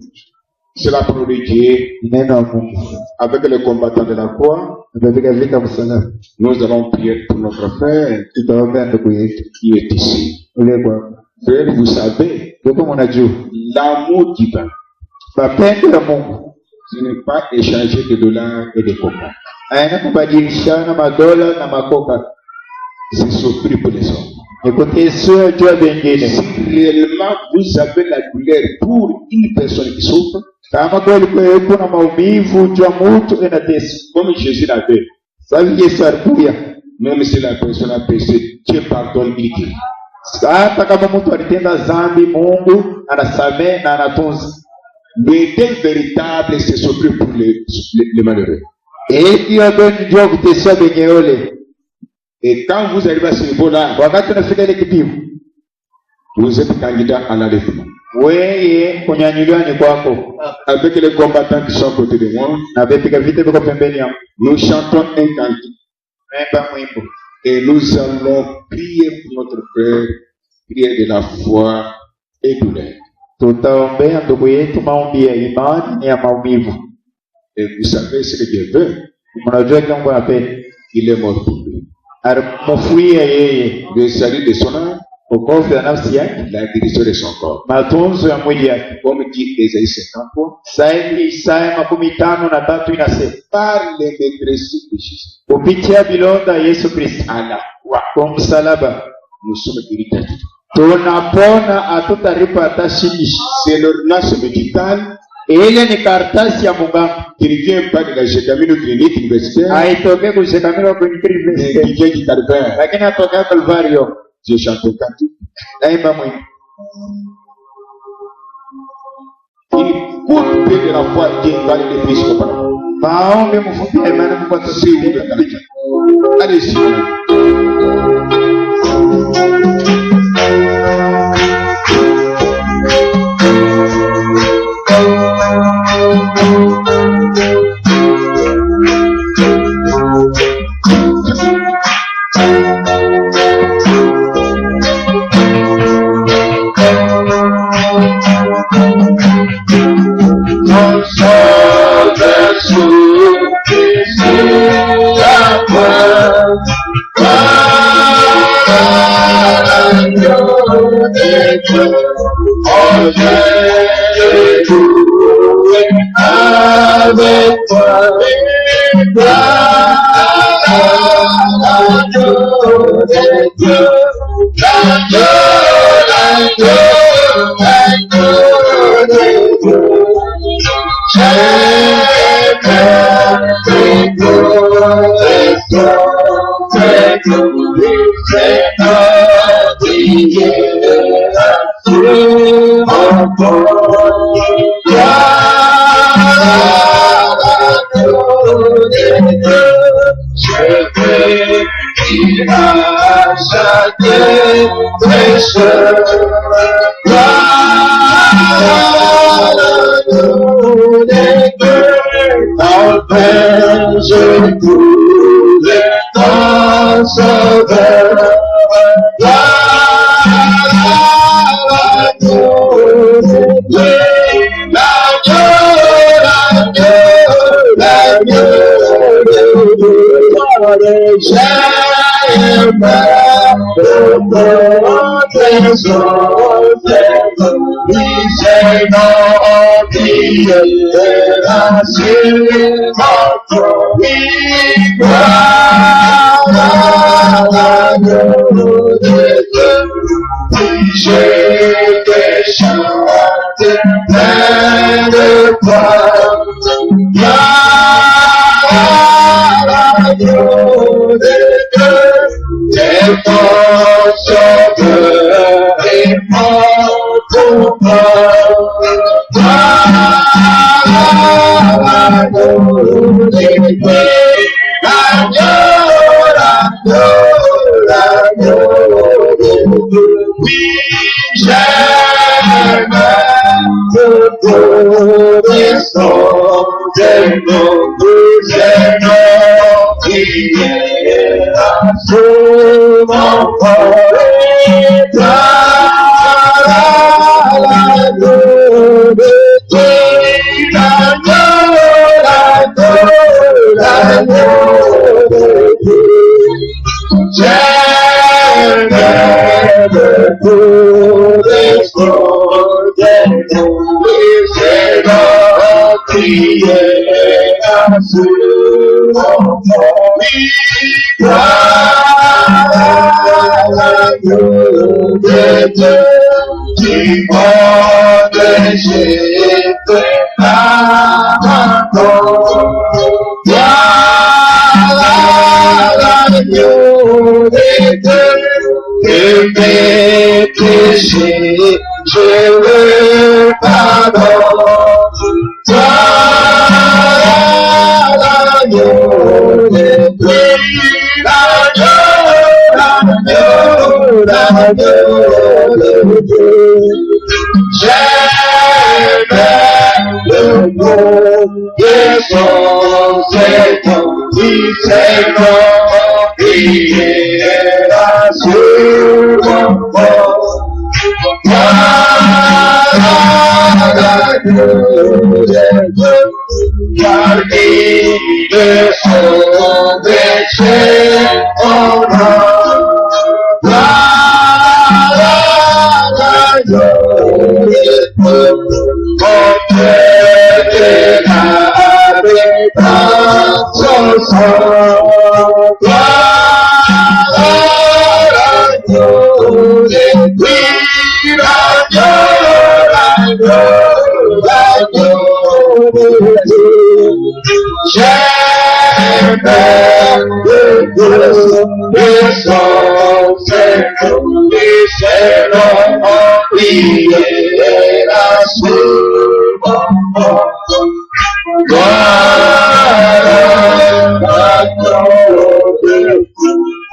C: C'est la parole de Dieu.
E: ni neno la Mungu.
C: Avec les combattants de la croix,
E: Tunapiga vita msalaba,
C: nous allons prier pour notre frère
E: tutaombea ndugu yetu
C: qui est ici.
E: ule kwa
C: Frère, vous savez,
E: tuko mnajua
C: l'amour divin,
E: mapendo ya Mungu
C: ce n'est pas échanger de dollars et de coca.
E: haina kubadilishana madola na makoka,
C: C'est souffrir pour les hommes.
E: ni kuteswa juu ya wengine.
C: Si réellement vous avez la douleur pour une personne qui souffre,
E: Kama kweli kuwepo na maumivu juu ya mtu inateswa,
C: comme Jésus l'avait,
E: sababu Yesu alikuya.
C: même si la personne a péché, Dieu pardonne, il dit.
E: Hata kama mtu alitenda dhambi, Mungu anasamehe na anatunza.
C: Le deuil véritable, c'est souffrir pour les malheureux.
E: Hiyo ndio ndio kuteswa wenyewe.
C: Et quand vous arrivez à ce niveau-là,
E: Wakati unafika ile kipimo,
C: vous êtes candidat à l'enlèvement.
E: wewe kunyanyuliwa ni kwako.
C: Avec les combattants qui sont à côté de moi,
E: Na vipiga vita viko pembeni yangu,
C: nous chantons un cantique
E: naimba mwimbo
C: et nous allons prier pour notre frère, prier de la foi et douleur.
E: tutaombea ndugu yetu, maombi ya imani ni ya maumivu.
C: Et vous savez ce que Dieu veut,
E: Mnajua kile Mungu anapenda,
C: il est mort pour lui.
E: alimfuia yeye
C: Le salut de son âme,
E: wokovu ya nafsi yake,
C: la guérison de son corps.
E: matunzo ya mwili yake.
C: Comme dit Ésaïe 53,
E: Saidi Isaya 53 inasema,
C: par les maîtresses de Jésus,
E: kupitia vilonda Yesu Kristo
C: à la croix,
E: kwa msalaba
C: nous sommes guéris d'être.
E: tunapona, hatutalipa hata shilingi.
C: C'est l'ordonnance médicale
E: Ile ni karatasi ya muganga,
C: qui ne vient pas de la Gécamine clinique universitaire,
E: haitokee kushikamiliwa kwenye
C: mais qui
E: Kristo,
C: vient du Calvaire.
E: lakini atokea Kalvario.
C: Dieu chante un cantique.
E: Naimba mwimbo
C: Il coûte peu de la foi, Dieu va les prises comme ça.
E: maombi mfupi ya imani, Mungu
C: Si vous
E: atasikia.
C: le cantique. Allez-y.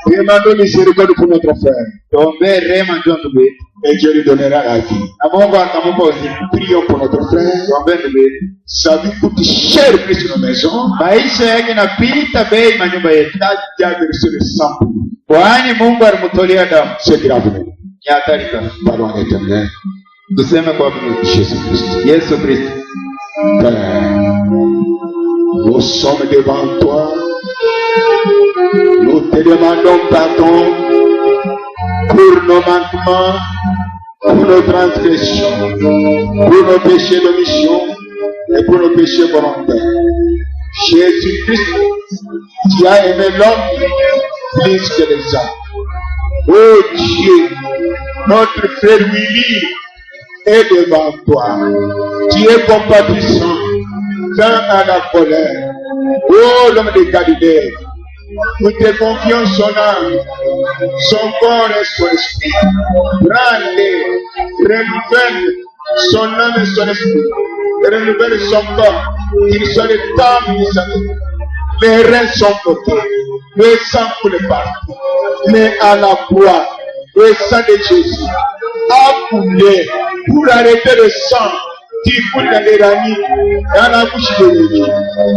C: Demandons miséricorde pour notre frère. Et Dieu lui donnera la vie. Prions pour notre frère. Sa vie coûte cher plus sur nos maisons. Dieu a versé le sang. C'est grave. Pardon éternel. Jésus-Christ. Père, nous sommes devant toi. Nous te demandons pardon pour nos manquements, pour nos transgressions, pour nos péchés d'omission et pour nos péchés volontaires. Jésus-Christ, tu as aimé l'homme plus que les hommes. Oh Dieu, notre frère Willy est devant toi. Tu es compatissant, lent à la colère. Oh l'homme de Galilée, nous te confions son âme, son corps et son esprit. Prends-les, renouvelle son âme et son esprit, renouvelle son corps, qu'il soit le temps de sa vie. Les reins sont bloqués, le sang coule partout, mais à la croix, le sang de Jésus a coulé pour arrêter le sang qui coule dans les ranits, dans la bouche de l'ennemi,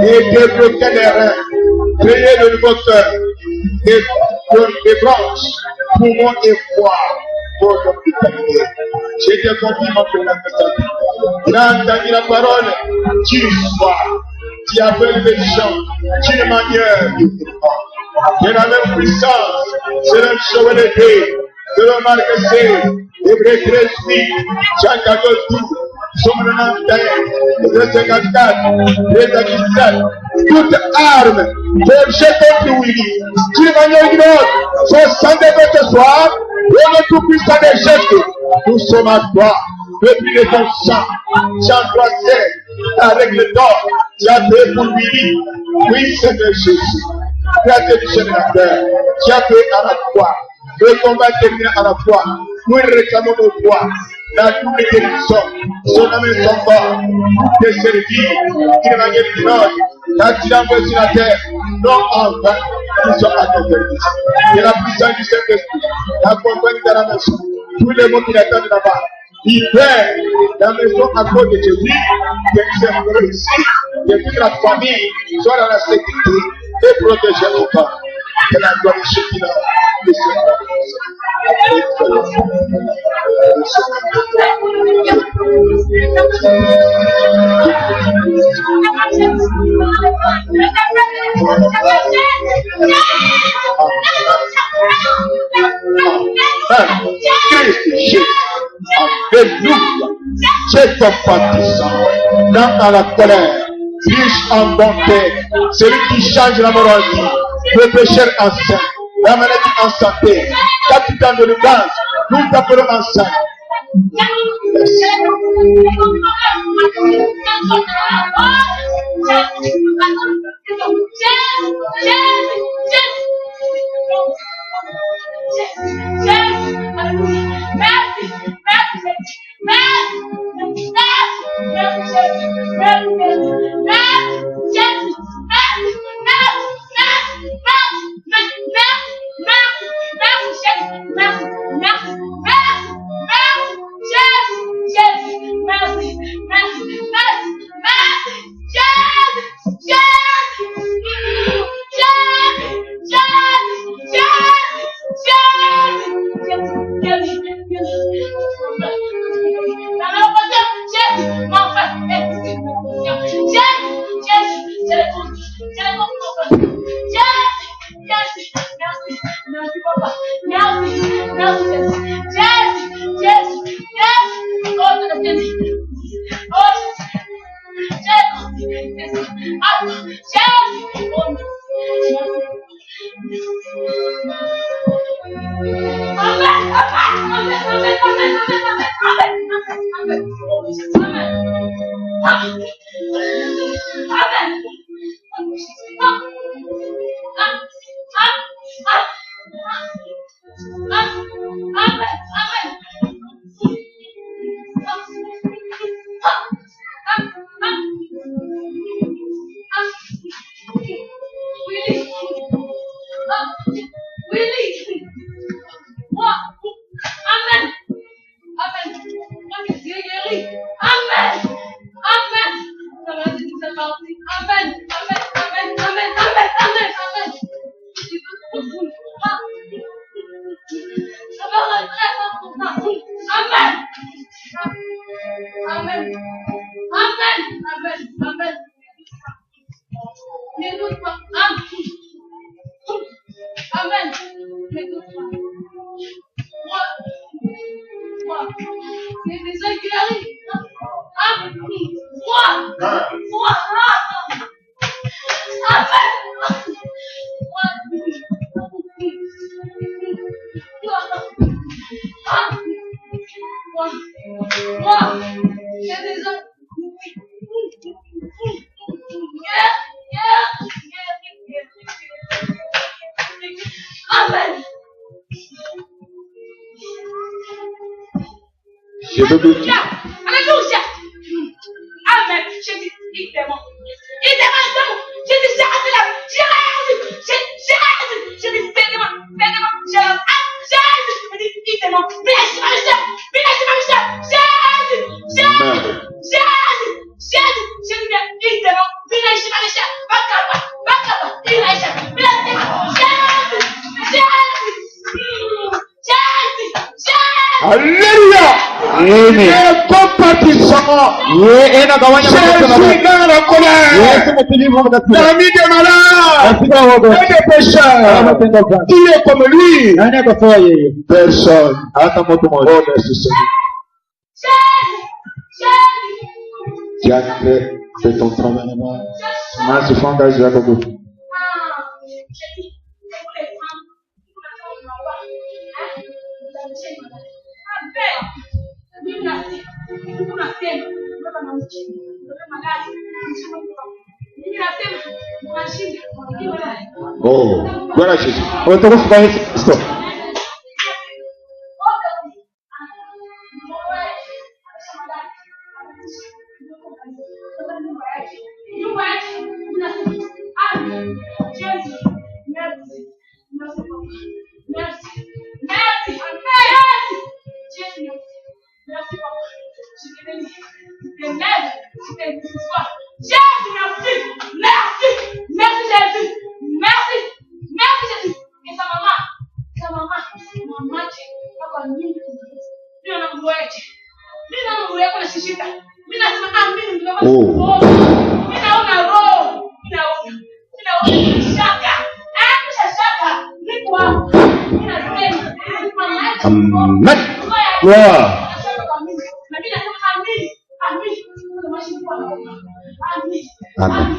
C: et débloquer les reins, créer le nouveau cœur, des branches, poumons et foie, pour l'hospitalité. Je te confie mon frère tu as entendu la parole, tu sois, tu appelles les gens d'une manière différente. De la même puissance, c'est le cheval épée, de le marquer, Hébreu 13, Jean 14, 12, Somme 91, Hébreu 54, Hébreu 17, toute arme forgée contre Willy, d'une manière ou d'une autre, son sang de ce soir, et le tout-puissant des gestes, nous sommes à toi, depuis de ton sang, Jean 3, 16, la règle d'or, tu as fait pour Willy, oui, c'est de Jésus. Tu as été du générateur, tu as fait à la croix, le combat terminé à la croix, nous réclamons nos droits, la double guérison, son âme et son corps, pour te servir d'une manière ou d'une autre, quand tu l'as envoyé sur la terre, non en vain, nous sommes à ton service. Et la puissance du Saint-Esprit, la compagnie de la maison, tous les mots qui l'attendent là-bas, libère la maison à cause de Jésus, que nous sommes ici, que toute la famille soit dans la sécurité et protéger nos corps. Que la gloire de ceux qui l'ont, le Seigneur. Christ Jésus.
E: Alléluia. C'est compatissant. Lent à la colère. Riche en bonté. Celui qui change la moralité. Le pécheur en saint. La maladie en santé. Capitaine de l'urgence. Nous t'appelons en saint. Je veux vous dire.
G: Alléluia. Amen. Je dis, il demande. Il demande. Je dis, je dis, fais-moi. Jésus, je dis, il demande.
E: Alléluia.
C: Amen.
E: Compatissant. Jésus dans la colère. L'ami des malades. Et des pécheurs. Qui est comme lui? Personne. Oh, merci Seigneur. Tu as fait ton travail là-bas. Merci Fanda Jacobo. Oh, voilà Jésus. Stop. Amen. Gloire.
C: Amen.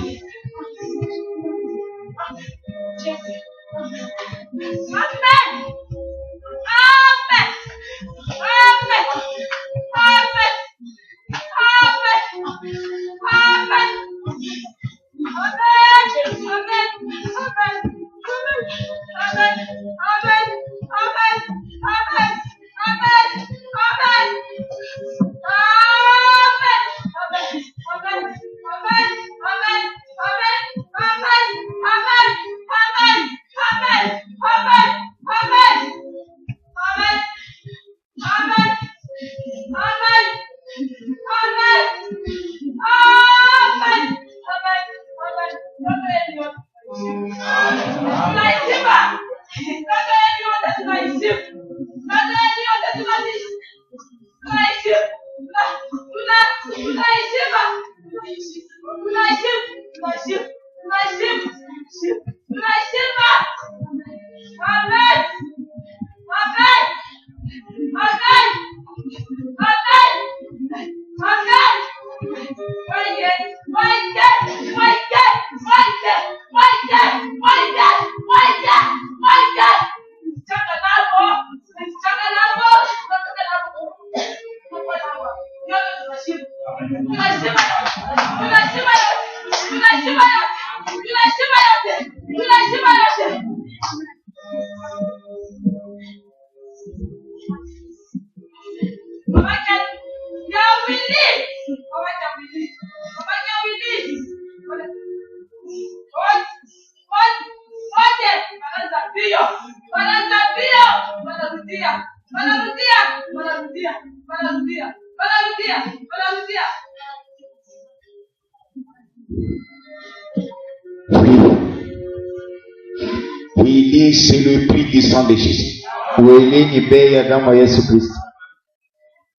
C: Oui, c'est le prix du sang de Jésus.
E: Wili ni bei ya damu ya Yesu Kristo.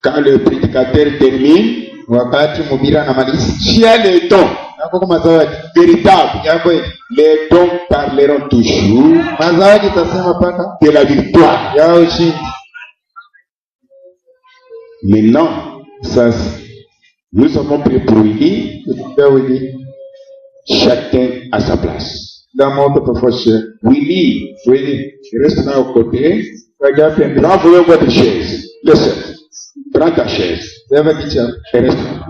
C: Quand le prédicateur termine,
E: Wakati mhubiri anamaliza,
C: s'il y a les dons
E: yako mazawadi
C: véritables,
E: ya kweli,
C: les dons parleront toujours
E: mazawadi tasema paka
C: de la victoire.
E: ya ushindi.
C: Maintenant,
E: Sasa
C: nous avons pris pour lui,
E: Dawidi
C: chacun à sa place.
E: damu tofauti.
C: Willy, reste là au côté.
E: Kaja pembe.
C: Prends votre chaise. Laisse. Prends ta chaise.
E: Beba kicha.
C: Et reste là.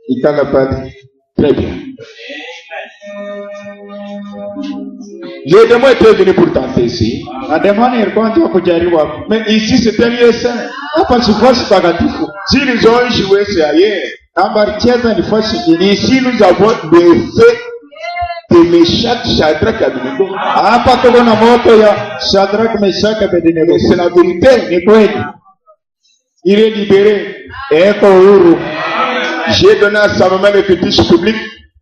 E: Ikala pale.
C: Très bien. Les démons étaient venus pour tenter ici.
E: Ademani ilikuwa ndio kujaribu hapo.
C: Mais ici, c'est un lieu saint.
E: Hapa si fasi takatifu.
C: S'ils ont joué, c'est ailleurs.
E: Kama cheza ni fasi nyingine.
C: Ici, nous avons le feu de Meshach, Shadrach, Abednego.
E: Hapa tuko na moto ya Shadrach, Meshach, Abednego.
C: C'est la vérité.
E: Ni kweli.
C: Il est libéré.
E: Eko huru.
C: J'ai donné à sa maman le fétiche public.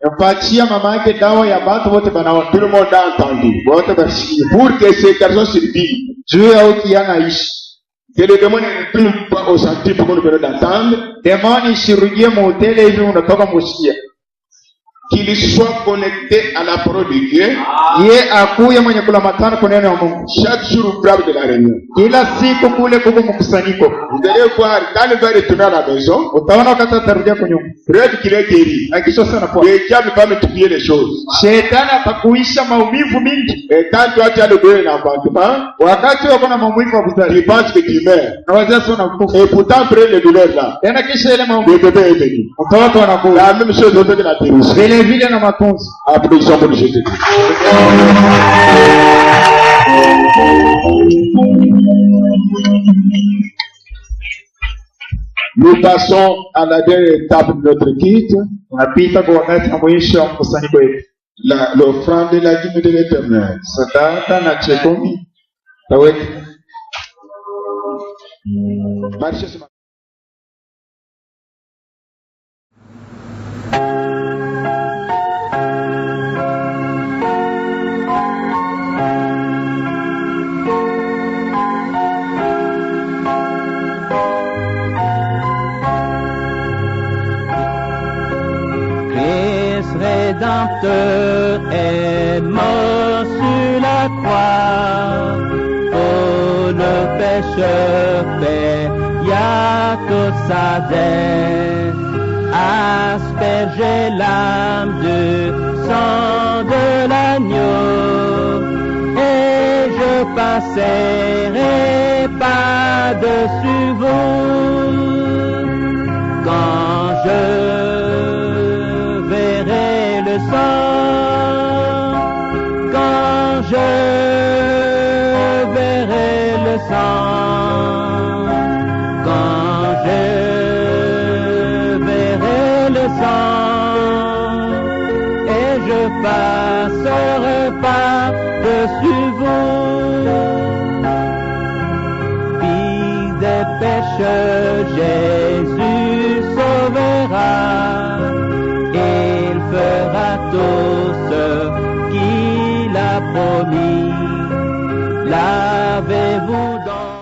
E: Mpatia mama yake dawa ya watu wote banaona.
C: Tout le monde a entendu.
E: Wote basikie.
C: Pour que ces garçons survivent.
E: Juu ya ukiana ishi.
C: Que le démon ne retourne pas au centime que nous venons d'entendre.
E: Demoni ishirudie muhoteli hivi unatoka musikia.
C: Qu'il soit connecté à la parole de Dieu.
E: Ye akuye mwenye kulamatana kwa neno ya Mungu.
C: Chaque jour au grave de la réunion.
E: Kila siku kule kuko mkusanyiko.
C: Vous allez voir, quand il va retourner à la maison,
E: Utaona wakati atarudia kwa nyumba.
C: preuve qu'il est guéri.
E: Akisha sana kwa.
C: Le diable va multiplier les choses.
E: Shetani atakuisha maumivu mingi.
C: Et quand toi tu as le besoin d'enfantement,
E: Wakati wako na maumivu wa
C: tu
E: kuzali.
C: penses que tu meurs.
E: Na wazee sana kufa.
C: Et pourtant, après les douleurs là,
E: Tena kisha ile
C: le
E: maumivu.
C: bébé est venu.
E: Mtoto anakufa.
C: La même chose que la terroriste.
E: Vile vile na matunzo.
C: Applaudissons pour Jésus. Nous passons à la dernière étape de notre guide,
E: Unapita kwa wakati wa mwisho wa mkusanyiko wetu.
C: l'offrande de la dîme de l'éternel.
E: Sadaka na chekumi. Taweka.
C: Marchez ce matin.
A: Christ rédempteur est mort sur la croix. Pour le pécheur paya toute sa dette. asperger l'âme du sang de l'agneau, et je passerai par-dessus vous. Quand je verrai le sang, quand je verrai le sang, quand je verrai le sang, et je passerai par-dessus vous. Fils des pécheurs, Jésus sauvera, il fera tout ce qu'il a promis.